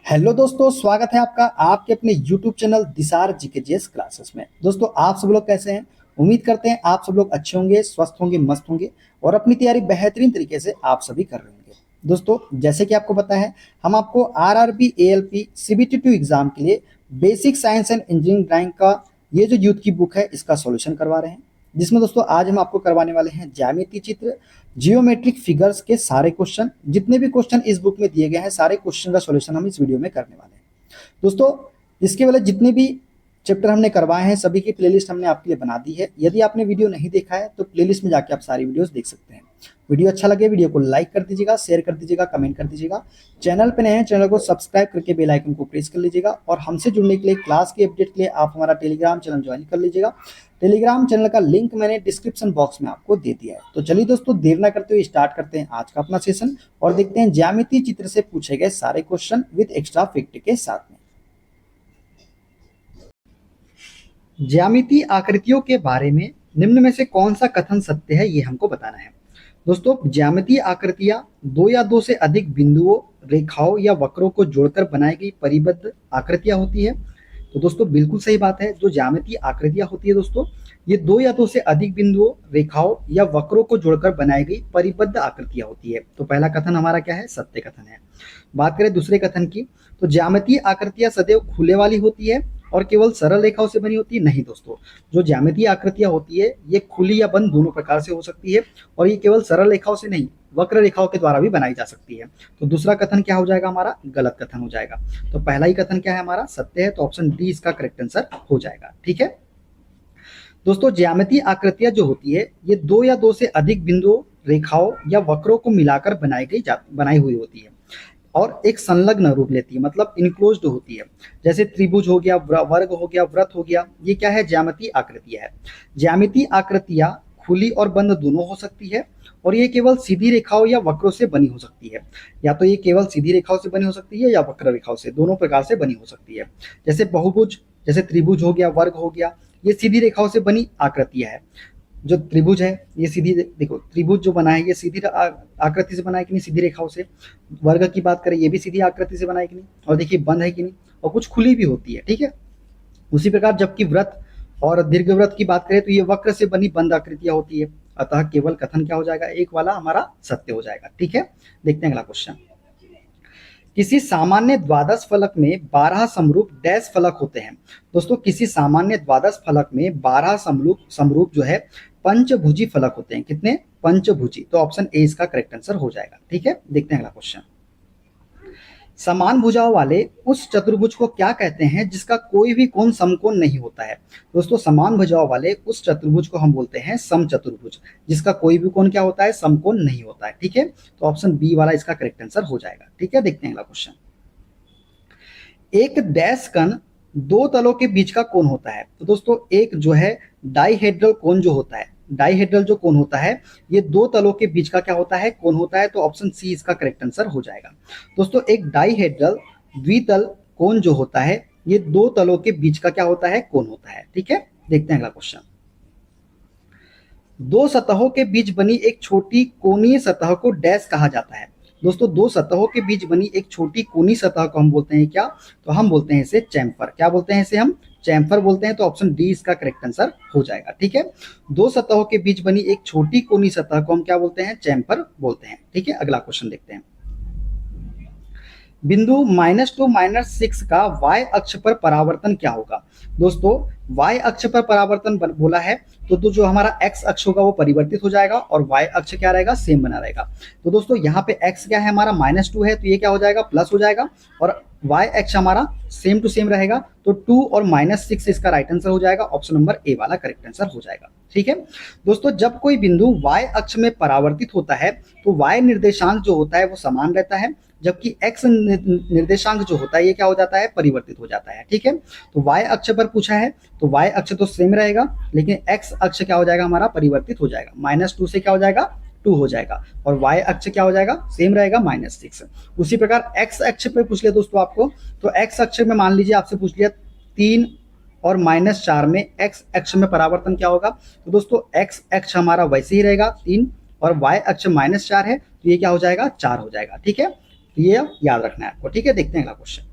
Hello दोस्तों, स्वागत है आपका आपके अपने YouTube चैनल दिसार जीकेजीएस क्लासेस में। दोस्तों, आप सब लोग कैसे हैं? उम्मीद करते हैं आप सब लोग अच्छे होंगे, स्वस्थ होंगे, मस्त होंगे और अपनी तैयारी बेहतरीन तरीके से आप सभी कर रहे होंगे। दोस्तों, जैसे कि आपको पता है, हम आपको आरआरबी, एएलपी, सीबीटी2 एग्जाम के लिए basic science and engineering drawing का ये जो यूथ की बुक है, इसका सॉल्यूशन करवा रहे हैं। जिसमें दोस्तों आज हम आपको करवाने वाले हैं ज्यामितीय चित्र, जियोमेट्रिक फिगर्स के सारे क्वेश्चन। जितने भी क्वेश्चन इस बुक में दिए गए हैं, सारे क्वेश्चन का सॉल्यूशन हम इस वीडियो में करने वाले हैं। दोस्तों, इसके वाले जितने भी चैप्टर हमने करवाए हैं, सभी की प्लेलिस्ट हमने आपके लिए बना दी है। यदि आपने वीडियो नहीं देखा है तो प्लेलिस्ट में जाके आप सारी वीडियोस देख सकते हैं। वीडियो अच्छा लगे वीडियो को लाइक कर दीजिएगा, शेयर कर दीजिएगा, कमेंट कर दीजिएगा। चैनल पे नए हैं, चैनल को सब्सक्राइब करके बेल आइकन को प्रेस कर लीजिएगा। और हमसे जुड़ने के लिए, क्लास के अपडेट के लिए आप हमारा टेलीग्राम चैनल ज्वाइन कर लीजिएगा। टेलीग्राम चैनल का लिंक मैंने डिस्क्रिप्शन बॉक्स में आपको दे दिया है। तो चलिए दोस्तों, देर ना करते हुए स्टार्ट करते हैं आज का अपना सेशन और देखते हैं ज्यामितीय चित्र से पूछे गए सारे क्वेश्चन विद एक्स्ट्रा फैक्ट के साथ में। ज्यामितीय आकृतियों के बारे में निम्न में से कौन सा कथन सत्य है, ये हमको बताना है। दोस्तों, ज्यामितीय आकृतियां दो या दो से अधिक बिंदुओं, रेखाओं या वक्रों को जोड़कर बनाई गई परिबद्ध आकृतियां होती है। तो दोस्तों, बिल्कुल सही बात है। जो ज्यामितीय आकृतियां होती है दोस्तों, ये दो या दो से अधिक बिंदुओं, रेखाओं या वक्रों को जोड़कर बनाई गई परिबद्ध आकृतियां होती है। तो पहला कथन हमारा क्या है? सत्य कथन है। बात करें दूसरे कथन की, तो ज्यामितीय आकृतियां सदैव खुले वाली होती है और केवल सरल रेखाओं से बनी होती है। नहीं दोस्तों, जो ज्यामितीय आकृतियां होती है ये खुली या बंद दोनों प्रकार से हो सकती है और ये केवल सरल रेखाओं से नहीं, वक्र रेखाओं के द्वारा भी बनाई जा सकती है। तो दूसरा कथन क्या हो जाएगा? हमारा गलत कथन हो जाएगा। तो पहला ही कथन क्या है? हमारा सत्य है। तो ऑप्शन डी इसका करेक्ट आंसर हो जाएगा। ठीक है दोस्तों, ज्यामितीय आकृतियां जो होती है ये दो या दो से अधिक बिंदुओं, रेखाओं या वक्रों को मिलाकर बनाई हुई होती है और एक संलग्न रूप लेती है, मतलब इनक्लोज्ड होती है। जैसे त्रिभुज हो गया, वर्ग हो गया, वृत्त हो गया। ये क्या है? ज्यामितीय आकृतियां है। ज्यामितीय आकृतियां खुली और बंद दोनों हो सकती है और ये केवल सीधी रेखाओं या वक्रों से बनी हो सकती है। या तो ये केवल सीधी रेखाओं से बनी हो सकती है या वक्र रेखाओं से, दोनों प्रकार से बनी हो सकती है। जैसे बहुभुज, जैसे त्रिभुज हो गया, वर्ग हो गया, ये सीधी रेखाओं से बनी आकृतियां है। जो त्रिभुज है ये सीधी, देखो त्रिभुज जो बना है ये सीधी आकृति से बना है कि नहीं? सीधी रेखाओं से। वर्ग की बात करें, ये भी सीधी आकृति से बना है कि नहीं? और देखिए बंद है कि नहीं? और कुछ खुली भी होती है। ठीक है, उसी प्रकार जबकि वृत्त और दीर्घवृत्त की बात करें तो ये वक्र से बनी बंद आकृतियां होती है। अतः केवल कथन क्या हो जाएगा? एक वाला हमारा सत्य हो जाएगा। ठीक है, देखते हैं अगला क्वेश्चन। किसी सामान्य द्वादश फलक में 12 समरूप डैश फलक होते हैं। दोस्तों, किसी सामान्य द्वादश फलक में 12 समरूप जो है पंचभुजी फलक होते हैं। कितने? पंचभुजी। तो ऑप्शन ए इसका करेक्ट आंसर हो जाएगा। ठीक है, देखते हैं अगला क्वेश्चन। समान भुजाओं वाले उस चतुर्भुज को क्या कहते हैं जिसका कोई भी कोण समकोण नहीं होता है? दोस्तों, समान भुजाओं वाले उस चतुर्भुज को हम बोलते हैं समचतुर्भुज, जिसका कोई भी कोण क्या होता है? समकोण नहीं होता है। ठीक है, तो ऑप्शन बी वाला इसका करेक्ट आंसर हो जाएगा। ठीक है, देखते हैं अगला क्वेश्चन। एक डैश कण दो तलों के बीच का कोण होता है। तो दोस्तों, एक जो है डाइहेड्रल कोण जो होता है, डाइहेड्रल जो कोण होता है ये दो तलों के बीच का क्या होता है? कोण होता है। तो ऑप्शन सी इसका करेक्ट आंसर हो जाएगा। दोस्तों, एक डाइहेड्रल द्वितल कोण जो होता है ये दो तलों के बीच का क्या होता है? कोण होता है। ठीक है, देखते हैं अगला क्वेश्चन। दो सतहों के बीच बनी एक छोटी कोणीय सतह को डैश कहा जाता है। दोस्तों, दो सतहों के बीच बनी एक छोटी कोणीय सतह को हम बोलते हैं क्या? तो हम बोलते हैं इसे चैम्फर। क्या बोलते हैं इसे? हम चैम्फर बोलते हैं। तो ऑप्शन डी इसका करेक्ट आंसर हो जाएगा। ठीक है, दो सतहों के बीच बनी एक छोटी कोणीय सतह को हम क्या बोलते हैं? चैम्फर बोलते हैं। ठीक है, अगला क्वेश्चन देखते हैं। बिंदु -2 -6 का y अक्ष पर परावर्तन क्या होगा? दोस्तों, y अक्ष पर परावर्तन बोला है तो जो हमारा x अक्ष होगा वो परिवर्तित हो जाएगा और y अक्ष क्या रहेगा? सेम बना रहेगा। तो दोस्तों, यहाँ पे x क्या है? हमारा -2 है, तो ये क्या हो जाएगा? प्लस हो जाएगा और y अक्ष हमारा सेम टू सेम रहेगा। तो 2 और -6 इसका राइट आंसर हो जाएगा। ऑप्शन नंबर ए वाला करेक्ट आंसर हो जाएगा। ठीक है दोस्तों, जब कोई बिंदु y अक्ष में परावर्तित होता है तो y निर्देशांक जो होता है वो समान रहता है, जबकि x निर्देशांक जो होता है ये क्या हो जाता है? परिवर्तित हो जाता है। ठीक है, तो y अक्ष पर पूछा है तो y अक्ष तो सेम रहेगा, लेकिन x अक्ष क्या हो जाएगा? हमारा परिवर्तित हो जाएगा। -2 से क्या हो जाएगा? 2 हो जाएगा और y अक्ष क्या हो जाएगा? सेम रहेगा, -6। उसी प्रकार x अक्ष पे पूछ लिया दोस्तों आपको, तो x अक्ष में मान लीजिए आपसे पूछ लिया 3 और -4 में x अक्ष में परावर्तन क्या होगा? तो दोस्तों, x अक्ष हमारा वैसे ही रहेगा 3 और y अक्ष -4 है, तो ये क्या हो जाएगा? 4 हो जाएगा। ठीक है, तो ये याद रखना है आपको। ठीक है, देखते हैं अगला क्वेश्चन।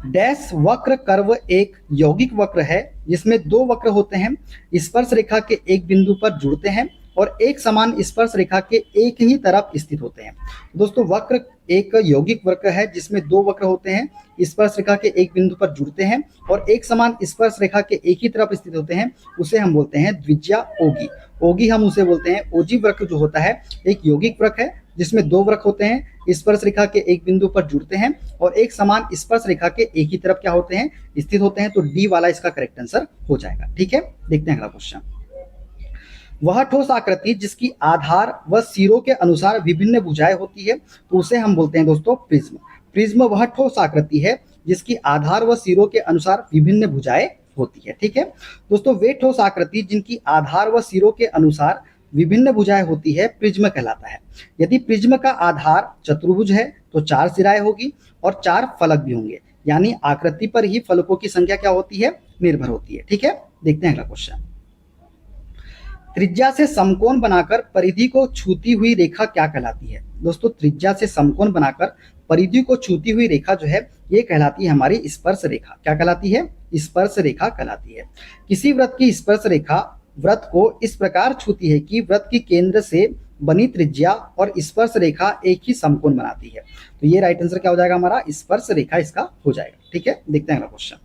डैश वक्र कर्व एक यौगिक वक्र है जिसमें दो वक्र होते हैं, स्पर्श रेखा के एक बिंदु पर जुड़ते हैं और एक समान स्पर्श रेखा के एक ही तरफ स्थित होते हैं। दोस्तों वक्र एक यौगिक वक्र है जिसमें दो वक्र होते हैं, स्पर्श रेखा के एक बिंदु पर जुड़ते हैं और एक समान स्पर्श रेखा के एक ही तरफ स्थित होते हैं, उसे हम बोलते हैं द्विज्या ओगी। ओगी हम उसे बोलते हैं। ओजी वक्र जो होता है एक यौगिक वक्र है जिसमें दो वक्र होते हैं, स्पर्श रेखा के एक बिंदु पर जुड़ते हैं और एक समान स्पर्श रेखा के एक ही तरफ क्या होते हैं, स्थित होते हैं। तो डी वाला इसका करेक्ट आंसर हो जाएगा। ठीक है, देखते हैं अगला क्वेश्चन। वह ठोस आकृति जिसकी आधार व सिरों के अनुसार विभिन्न भुजाएं होती है, तो उसे हम बोलते हैं दोस्तों प्रिज्म। प्रिज्म वह ठोस आकृति है जिसकी आधार व सिरों के अनुसार विभिन्न भुजाएं होती है। ठीक है दोस्तों, वे ठोस आकृति जिनकी आधार व सिरों के अनुसार विभिन्न भुजाएं होती है प्रिज्म कहलाता है। यदि प्रिज्म का आधार चतुर्भुज है तो चार सिराएं होगी और चार फलक भी होंगे, यानी आकृति पर ही फलकों की संख्या क्या होती है, निर्भर होती है। ठीक है, देखते हैं अगला क्वेश्चन। त्रिज्या से समकोण बनाकर परिधि को छूती हुई रेखा क्या कहलाती है? दोस्तों त्रिज्या से समकोण बनाकर परिधि को छूती हुई रेखा जो है ये कहलाती है हमारी स्पर्श रेखा। क्या कहलाती है? स्पर्श रेखा कहलाती है। किसी वृत्त की स्पर्श रेखा वृत्त को इस प्रकार छूती है कि वृत्त की केंद्र से बनी त्रिज्या और स्पर्श रेखा एक ही समकोण बनाती है। तो ये राइट आंसर क्या हो जाएगा हमारा, स्पर्श रेखा इसका हो जाएगा। ठीक है, देखते हैं अगला क्वेश्चन।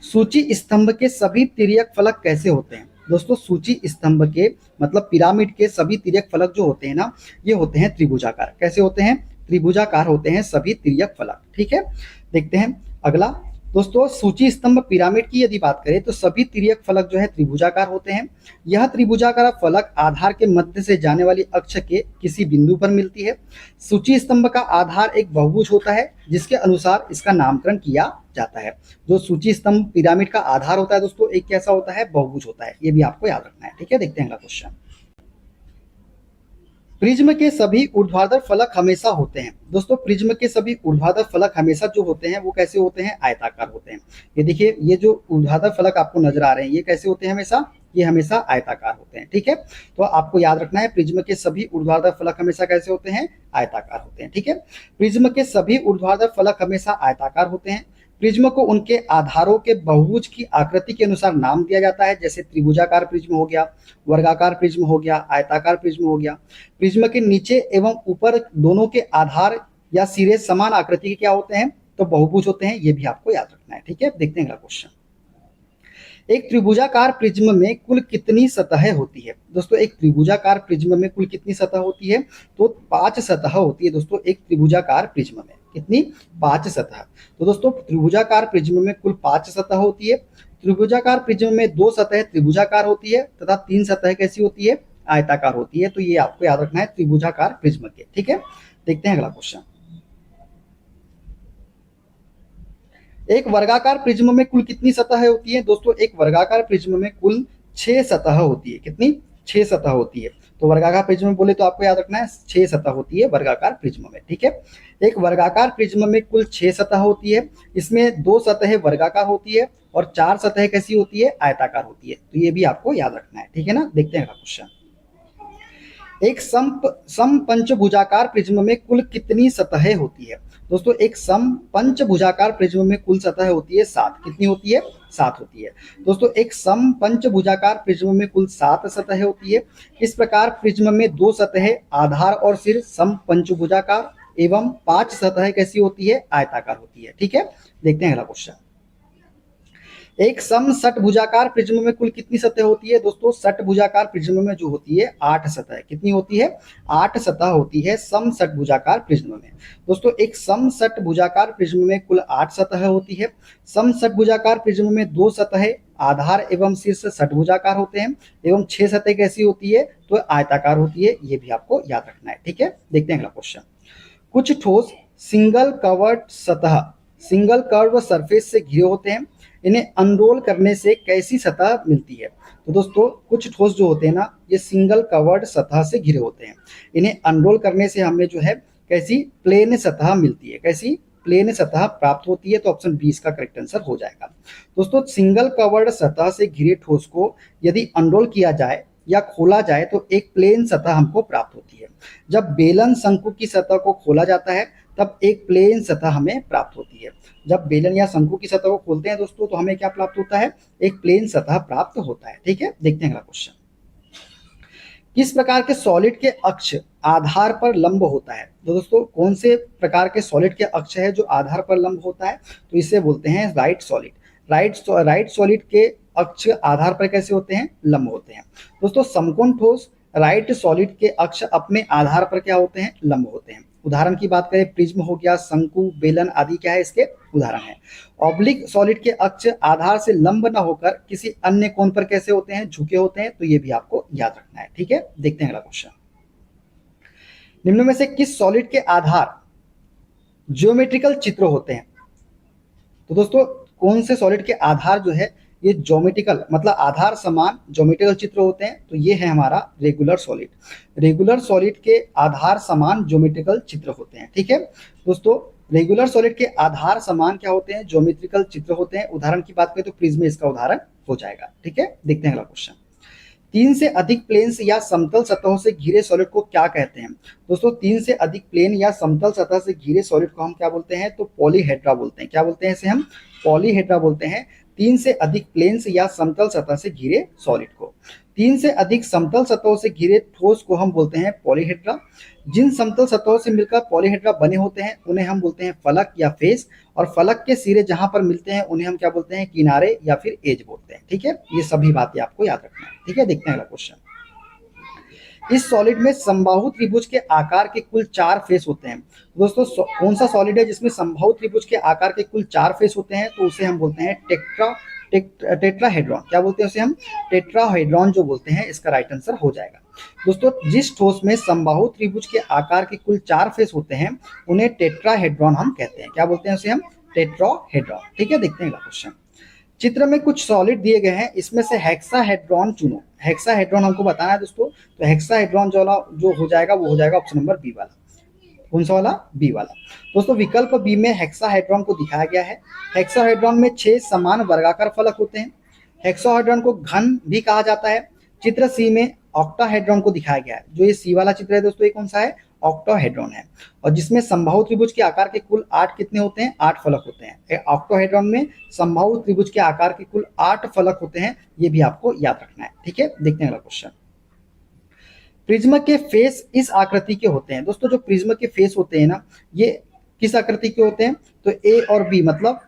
सूची स्तंभ के सभी तिर्यक फलक कैसे होते हैं? दोस्तों सूची स्तंभ के मतलब पिरामिड के सभी तिर्यक फलक जो होते हैं ना, ये होते हैं त्रिभुजाकार। कैसे होते हैं? त्रिभुजाकार होते हैं सभी तिर्यक फलक। ठीक है, देखते हैं अगला। दोस्तों सूची स्तंभ पिरामिड की यदि बात करें तो सभी तिर्यक फलक जो है त्रिभुजाकार होते हैं। यह त्रिभुजाकार फलक आधार के मध्य से जाने वाली अक्ष के किसी बिंदु पर मिलती है। सूची स्तंभ का आधार एक बहुभुज होता है जिसके अनुसार इसका नामकरण किया जाता है। जो सूची स्तंभ पिरामिड का आधार होता है दोस्तों एक कैसा होता है, बहुभुज होता है। ये भी आपको याद रखना है। ठीक है, देखते हैं अगला क्वेश्चन। प्रिज्म के सभी ऊर्ध्वाधर फलक हमेशा होते हैं। दोस्तों प्रिज्म के सभी ऊर्ध्वाधर फलक हमेशा जो होते हैं वो कैसे होते हैं, आयताकार होते हैं। ये देखिए ये जो ऊर्ध्वाधर फलक आपको नजर आ रहे हैं ये कैसे होते हैं, हमेशा ये हमेशा आयताकार होते हैं। ठीक है, तो आपको याद रखना है प्रिज्म के सभी ऊर्ध्वाधर फलक हमेशा कैसे होते हैं, आयताकार होते हैं। ठीक है, प्रिज्म के सभी ऊर्ध्वाधर फलक हमेशा आयताकार होते हैं। प्रिज्म को उनके आधारों के बहुभुज की आकृति के अनुसार नाम दिया जाता है, जैसे त्रिभुजाकार प्रिज्म हो गया, वर्गाकार प्रिज्म हो गया, आयताकार प्रिज्म हो गया। प्रिज्म के नीचे एवं ऊपर दोनों के आधार या सिरे समान आकृति के क्या होते हैं, तो बहुभुज होते हैं। ये भी आपको याद रखना है। ठीक है, देखते हैं अगला क्वेश्चन। एक त्रिभुजाकार प्रिज्म में कुल कितनी सतहें होती है? दोस्तों एक त्रिभुजाकार प्रिज्म में कुल कितनी सतह होती है, तो 5 सतह होती है दोस्तों एक त्रिभुजाकार प्रिज्म में। कितनी? 5 सतह। तो दोस्तों त्रिभुजाकार प्रिज्म में कुल 5 सतह होती है। त्रिभुजाकार प्रिज्म में 2 सतह त्रिभुजाकार होती है तथा 3 सतह कैसी होती है, आयताकार होती है। तो ये आपको याद रखना है त्रिभुजाकार प्रिज्म के। ठीक है, देखते हैं अगला क्वेश्चन। एक वर्गाकार प्रिज्म में कुल कितनी सतह होती है? दोस्तों एक वर्गाकार प्रिज्म में कुल 6 सतह होती है। कितनी? 6 सतह होती है। तो वर्गाकार प्रिज्म में बोले तो आपको याद रखना है 6 सतह होती है वर्गाकार प्रिज्म में। ठीक है, एक वर्गाकार प्रिज्म में कुल 6 सतह होती है। इसमें 2 सतह वर्गाकार होती है और 4 सतह कैसी होती है, आयताकार होती है। तो ये भी आपको याद रखना है। ठीक है ना, देखते हैं अगला क्वेश्चन। एक समपंचभुजाकार प्रिज्म में कुल कितनी सतहें होती है? दोस्तों एक समपंचभुजाकार प्रिज्म में कुल सतह होती है 7। कितनी होती है? 7 होती है। दोस्तों एक समपंचभुजाकार प्रिज्म में कुल 7 सतहें होती है। इस प्रकार प्रिज्म में 2 सतहें आधार और सिर समपंचभुजाकार एवं 5 सतहें कैसी होती है, आयताकार होती है। ठीक है, देखते हैं अगला क्वेश्चन। एक समषटभुजाकार प्रिज्म में कुल कितनी सतह होती है? दोस्तों षटभुजाकार प्रिज्म में जो होती है 8 सतह। कितनी होती है? 8 सतह होती है समषटभुजाकार प्रिज्म में। दोस्तों एक समषटभुजाकार प्रिज्म में कुल 8 सतह होती है। समषटभुजाकार प्रिज्म में 2 सतह आधार एवं शीर्ष षटभुजाकार होते हैं एवं 6 सतह कैसी होती है, तो आयताकार होती है। ये भी आपको याद रखना है। ठीक है, देखते हैं अगला क्वेश्चन। कुछ ठोस सिंगल कवर्ड सतह सिंगल कर्व सरफेस से घिरे होते हैं। इन्हें अनरोल करने से कैसी सतह मिलती है? तो दोस्तों कुछ ठोस जो होते हैं ना ये सिंगल कवर्ड सतह से घिरे होते हैं। इन्हें अनरोल करने से हमें जो है कैसी, प्लेन सतह मिलती है। कैसी? प्लेन सतह प्राप्त होती है। तो ऑप्शन बी इसका करेक्ट आंसर हो जाएगा। दोस्तों सिंगल कवर्ड सतह से घिरे ठोस को यदि अनरोल किया जाए या खोला जाए तो एक प्लेन सतह हमको प्राप्त होती है। जब बेलन शंकु की सतह को खोला जाता है तब एक प्लेन सतह हमें प्राप्त होती है। जब बेलन या शंकु की सतह को खोलते हैं दोस्तों तो हमें क्या प्राप्त होता है, एक प्लेन सतह प्राप्त होता है। ठीक है, देखते हैं अगला क्वेश्चन। किस प्रकार के सॉलिड के अक्ष आधार पर लंब होता है? तो दोस्तों कौन से प्रकार के सॉलिड के अक्ष है जो आधार पर लंब होता है? तो इसे बोलते हैं राइट सॉलिड। राइट सॉलिड के अक्ष आधार पर कैसे होते हैं? लंब होते हैं। दोस्तों समकोण ठोस राइट सॉलिड के अक्ष अपने आधार पर क्या होते हैं? लंब होते हैं। उदाहरण की बात करें, प्रिज्म हो गया, शंकु, बेलन आदि क्या है इसके उदाहरण है। ऑब्लिक सॉलिड के अक्ष आधार से लंब न होकर किसी अन्य कोण पर कैसे होते हैं? झुके होते हैं। तो ये भी आपको याद रखना है। ठीक है, देखते हैं अगला क्वेश्चन। निम्न में से किस सॉलिड के आधार ज्योमेट्रिकल चित्र होते हैं? तो दोस्तों कौन से सॉलिड के आधार जो है ये ज्योमेट्रिकल मतलब आधार समान ज्योमेट्रिकल चित्र होते हैं? तो ये है हमारा रेगुलर सॉलिड। रेगुलर सॉलिड के आधार समान ज्योमेट्रिकल चित्र होते हैं। ठीक है दोस्तों, रेगुलर सॉलिड के आधार समान क्या होते हैं? ज्योमेट्रिकल चित्र होते हैं। उदाहरण की बात करें तो प्रिज्म इसका उदाहरण हो जाएगा। ठीक है, देखते हैं अगला क्वेश्चन। 3 से अधिक प्लेन्स या समतल सतहों से घिरे सॉलिड को क्या कहते हैं? दोस्तों 3 से अधिक प्लेन या समतल सतह से घिरे सॉलिड को हम क्या बोलते हैं? तो पॉलीहेड्रा बोलते हैं। क्या बोलते हैं इसे? हम पॉलीहेड्रा बोलते हैं। 3 से अधिक प्लेन्स या समतल सतह से घिरे सॉलिड को। 3 से अधिक समतल सतहों से घिरे ठोस को हम बोलते हैं पॉलीहेड्रा। जिन समतल सतहों से मिलकर पॉलीहेड्रा बने होते हैं उन्हें हम बोलते हैं फलक या फेस, और फलक के सिरे जहां पर मिलते हैं उन्हें हम क्या बोलते हैं? किनारे या फिर एज बोलते हैं। ठीक है, ये सभी बातें आपको याद रखना है। ठीक है, देखते हैं अगला क्वेश्चन। इस सॉलिड में समबाहु त्रिभुज के आकार के कुल 4 फेस होते हैं। दोस्तों कौन सा सॉलिड है जिसमें समबाहु त्रिभुज के आकार के कुल 4 फेस होते हैं? तो उसे हम बोलते हैं टेट्राहेड्रॉन। क्या बोलते हैं उसे? हम टेट्राहेड्रॉन जो बोलते हैं। इसका राइट आंसर हो जाएगा। दोस्तों जिस ठोस में समबाहु त्रिभुज के आकार के कुल 4 फेस होते हैं उन्हें टेट्राहेड्रॉन हम कहते हैं। क्या बोलते हैं उसे? हम टेट्राहेड्रॉन। ठीक है, देखते हैं अगला क्वेश्चन। चित्र में कुछ सॉलिड दिए गए हैं, इसमें से हेक्साहेड्रॉन चुनो। हेक्साहेड्रॉन हमको बताना है दोस्तों। तो हेक्साहेड्रॉन जो हो जाएगा वो हो जाएगा ऑप्शन नंबर बी वाला। कौन सा वाला? बी वाला। दोस्तों विकल्प बी में हेक्साहेड्रॉन को दिखाया गया है। हेक्साहेड्रॉन में 6 समान वर्गाकार फलक होते हैं। हेक्साहेड्रॉन को घन भी कहा जाता है। चित्र सी में ऑक्टाहेड्रॉन को दिखाया गया है। जो ये सी वाला चित्र है दोस्तों ये कौन सा है? ऑक्टाहेड्रॉन है। और जिसमें समबाहु त्रिभुज के आकार के कुल 8 कितने होते हैं? 8 फलक होते हैं। ऑक्टाहेड्रॉन में समबाहु त्रिभुज के आकार के कुल 8 फलक होते हैं। ये भी आपको याद रखना है। ठीक है, देखते हैं अगला क्वेश्चन। प्रिज्म के फेस इस आकृति के होते हैं। दोस्तों जो प्रिज्म के फेस होते हैं ना ये किस आकृति के होते हैं? तो ए और बी मतलब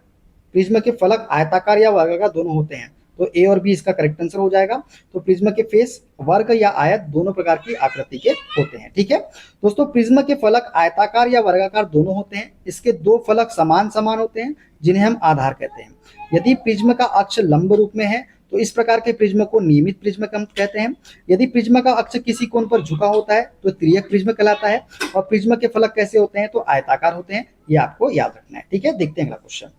प्रिज्म के फलक आयताकार या वर्गाकार दोनों होते हैं। तो ए और बी इसका करेक्ट आंसर हो जाएगा। तो प्रिज्म के फेस वर्ग या आयत दोनों प्रकार की आकृति के होते हैं। ठीक है दोस्तों, प्रिज्म के फलक आयताकार या वर्गाकार दोनों होते हैं। इसके 2 फलक समान समान होते हैं जिन्हें हम आधार कहते हैं। यदि प्रिज्म का अक्ष लंब रूप में है तो इस प्रकार के प्रिज्म को नियमित प्रिज्म कहते हैं। यदि प्रिज्म का अक्ष किसी कोण पर झुका होता है तो त्रियक प्रिज्म कहलाता है। और प्रिज्म के फलक कैसे होते हैं? तो आयताकार होते हैं। ये आपको याद रखना है। ठीक है, देखते हैं अगला क्वेश्चन।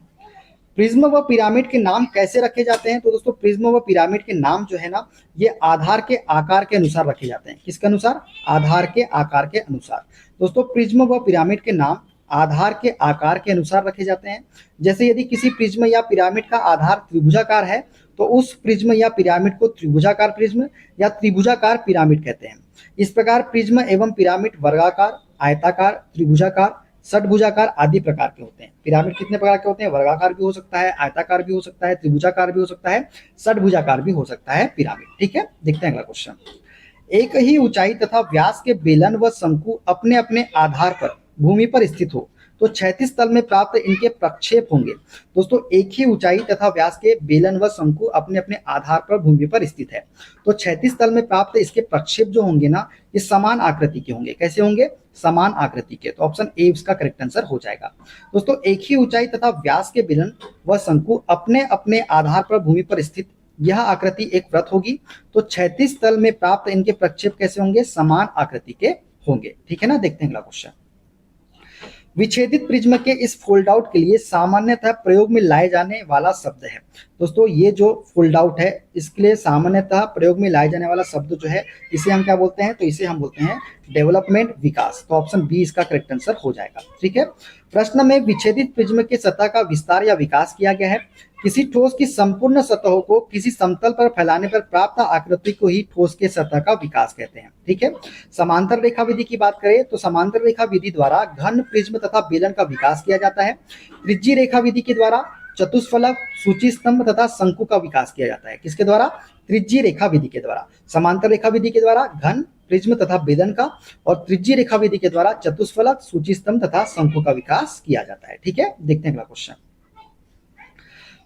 प्रिज्म व पिरामिड के नाम कैसे रखे जाते हैं? तो दोस्तों प्रिज्म व पिरामिड के नाम जो है ना ये आधार के आकार के अनुसार रखे जाते हैं। किसके अनुसार? आधार के आकार के अनुसार। दोस्तों प्रिज्म व पिरामिड के नाम आधार के आकार के अनुसार रखे जाते हैं। जैसे यदि किसी प्रिज्म या पिरामिड का आधार त्रिभुजाकार है तो उस प्रिज्म या पिरामिड को त्रिभुजाकार प्रिज्म या त्रिभुजाकार पिरामिड कहते हैं। इस प्रकार प्रिज्म एवं पिरामिड वर्गाकार, आयताकार, त्रिभुजाकार, षटभुजाकार आदि प्रकार के होते हैं। पिरामिड कितने प्रकार के होते हैं? वर्गाकार भी हो सकता है, आयताकार भी हो सकता है, त्रिभुजाकार भी हो सकता है, षटभुजाकार भी हो सकता है पिरामिड। ठीक है, देखते हैं अगला क्वेश्चन। एक ही ऊंचाई तथा व्यास के बेलन व शंकु अपने अपने आधार पर भूमि पर स्थित हो तो क्षैतिज तल में प्राप्त इनके प्रक्षेप होंगे। दोस्तों एक ही ऊंचाई तथा व्यास के बेलन व शंकु अपने अपने आधार पर भूमि पर स्थित है तो क्षैतिज तल में प्राप्त इसके प्रक्षेप जो होंगे ना ये समान आकृति के होंगे। कैसे होंगे? समान आकृति के। तो ऑप्शन ए इसका करेक्ट आंसर हो जाएगा। दोस्तों एक ही ऊंचाई तथा व्यास के बेलन व शंकु अपने अपने आधार पर भूमि पर स्थित यह आकृति एक वृत्त होगी तो क्षैतिज तल में प्राप्त इनके प्रक्षेप कैसे होंगे? समान आकृति के होंगे। ठीक है ना, देखते हैं अगला क्वेश्चन। विच्छेदित प्रिज्म के इस फोल्ड आउट के लिए सामान्यतः प्रयोग में लाए जाने वाला शब्द है। दोस्तों ये जो फोल्ड आउट है इसके लिए सामान्यतः प्रयोग में लाए जाने वाला शब्द जो है इसे हम क्या बोलते हैं? तो इसे हम बोलते हैं डेवलपमेंट, विकास। तो ऑप्शन बी इसका करेक्ट आंसर हो जाएगा। ठीक है, प्रश्न में विच्छेदित प्रिज्म के सतह का विस्तार या विकास किया गया है। किसी ठोस की संपूर्ण सतहों को किसी समतल पर फैलाने पर प्राप्त आकृति को ही ठोस के सतह का विकास कहते हैं। ठीक है। समांतर रेखा विधि की बात करें तो समांतर रेखा विधि द्वारा घन, प्रिज्म तथा बेलन का विकास किया जाता है। त्रिज्यीय रेखा विधि के द्वारा चतुष्फलक, सूची स्तंभ तथा शंकु का विकास किया जाता है। किसके द्वारा? त्रिज्यीय रेखा विधि के द्वारा। समांतर रेखा विधि के द्वारा घन, प्रिज्म तथा बेलन का, और त्रिज्यीय रेखा विधि के द्वारा चतुष्फलक, सूची स्तंभ तथा शंकु का विकास किया जाता है। ठीक है, देखते हैं अगला क्वेश्चन।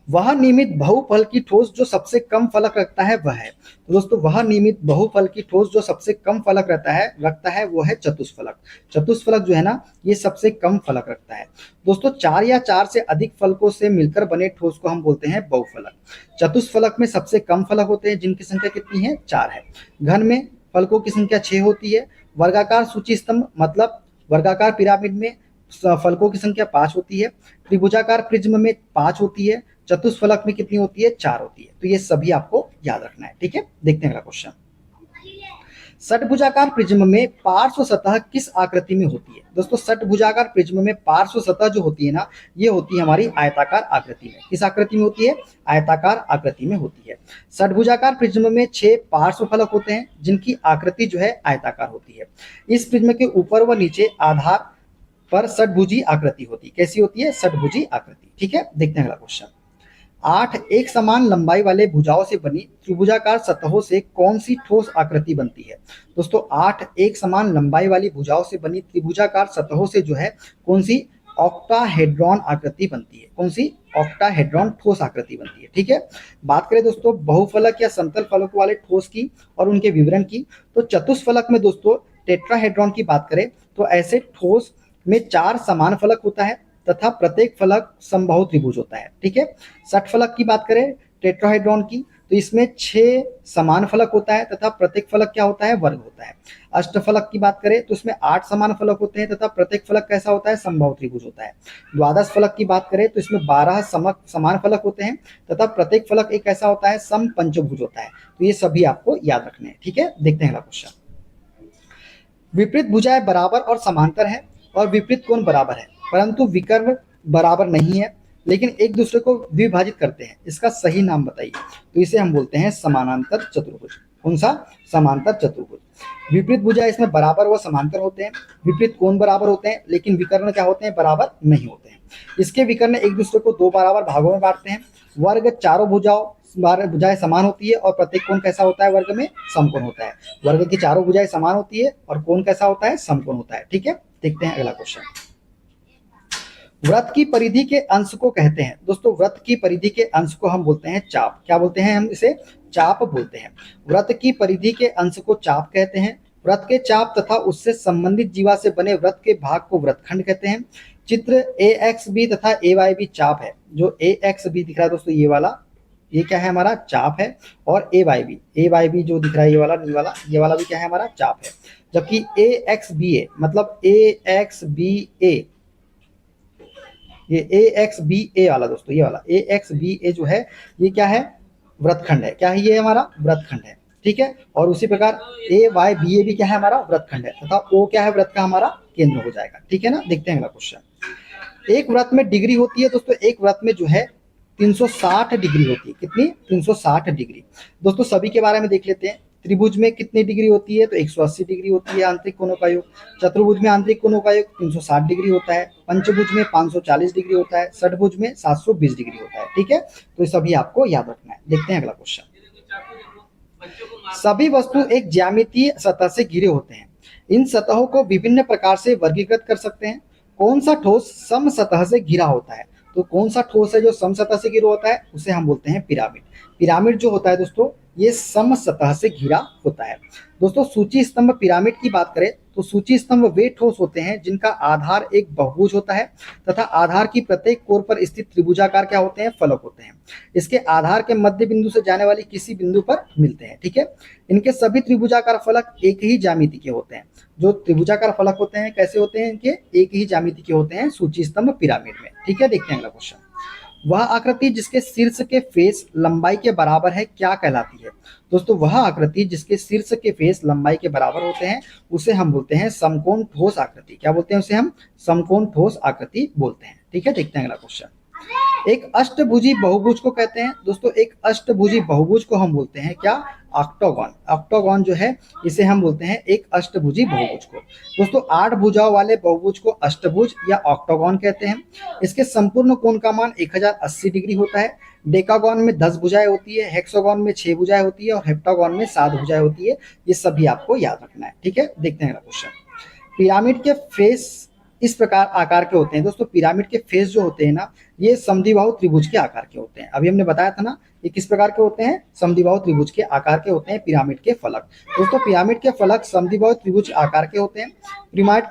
वह नियमित बहुफल की ठोस जो सबसे कम फलक रखता है वह है। तो दोस्तों वह नियमित बहुफल की ठोस जो सबसे कम फलक रखता है वो है चतुष्फलक। चतुष्फलक जो है ना, ये सबसे कम फलक रखता है। दोस्तों 4 या 4 से अधिक फलकों से मिलकर बने ठोस को हम बोलते हैं बहुफलक। चतुष्फलक में सबसे कम फलक होते हैं जिनकी संख्या कितनी है? 4 है। घन में फलकों की संख्या 6 होती है। वर्गाकार सूची स्तंभ मतलब वर्गाकार पिरामिड में फलकों की संख्या 5 होती है। त्रिभुजाकार प्रिज्म में 5 होती है। चतुष्फलक में कितनी होती है? 4 होती है। तो ये सभी आपको याद रखना है। ठीक है, देखते हैं अगला क्वेश्चन। षटभुजाकार प्रिज्म में पार्श्व सतह किस आकृति में होती है? दोस्तों षटभुजाकार प्रिज्म में पार्श्व सतह जो होती है ना, ये होती है हमारी आयताकार आकृति में। किस आकृति में होती है? आयताकार आकृति में होती है। षटभुजाकार प्रिज्म में 6 पार्श्व फलक होते हैं जिनकी आकृति जो है आयताकार होती है। इस प्रिज्म के ऊपर व नीचे आधार पर षटभुजी आकृति होती है। कैसी होती है? षटभुजी आकृति। ठीक है, देखते हैं अगला क्वेश्चन। 8 एक समान लंबाई वाले भुजाओं से बनी त्रिभुजाकार सतहों से कौन सी ठोस आकृति बनती है? दोस्तों 8 एक समान लंबाई वाली भुजाओं से बनी त्रिभुजाकार सतहों से जो है कौन सी? ऑक्टाहेड्रॉन आकृति बनती है। कौन सी? ऑक्टाहेड्रॉन ठोस आकृति बनती है। ठीक है, बात करें दोस्तों बहुफलक या समतल फलक वाले ठोस की और उनके विवरण की, तो चतुष्फलक में दोस्तों टेट्राहेड्रॉन की बात करें तो ऐसे ठोस में 4 समान फलक होता है तथा प्रत्येक फलक समबाहु त्रिभुज होता है। ठीक है। षटफलक की बात करें टेट्राहेड्रॉन की तो इसमें 6 समान फलक होता है तथा प्रत्येक फलक क्या होता है? वर्ग होता है। अष्टफलक की बात करें तो इसमें 8 समान फलक होते हैं तथा प्रत्येक फलक कैसा होता है? समबाहु त्रिभुज होता है। द्वादश फलक की बात करें तो इसमें 12 समान फलक होते हैं तथा प्रत्येक फलक एक ऐसा होता है सम पंचभुज होता है। तो ये सभी आपको याद रखने हैं। ठीक है, देखते हैं अगला क्वेश्चन। विपरीत भुजाएं बराबर और समांतर है और विपरीत कोण बराबर है परंतु विकर्ण बराबर नहीं है लेकिन एक दूसरे को विभाजित करते हैं। इसका सही नाम बताइए। तो इसे हम बोलते हैं समानांतर चतुर्भुज। कौन सा? समांतर चतुर्भुज। विपरीत भुजाएं इसमें बराबर व समांतर होते हैं, विपरीत कोण बराबर होते हैं लेकिन विकर्ण क्या होते हैं? बराबर नहीं होते हैं। इसके विकर्ण एक दूसरे को 2 बराबर भागों में बांटते हैं। वर्ग चारों भुजाएं समान होती है और प्रत्येक कोण कैसा होता है? वर्ग में समकोण होता है। वर्ग की चारों भुजाएं समान होती है और कोण कैसा होता है? समकोण होता है। ठीक है, देखते हैं अगला क्वेश्चन। वृत्त की परिधि के अंश को कहते हैं। दोस्तों वृत्त की परिधि के अंश को हम बोलते हैं चाप। क्या बोलते हैं? हम इसे चाप बोलते हैं। वृत्त की परिधि के अंश को चाप कहते हैं। वृत्त के चाप तथा उससे संबंधित जीवा से बने वृत्त के भाग को वृत्तखंड कहते हैं। चित्र AXB तथा AYB चाप है। जो AXB दिख रहा है दोस्तों ये वाला, ये क्या है? हमारा चाप है। और AYB जो दिख रहा है ये वाला ये वाला भी क्या है? हमारा चाप है। जबकि AXBA मतलब AXBA, ये AXBA वाला दोस्तों, ये वाला AXBA जो है ये क्या है? वृत्तखंड है। क्या है? ये हमारा वृत्तखंड है। ठीक है, और उसी प्रकार AYBA भी क्या है? हमारा वृत्तखंड है तथा O क्या है? वृत्त का हमारा केंद्र हो जाएगा। ठीक है ना, देखते हैं अगला क्वेश्चन। एक वृत्त में डिग्री होती है दोस्तों, एक वृत्त में जो है 360 डिग्री होती है। कितनी? 360 डिग्री। दोस्तों सभी के बारे में देख लेते हैं। त्रिभुज में कितनी डिग्री होती है? तो 180 डिग्री होती है आंतरिक कोणों का योग। चतुर्भुज में आंतरिक कोणों का योग 360 डिग्री होता है। पंचभुज में 540 डिग्री होता है। षटभुज में 720 डिग्री होता है। ठीक है, तो ये सभी आपको याद रखना है। देखते हैं अगला क्वेश्चन। सभी वस्तु एक ज्यामितीय सतह से घिरे होते हैं। इन सतहों को विभिन्न प्रकार से वर्गीकृत कर सकते हैं। कौन सा ठोस सम सतह से घिरा होता है? तो कौन सा ठोस है जो सम सतह से घिरा होता है? उसे हम बोलते हैं पिरामिड। पिरामिड जो होता है दोस्तों ये सम सतह से घिरा होता है। दोस्तों सूची स्तंभ पिरामिड की बात करें तो सूची स्तंभ वे ठोस होते हैं जिनका आधार एक बहुभुज होता है तथा आधार की प्रत्येक कोर पर स्थित त्रिभुजाकार क्या होते हैं? फलक होते हैं। इसके आधार के मध्य बिंदु से जाने वाली किसी बिंदु पर मिलते हैं। ठीक है, इनके सभी त्रिभुजाकार फलक एक ही ज्यामिति के होते हैं। जो त्रिभुजाकार फलक होते हैं कैसे होते हैं? इनके एक ही ज्यामिति के होते हैं सूची स्तंभ पिरामिड में। ठीक है, देखते हैं अगला क्वेश्चन। वह आकृति जिसके शीर्ष के फेस लंबाई के बराबर है क्या कहलाती है? दोस्तों वह आकृति जिसके शीर्ष के फेस लंबाई के बराबर होते हैं उसे हम बोलते हैं समकोण ठोस आकृति। क्या बोलते हैं? उसे हम समकोण ठोस आकृति बोलते हैं। ठीक है, देखते हैं अगला क्वेश्चन। एक अष्टभुजी बहुभुज को कहते हैं दोस्तों, एक अष्टभुजी बहुभुज को हम बोलते हैं क्या, ऑक्टोगन। ऑक्टोगन जो है इसे हम बोलते हैं एक अष्टभुजी बहुभुज को। दोस्तों 8 भुजाओं वाले बहुभुज को अष्टभुज या ऑक्टोगन कहते हैं। इसके संपूर्ण कोण का मान 1080 डिग्री होता है। डेकागन में 10 भुजाएं होती है, हेक्सागन में 6 भुजाएं होती है और हेप्टागन में 7 भुजाएं होती है। ये सभी आपको याद रखना है, ठीक है। देखते हैं अगला क्वेश्चन। पिरामिड के फेस इस प्रकार आकार के होते हैं दोस्तों। पिरामिड के फेस जो होते हैं ना, ये समद्विबाहु त्रिभुज के आकार के होते हैं। अभी हमने बताया था ना, ये किस प्रकार के होते हैं, समद्विबाहु त्रिभुज के आकार के होते हैं पिरामिड के फलक। दोस्तों पिरामिड के फलक समद्विबाहु त्रिभुज आकार के होते हैं।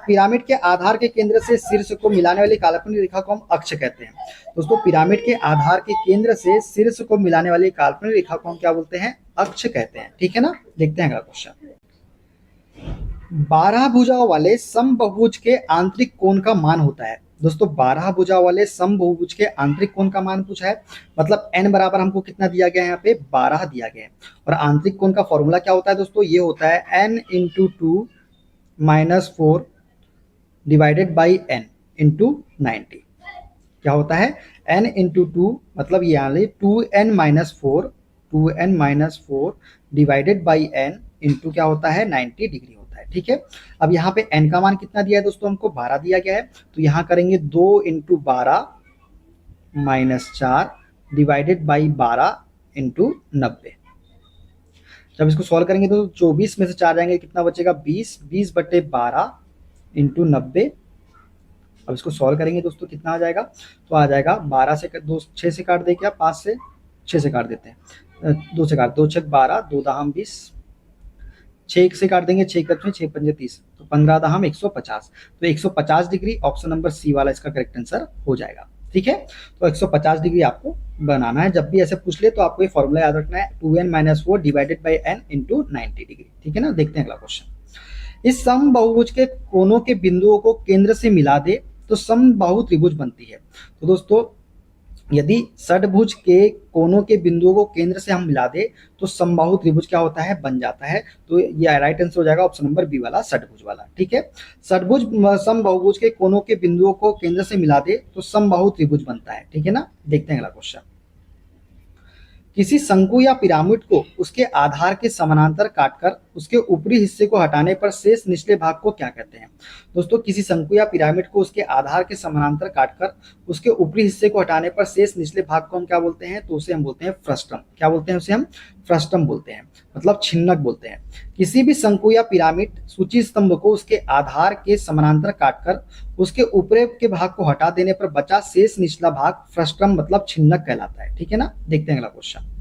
पिरामिड के आधार के केंद्र से शीर्ष को मिलाने वाली काल्पनिक रेखा को हम अक्ष कहते हैं। दोस्तों पिरामिड के आधार के केंद्र से शीर्ष को मिलाने वाली काल्पनिक रेखा को हम क्या बोलते हैं, अक्ष कहते हैं, ठीक है ना। देखते हैं अगला क्वेश्चन। 12 भुजाओं वाले समबहुभुज के आंतरिक कोण का मान होता है। दोस्तों 12 भुजाओं वाले समबहुभुज के आंतरिक कोण का मान पूछा है, मतलब n बराबर हमको कितना दिया गया है, यहाँ पे 12 दिया गया है। और आंतरिक कोण का फॉर्मूला क्या होता है दोस्तों, ये होता है n into 2 minus 4 divided by n into 90। क्या होता है, n इंटू 2 मतलब ये यहाँ 2n minus 4 2n minus 4 divided by n into क्या होता है 90 डिग्री होता है, ठीक है। अब यहाँ पे n का मान कितना दिया है दोस्तों, हमको 12 दिया गया है, तो यहाँ करेंगे 2 into 12 minus 4 divided by 12 into 90। जब इसको सॉल्व करेंगे तो 24 में से 4 जाएंगे, कितना बचेगा 20, 20 बटे 12 इंटू 90। अब इसको सॉल्व करेंगे दोस्तों, कितना आ जाएगा, तो आ जाएगा 12 से 2 6 से काट दे, क्या 5 से 6 से काट देते हैं, 2 से काट, 2 छक 12 2 दहम 20, 6 से काट देंगे, 6 कट में 6 पंजे 30, तो 15 दहम 150। तो 150 डिग्री ऑप्शन नंबर सी वाला इसका करेक्ट आंसर हो जाएगा, ठीक है। तो 150 डिग्री आपको बनाना है। जब भी ऐसे पूछ ले तो आपको ये फॉर्मूला याद रखना है, 2n minus 4 divided by n into 90 degree, ठीक है ना। देखते हैं अगला क्वेश्चन। इस समबाहुभुज के कोनों के बिंदुओं को केंद्र से मिला दे तो समबाहु त्रिभुज बनती है। तो दोस्तों यदि षटभुज के कोनों के बिंदुओं को केंद्र से हम मिला दे तो समबाहु त्रिभुज क्या होता है, बन जाता है। तो ये राइट आंसर हो जाएगा ऑप्शन नंबर बी वाला, षटभुज वाला, ठीक है। षटभुज समबाहुभुज के कोनों के बिंदुओं को केंद्र से मिला दे तो समबाहु त्रिभुज बनता है, ठीक है ना। देखते हैं अगला क्वेश्चन। किसी शंकु या पिरामिड को उसके आधार के समानांतर काटकर उसके ऊपरी हिस्से को हटाने पर शेष निचले भाग को क्या कहते हैं। दोस्तों किसी शंकु या पिरामिड को उसके आधार के समानांतर काटकर उसके ऊपरी हिस्से को हटाने पर शेष निचले भाग को हम क्या बोलते हैं, तो उसे हम बोलते हैं फ्रस्टम। क्या बोलते हैं, उसे हम फ्रस्टम बोलते हैं, मतलब छिन्नक बोलते हैं। किसी भी शंकु या पिरामिड सूची स्तंभ को उसके आधार के समानांतर काटकर उसके ऊपरी के भाग को हटा देने पर बचा शेष निचला भाग फ्रस्टम मतलब छिन्नक कहलाता है, ठीक है ना। देखते हैं अगला क्वेश्चन।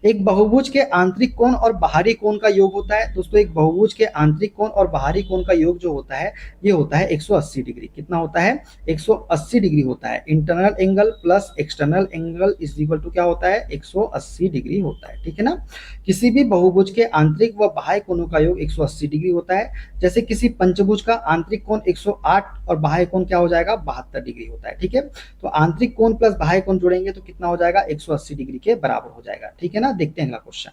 एक बहुभुज के आंतरिक कोण और बाहरी कोण का योग होता है। दोस्तों एक बहुभुज के आंतरिक कोण और बाहरी कोण का योग जो होता है ये होता है 180 डिग्री। कितना होता है, 180 डिग्री होता है। Internal angle plus external angle is equal to क्या होता है, 180 डिग्री होता है, ठीक है ना। किसी भी बहुभुज के आंतरिक व बाह्य कोणों का योग 180 डिग्री होता है। जैसे किसी पंचभुज का आंतरिक कोण 108 और बाह्य कोण क्या हो जाएगा, 72 डिग्री होता है, ठीक है। तो आंतरिक कोण प्लस बाह्य कोण जोड़ेंगे तो कितना हो जाएगा, 180 डिग्री के बराबर हो जाएगा, ठीक है ना। देखते हैं अगला क्वेश्चन।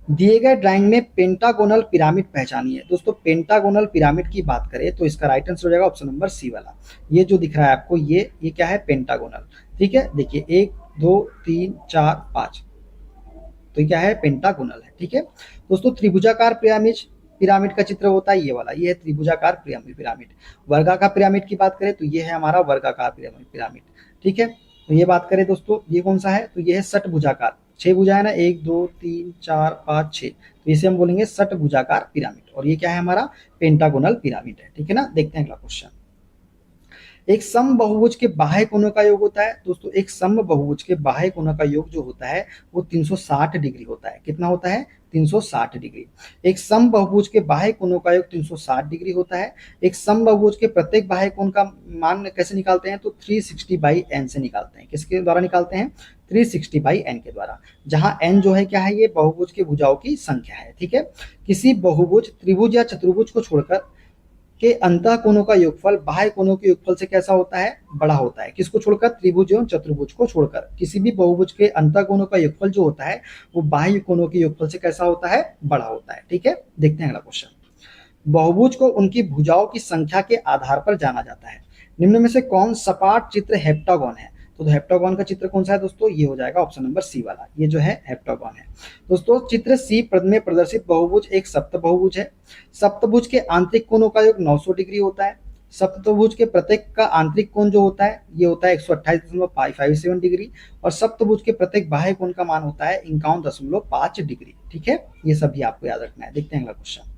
दिए गए ड्राइंग में पेंटागोनल पिरामिड पहचानिए। दोस्तों पेंटागोनल पिरामिड की बात करें तो इसका राइट आंसर हो जाएगा ऑप्शन नंबर सी वाला। ये जो दिख रहा है आपको ये क्या है, पेंटागोनल, ठीक है। देखिए 1 2 3 4 5, तो ये क्या है, पेंटागोनल है, ठीक है। दोस्तों त्रिभुजाकार पिरामिड का चित्र होता है ये वाला, ये है त्रिभुजाकार पिरामिड। वर्गाकार पिरामिड की बात करें तो ये है हमारा वर्गाकार पिरामिड, ठीक है। तो ये बात करें दोस्तों ये कौन सा है, तो ये है षटभुजाकार, 6 भुजा है ना, 1 2 3 4 5 6, तो इसे हम बोलेंगे षटभुजाकार पिरामिड। और ये क्या है हमारा, पेंटागोनल पिरामिड है, ठीक है ना। देखते हैं अगला क्वेश्चन। एक समबहुभुज के बाह्य कोणों का योग होता है। दोस्तों एक समबहुभुज के बाह्य कोणों का योग जो होता है वो 360 डिग्री होता है। कितना होता है, 360 डिग्री। एक समबहुभुज के बाह्य कोणों का योग 360 डिग्री होता है। एक समबहुभुज के प्रत्येक बाह्य कोण का मान कैसे निकालते हैं, तो 360 बाई n से निकालते हैं। किसके द्वारा निकालते हैं, 360 बाई n के द्वारा, जहां n जो है क्या है, ये बहुभुज के भुजाओं की संख्या है, ठीक है। किसी बहुभुज त्रिभुज या चतुर्भुज को छोड़कर के अंतः कोणों का योगफल बाह्य कोणों के योगफल से कैसा होता है, बड़ा होता है। किसको छोड़कर, त्रिभुज एवं चतुर्भुज को छोड़कर किसी भी बहुभुज के अंतः कोणों का योगफल जो होता है वो बाह्य कोणों के योगफल से कैसा होता है, बड़ा होता है, ठीक है। देखते हैं अगला क्वेश्चन। बहुभुज को उनकी भुजाओं की संख्या के आधार पर जाना जाता है। निम्न में से कौन सपाट चित्र हेप्टागोन है? तो हेप्टागोन का चित्र कौन सा है दोस्तों? ये हो जाएगा ऑप्शन नंबर सी वाला, ये जो है हेप्टागोन है। दोस्तों चित्र सी में प्रदर्शित बहुभुज एक सप्तभुज है। सप्तभुज के आंतरिक कोणों का योग 900 डिग्री होता है। सप्तभुज के प्रत्येक का आंतरिक कोण जो होता है ये होता है 128.57 डिग्री, और सप्तभुज के प्रत्येक बाह्य कोण का मान होता है 51.5 डिग्री। ठीक है, ये सभी आपको याद रखना है। देखते हैं अगला क्वेश्चन।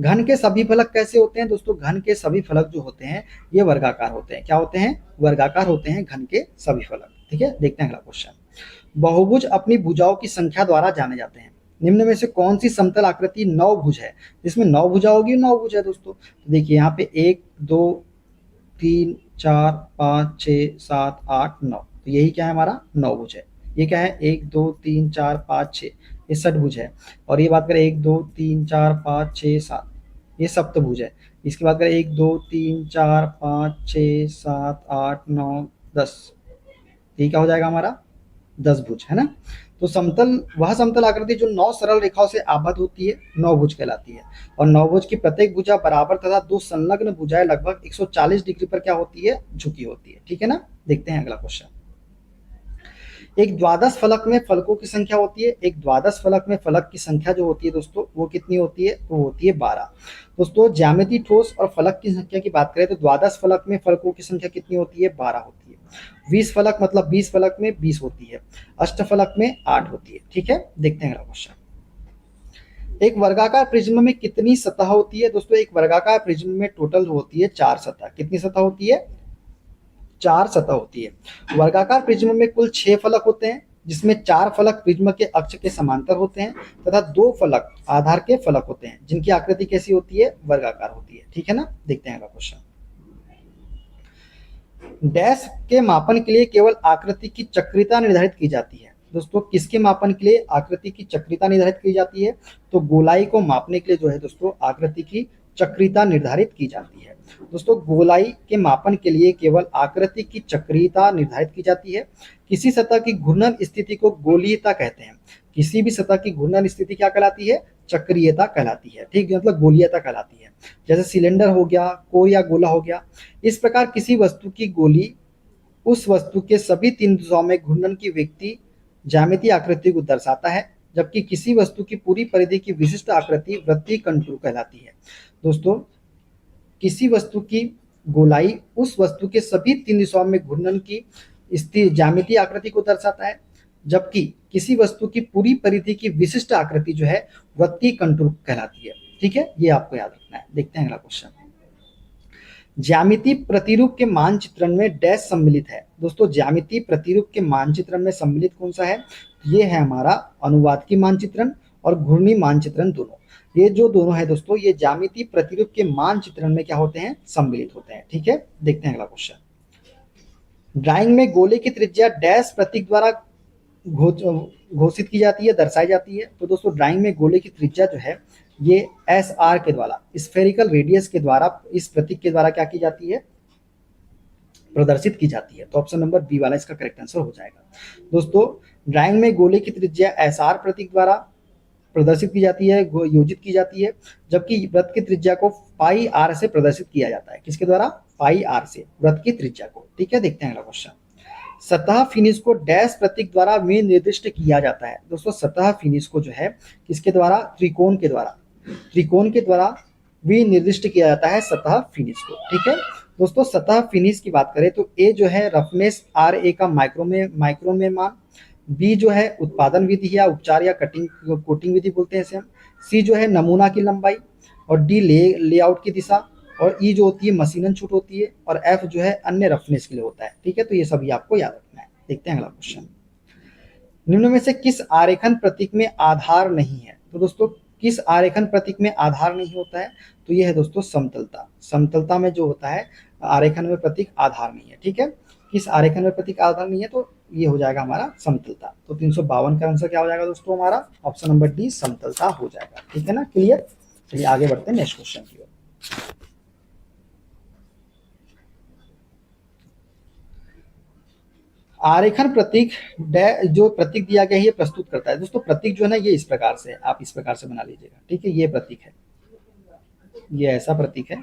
घन के सभी फलक कैसे होते हैं? दोस्तों घन के सभी फलक जो होते हैं ये वर्गाकार होते हैं। क्या होते हैं? वर्गाकार होते हैं घन के सभी फलक। ठीक है, देखते हैं अगला क्वेश्चन। बहुभुज अपनी भुजाओं की संख्या द्वारा जाने जाते हैं। निम्न में से कौन सी समतल आकृति नौभुज है? जिसमें 9 भुजा होगी, नौभुज है दोस्तों। तो देखिए यहाँ पे 1 2 3 4 5 6 7 8 9, तो यही क्या है हमारा? नौभुज है। ये क्या है? 1 2 3 4 5 6, ये षटभुज है। और ये बात करें 1 2 3 4 5 6 7, ये सप्तभुज है। इसके बाद करें 1 2 3 4 5 6 7 8 9 10, ये क्या हो जाएगा हमारा? 10 भुज, है ना। तो समतल वह समतल आकृति जो 9 सरल रेखाओं से आबद्ध होती है नौभुज कहलाती है। और नौभुज की प्रत्येक भुजा बराबर तथा 2 संलग्न भुजाएं लगभग 140 डिग्री पर क्या होती है? झुकी होती है। ठीक है ना। देखते हैं अगला क्वेश्चन। एक द्वादश फलक में फलकों की संख्या होती है। एक द्वादश फलक में फलक की संख्या जो होती है दोस्तों वो कितनी होती है? वो होती है 12। दोस्तों ज्यामिति ठोस और फलक की संख्या की बात करें तो द्वादश फलक में फलकों की संख्या कितनी होती है? 12 होती है। 20 फलक मतलब 20 फलक में 20 होती है। अष्टफलक में 8 होती है। ठीक है, देखते हैं अगला क्वेश्चन। एक वर्गाकार प्रिज्म में कितनी सतह होती है? दोस्तों एक वर्गाकार प्रिज्म में टोटल होती है 4 सतह। कितनी सतह होती है? 4 सतह होती है। वर्गाकार प्रिज्म में कुल 6 फलक होते हैं, जिसमें 4 फलक प्रिज्म के अक्ष के समांतर होते हैं तथा 2 फलक आधार के फलक होते हैं, जिनकी आकृति कैसी होती है? वर्गाकार होती है। ठीक है ना। देखते हैं अगला क्वेश्चन। डैश के मापन के लिए केवल आकृति की चक्रिता निर्धारित की जाती है। दोस्तों किसके मापन के लिए आकृति की चक्रिता निर्धारित की जाती है? तो गोलाई को मापने के लिए जो है दोस्तों आकृति की चक्रिता निर्धारित की जाती है। दोस्तों गोलाई के मापन के लिए केवल आकृति की चक्रिता निर्धारित की जाती है। किसी सतह की घूर्णन स्थिति को गोलीयता कहते हैं। किसी भी सतह की घूर्णन स्थिति क्या कहलाती है? चक्रीयता कहलाती है। ठीक, मतलब गोलीयता कहलाती है। जैसे सिलेंडर हो गया, कोई या गोला हो गया। इस प्रकार किसी वस्तु की गोली उस वस्तु के सभी 3 दिशाओं में घूर्णन की व्यक्ति ज्यामितीय आकृति को दर्शाता है, जबकि किसी वस्तु की पूरी परिधि की विशिष्ट आकृति वृत्तीय कंटूर कहलाती है। दोस्तों किसी वस्तु की गोलाई उस वस्तु के सभी 3 दिशाओं में घूर्णन की स्थिर ज्यामितीय आकृति को दर्शाता है, जबकि किसी वस्तु की पूरी परिधि की विशिष्ट आकृति जो है वृत्तीय कंटूर कहलाती है। ठीक है, ये आपको याद रखना है। देखते हैं अगला क्वेश्चन। ज्यामितीय प्रतिरूप के मानचित्रण में डैश सम्मिलित है। दोस्तों ज्यामितीय प्रतिरूप के मानचित्रण में सम्मिलित कौन सा है? ये है हमारा अनुवाद की मानचित्रण और घूर्णी मानचित्रण दोनों। ये जो दोनों है दोस्तों ये ज्यामितीय प्रतिरूप के मानचित्रण में क्या होते हैं? सम्मिलित होते हैं। ठीक है, देखते हैं अगला क्वेश्चन। ड्राइंग में गोले की त्रिज्या डैश प्रतीक द्वारा घोषित की जाती है, दर्शाई जाती है। तो दोस्तों ड्राइंग में गोले की त्रिज्या जो है ये एस आर के द्वारा, स्फेरिकल रेडियस के द्वारा, इस प्रतीक के द्वारा क्या की जाती है? प्रदर्शित की जाती है। तो ऑप्शन नंबर बी वाला इसका करेक्ट आंसर हो जाएगा। दोस्तों ड्राइंग में गोले की त्रिज्या एस आर प्रतीक द्वारा प्रदर्शित की जाती है, योजित की जाती है, जबकि वृत्त की त्रिज्या को पाई आर से प्रदर्शित किया जाता है। किसके द्वारा? पाई आर से वृत्त की त्रिज्या को। ठीक है, देखते हैं अगला क्वेश्चन। सतह फिनिश को डैश प्रतीक द्वारा विनिर्दिष्ट किया जाता है। दोस्तों सतह फिनिश को जो है किसके द्वारा? त्रिकोण के द्वारा। त्रिकोण के द्वारा विनिर्दिष्ट किया जाता है सतह फिनिश को। ठीक है दोस्तों, सतह फिनिश की बात करें तो ए जो है रफनेस आर ए का माइक्रो में मान, बी जो है उत्पादन विधि या उपचार या कोटिंग विधि बोलते हैं इसे हम, सी जो है नमूना की लंबाई, और डी लेआउट की दिशा, और ई जो होती है मशीनन छूट होती है, और एफ जो है अन्य रफनेस के लिए होता है। ठीक है, तो ये सभी आपको याद रखना है। देखते हैं अगला क्वेश्चन। निम्न में से किस आरेखन प्रतीक में आधार नहीं है? तो दोस्तों किस आरेखन प्रतीक में आधार नहीं होता है? तो ये है दोस्तों समतलता। समतलता में जो होता है आरेखन में प्रतीक आधार नहीं है। ठीक है, किस आरेखन में प्रतीक आधार नहीं है? तो ये हो जाएगा हमारा समतलता। तो 352 का आंसर क्या हो जाएगा दोस्तों? हमारा ऑप्शन नंबर डी समतलता हो जाएगा। ठीक है ना, क्लियर। चलिए आगे बढ़ते हैं नेक्स्ट क्वेश्चन की ओर। आरेखन प्रतीक जो प्रतीक दिया गया है ये प्रस्तुत करता है। दोस्तों प्रतीक जो है ना ये इस प्रकार से, आप इस प्रकार से बना लीजिएगा। ठीक है, ये प्रतीक है, ये ऐसा प्रतीक है,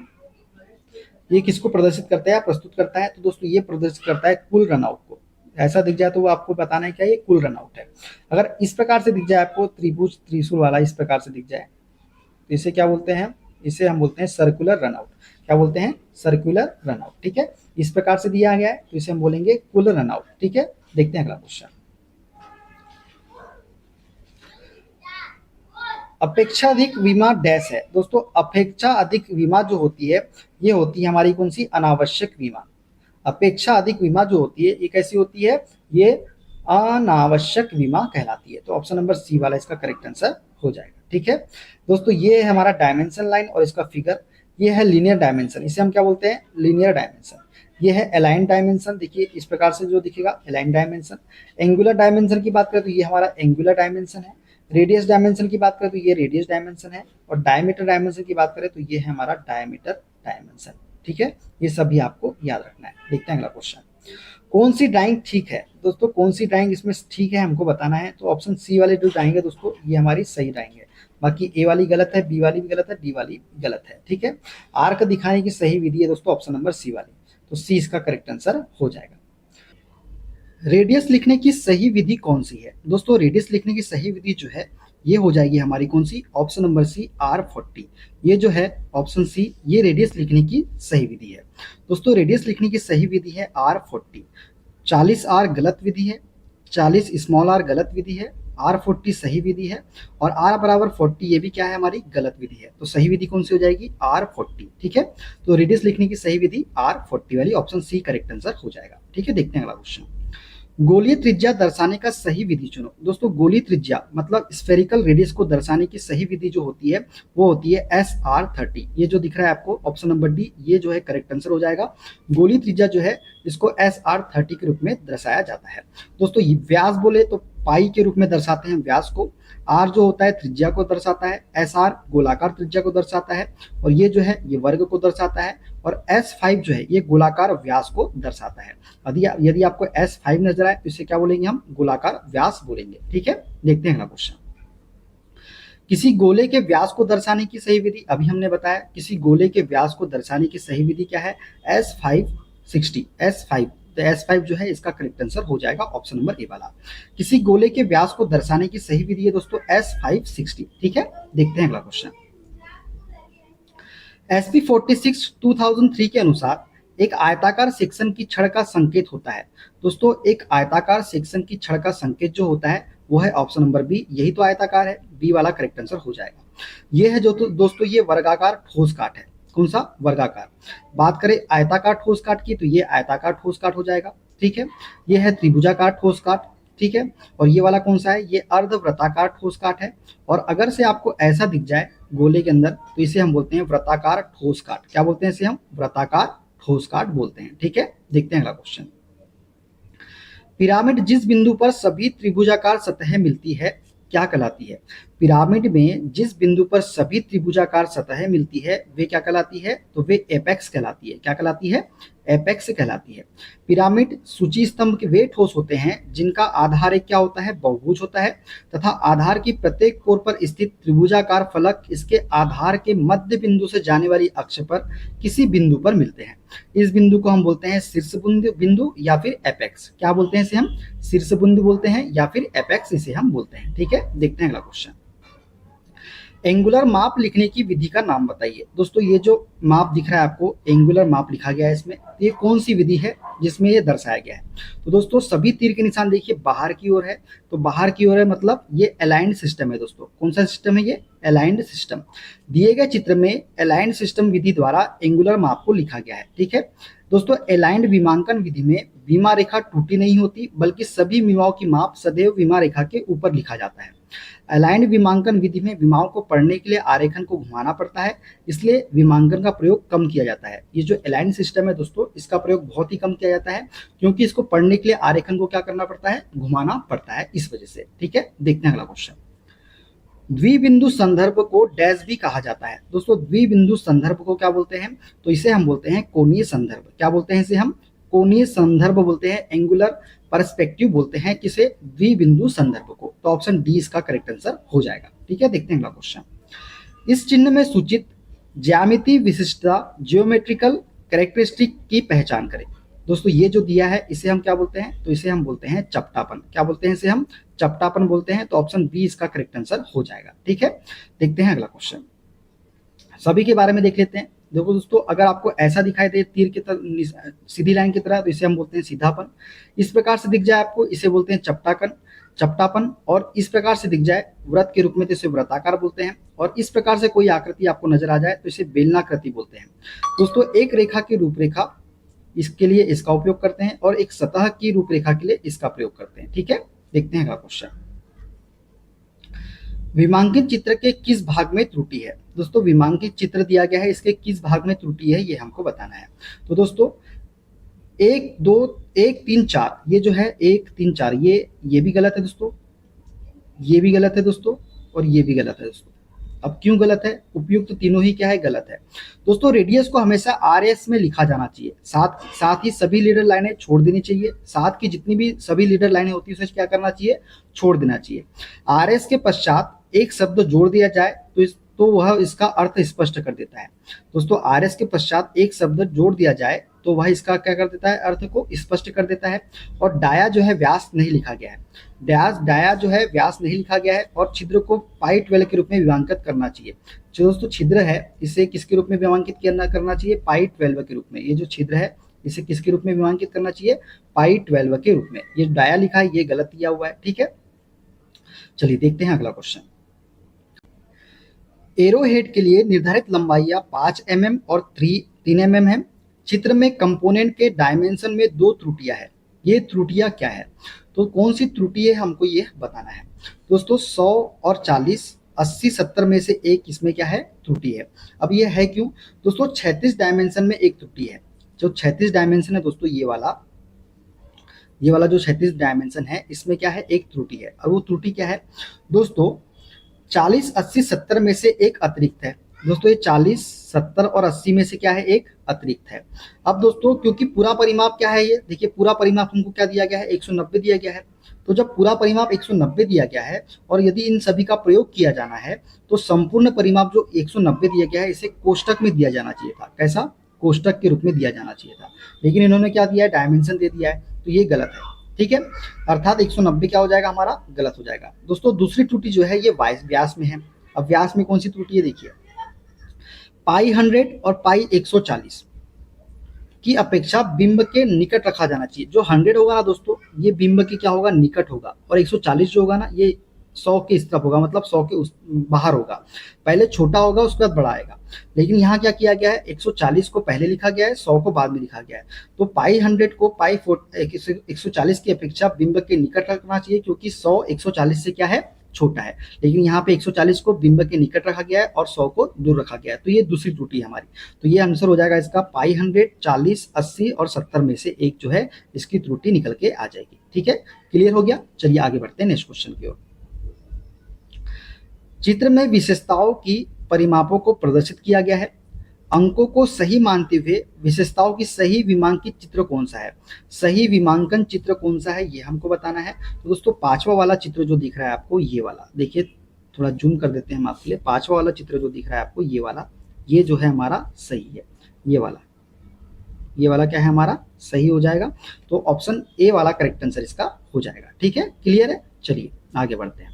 ये किसको प्रदर्शित करता है या प्रस्तुत करता है? तो दोस्तों ये प्रदर्शित करता है कुल रनआउट को। ऐसा दिख जाए तो वो आपको बताना है क्या ये कुल रनआउट है। अगर इस प्रकार से दिख जाए आपको त्रिभुज त्रिशूल वाला इस प्रकार से दिख जाए तो इसे क्या बोलते हैं? इसे हम बोलते हैं सर्कुलर रनआउट। क्या बोलते हैं? Circular run out. ठीक है, इस प्रकार से दिया गया है तो इसे हम बोलेंगे कुल रनआउट। ठीक है, देखते हैं अगला क्वेश्चन। अपेक्षाधिक विमा डैश है। दोस्तों अपेक्षा अधिक विमा जो होती है ये होती है हमारी कौन सी? अनावश्यक विमा। अपेक्षा अधिक विमा जो होती है ये कैसी होती है? ये अनावश्यक विमा कहलाती है। तो ऑप्शन नंबर सी वाला इसका करेक्ट आंसर हो जाएगा। ठीक है दोस्तों, ये है हमारा डायमेंशन लाइन और इसका फिगर। ये है लीनियर डायमेंशन, इसे हम क्या बोलते हैं? Linear dimension. ये है अलाइन डायमेंशन, देखिए इस प्रकार से जो दिखेगा अलाइन डायमेंशन। एंगुलर डायमेंशन की बात करें तो ये हमारा एंगुलर डायमेंशन है। रेडियस डायमेंशन की बात करें तो ये रेडियस डायमेंशन है। और डायमीटर डायमेंशन की बात करें तो ये है हमारा डायमीटर डायमेंशन। ठीक है, ये सभी आपको याद रखना है। देखते हैं अगला क्वेश्चन। कौन सी ड्राइंग ठीक है? दोस्तों कौन सी ड्राइंग इसमें ठीक है हमको बताना है। तो ऑप्शन सी वाली जो ड्राइंग है दोस्तों ये हमारी सही ड्राइंग है। बाकी ए वाली गलत है, बी वाली भी गलत है, डी वाली गलत है। ठीक है, आर्क दिखाने की सही विधि है दोस्तों ऑप्शन नंबर सी वाली। तो सी इसका करेक्ट आंसर हो जाएगा। रेडियस लिखने की सही विधि कौन सी है? दोस्तों रेडियस लिखने की सही विधि जो है ये हो जाएगी हमारी कौन सी? Option number C R40। ये जो है ऑप्शन सी ये रेडियस लिखने की सही विधि है। दोस्तों रेडियस लिखने की सही विधि है R40। 40R गलत विधि है, 40 स्मॉल r गलत विधि है, R40 सही विधि है और R बराबर 40 ये भी क्या है? हमारी गलत विधि है। तो सही विधि कौन सी हो जाएगी? R40। ठीक है, तो रेडियस लिखने की सही विधि R40 वाली ऑप्शन सी करेक्ट आंसर हो जाएगा। ठीक है, देखते हैं अगला क्वेश्चन। गोलीय त्रिज्या दर्शाने का सही विधि चुनो। दोस्तों गोलीय त्रिज्या मतलब स्फेरिकल रेडियस को दर्शाने की सही विधि जो होती है वो होती है SR30। ये जो दिख रहा है आपको ऑप्शन नंबर डी ये जो है करेक्ट आंसर हो जाएगा। गोलीय त्रिज्या जो है इसको SR30 के रूप में दर्शाया जाता है। दोस्तों व्यास बोले तो पाई के रूप में दर्शाते हैं व्यास को। आर जो होता है त्रिज्या को दर्शाता है, SR गोलाकार त्रिज्या को दर्शाता है और ये जो है ये वर्ग को दर्शाता है और S5 जो है ये गोलाकार व्यास को दर्शाता है। यदि आपको S5 नजर आए तो इसे क्या बोलेंगे? हम गोलाकार व्यास बोलेंगे। ठीक है, देखते हैं अगला क्वेश्चन। किसी गोले के व्यास को दर्शाने की सही विधि अभी हमने बताया। किसी गोले के व्यास को दर्शाने की सही विधि क्या है? S560 S5। तो S5 जो है इसका करेक्ट आंसर हो जाएगा ऑप्शन नंबर ए वाला। किसी गोले के व्यास को दर्शाने की सही विधि है दोस्तों S560। ठीक है, देखते हैं अगला क्वेश्चन। SP 46 2003 के अनुसार एक आयताकार सेक्शन की छड़ का संकेत होता है। दोस्तों एक आयताकार सेक्शन की छड़ का संकेत जो होता है वो है ऑप्शन नंबर बी। यही तो आयताकार है, बी वाला करेक्ट आंसर हो जाएगा। ये है जो तो दोस्तों ये वर्गाकार ठोस काट है। कौन सा? वर्गाकार। बात करें आयताकार ठोस काट की तो ये आयताकार ठोस काट हो जाएगा। ठीक है, ये है त्रिभुजाकार ठोस काट। ठीक है, और ये वाला कौन सा है? ये अर्धवृत्ताकार ठोस काट है। और अगर से आपको ऐसा दिख जाए गोले के अंदर तो इसे हम बोलते हैं वृत्ताकार ठोस काट। क्या बोलते हैं इसे? हम वृत्ताकार ठोस काट बोलते हैं। ठीक है, देखते हैं अगला क्वेश्चन। पिरामिड जिस बिंदु पर सभी त्रिभुजाकार सतहें मिलती है क्या कहलाती है? पिरामिड में जिस बिंदु पर सभी त्रिभुजाकार सतहें मिलती है वे क्या कहलाती है? तो वे एपेक्स कहलाती है। क्या कहलाती है? एपेक्स कहलाती है। पिरामिड सूची स्तंभ के वे ठोस होते हैं जिनका आधार एक क्या होता है? बहुभुज होता है तथा आधार की प्रत्येक कोर पर स्थित त्रिभुजाकार फलक इसके आधार के मध्य बिंदु से जाने वाली अक्ष पर किसी बिंदु पर मिलते हैं। इस बिंदु को हम बोलते हैं शीर्ष बिंदु या फिर एपेक्स। क्या बोलते हैं इसे? हम शीर्ष बिंदु बोलते हैं या फिर एपेक्स इसे हम बोलते हैं। ठीक है, देखते हैं अगला क्वेश्चन। एंगुलर माप लिखने की विधि का नाम बताइए। दोस्तों ये जो माप दिख रहा है आपको एंगुलर माप लिखा गया है इसमें, ये कौन सी विधि है जिसमें ये दर्शाया गया है? तो दोस्तों सभी तीर के निशान देखिए बाहर की ओर है। तो बाहर की ओर है मतलब ये अलाइंड सिस्टम है दोस्तों। कौन सा सिस्टम है? ये अलाइंड सिस्टम। दिए गए चित्र में अलाइंड सिस्टम विधि द्वारा एंगुलर माप को लिखा गया है। ठीक है दोस्तों, अलाइंड विमांकन विधि में विमा रेखा टूटी नहीं होती बल्कि सभी विमाओं की माप सदैव विमा रेखा के ऊपर लिखा जाता है। अलाइंड विमांकन विधि में विमाओं को पढ़ने के लिए आरेखन को घुमाना पड़ता है, इसलिए विमांकन का प्रयोग कम किया जाता है। ये जो अलाइंड सिस्टम है दोस्तों इसका प्रयोग बहुत ही कम किया जाता है क्योंकि इसको पढ़ने के लिए आरेखन को क्या करना पड़ता है? घुमाना पड़ता है, इस वजह से। ठीक है, देखते हैं अगला क्वेश्चन। द्विबिंदु संदर्भ को डैश भी कहा जाता है। दोस्तों द्विबिंदु संदर्भ को क्या बोलते हैं? तो इसे हम बोलते हैं कोणीय संदर्भ। क्या बोलते हैं इसे? हम कोणीय संदर्भ बोलते हैं, एंगुलर पर्सपेक्टिव बोलते हैं किसे? द्विबिंदु संदर्भ को। तो ऑप्शन डी इसका करेक्ट आंसर हो जाएगा। ठीक है, देखते हैं अगला क्वेश्चन। इस चिन्ह में सूचित ज्यामिति विशिष्टता ज्योमेट्रिकल कैरेक्टरिस्टिक की पहचान करें। दोस्तों ये जो दिया है इसे हम क्या बोलते हैं, तो इसे हम बोलते हैं चपटापन। क्या बोलते हैं इसे हम? चपटापन बोलते हैं। तो ऑप्शन बी इसका करेक्ट आंसर हो जाएगा। ठीक है, देखते हैं अगला क्वेश्चन। सभी के बारे में देख लेते हैं। देखो दोस्तों, अगर आपको ऐसा दिखाई दे तीर की तरह, सीधी लाइन की तरह, तो इसे हम बोलते हैं सीधापन। इस प्रकार से दिख जाए आपको, इसे बोलते हैं चपटापन। और इस प्रकार से दिख जाए व्रत के रूप में, तो इसे व्रताकार बोलते हैं। और इस प्रकार से कोई आकृति आपको नजर आ जाए तो इसे बेलनाकृति बोलते हैं। दोस्तों एक रेखा की रूपरेखा, इसके लिए इसका उपयोग करते हैं, और एक सतह की रूपरेखा के लिए इसका प्रयोग करते हैं। ठीक है, देखते हैं अगला क्वेश्चन। विमांकित चित्र के किस भाग में त्रुटि है? दोस्तों विमांकित चित्र दिया गया है, इसके किस भाग में त्रुटि है ये हमको बताना है। तो दोस्तों 1 2 1 3 4, ये जो है 1 3 4, ये भी गलत है दोस्तों, ये भी गलत है दोस्तों, और ये भी गलत है दोस्तों। अब क्यों गलत है? उपयुक्त तो तीनों ही क्या है, गलत है। दोस्तों रेडियस को हमेशा RS में लिखा जाना चाहिए, साथ ही सभी लीडर लाइनें छोड़ देनी चाहिए। साथ की जितनी भी सभी लीडर लाइनें होती है उसे क्या करना चाहिए, छोड़ देना चाहिए। RS के पश्चात एक शब्द जोड़ दिया जाए तो वह इसका अर्थ स्पष्ट कर देता है। दोस्तों RS के पश्चात एक शब्द जोड़ दिया जाए तो वह इसका क्या कर देता है, अर्थ को स्पष्ट कर देता है। और डाया जो है व्यास नहीं लिखा गया है, डाया जो है व्यास नहीं लिखा गया है। और छिद्र को पाई 12 के रूप में विभांकित करना चाहिए। जो दोस्तों छिद्र है इसे किसके रूप में विभांकित करना चाहिए, पाई 12 के रूप में। ये जो छिद्र है इसे किसके रूप में विभांकित करना चाहिए, पाई 12 के रूप में। ये डाया लिखा है, ये गलत दिया हुआ है। ठीक है, चलिए देखते हैं अगला क्वेश्चन। एरो हेड के लिए निर्धारित लंबाइयां 5 mm और 3 mm है। चित्र में कंपोनेंट के डायमेंशन में 2 त्रुटियां है। ये त्रुटियां क्या है? तो कौन सी त्रुटि है हमको ये बताना है। दोस्तों 100 और 40 80 70 में से एक इसमें क्या है, त्रुटि है। अब ये है क्यों? दोस्तों 36 डायमेंशन में एक त्रुटि है। जो 36 डायमेंशन है दोस्तों, ये वाला जो 36 डायमेंशन है इसमें क्या है, एक त्रुटि है। और वो त्रुटि क्या है दोस्तों, 40 80 70 में से एक अतिरिक्त है। दोस्तों ये 40 70 और 80 में से क्या है, एक अतिरिक्त है। अब दोस्तों क्योंकि पूरा परिमाप क्या है, ये देखिए पूरा परिमाप हमको क्या दिया गया है, 190 दिया गया है। तो जब पूरा परिमाप 190 दिया गया है और यदि इन सभी का प्रयोग किया जाना है तो संपूर्ण परिमाप जो 190 दिया गया है इसे कोष्टक में दिया जाना चाहिए था। कैसा? कोष्टक के रूप में दिया जाना चाहिए था। लेकिन इन्होंने क्या दिया है, डायमेंशन दे दिया है, तो ये गलत है। ठीक है, अर्थात 190 क्या हो जाएगा हमारा, गलत हो जाएगा। दोस्तों दूसरी त्रुटि जो है ये व्यास में है। अब व्यास में कौन सी त्रुटि है, देखिए पाई 100 और पाई 140 की अपेक्षा बिंब के निकट रखा जाना चाहिए। जो 100 होगा ना दोस्तों, ये बिंब के क्या होगा, निकट होगा। और 140 जो होगा ना, ये 100 के इस तरफ होगा, मतलब 100 के बाहर होगा। पहले छोटा होगा उसके बाद बड़ा आएगा। लेकिन यहाँ क्या किया गया है, 140 को पहले लिखा गया है, 100 को बाद में लिखा गया है। तो पाई 100 को पाई 140 की अपेक्षा बिंब के निकट रखना चाहिए, क्योंकि 100 140 से क्या है, छोटा है। लेकिन यहाँ पे 140 को बिंब के निकट रखा गया है और 100 को दूर रखा गया है। तो ये दूसरी त्रुटि है हमारी। तो ये आंसर हो जाएगा इसका पाई 100 40 80 और 70 में से एक जो है इसकी त्रुटि निकल के आ जाएगी। ठीक है, क्लियर हो गया। चलिए आगे बढ़ते हैं नेक्स्ट क्वेश्चन की ओर। चित्र में विशेषताओं की परिमापों को प्रदर्शित किया गया है। अंकों को सही मानते हुए विशेषताओं की सही विमांकित चित्र कौन सा है, सही विमांकन चित्र कौन सा है, ये हमको बताना है। तो दोस्तों पांचवा वाला चित्र जो दिख रहा है आपको, ये वाला देखिए, थोड़ा जूम कर देते हैं हम आपके लिए। पांचवा वाला चित्र जो दिख रहा है आपको, ये वाला, ये जो है हमारा सही है। ये वाला क्या है हमारा, सही हो जाएगा। तो ऑप्शन ए वाला करेक्ट आंसर इसका हो जाएगा। ठीक है, क्लियर है। चलिए आगे बढ़ते हैं।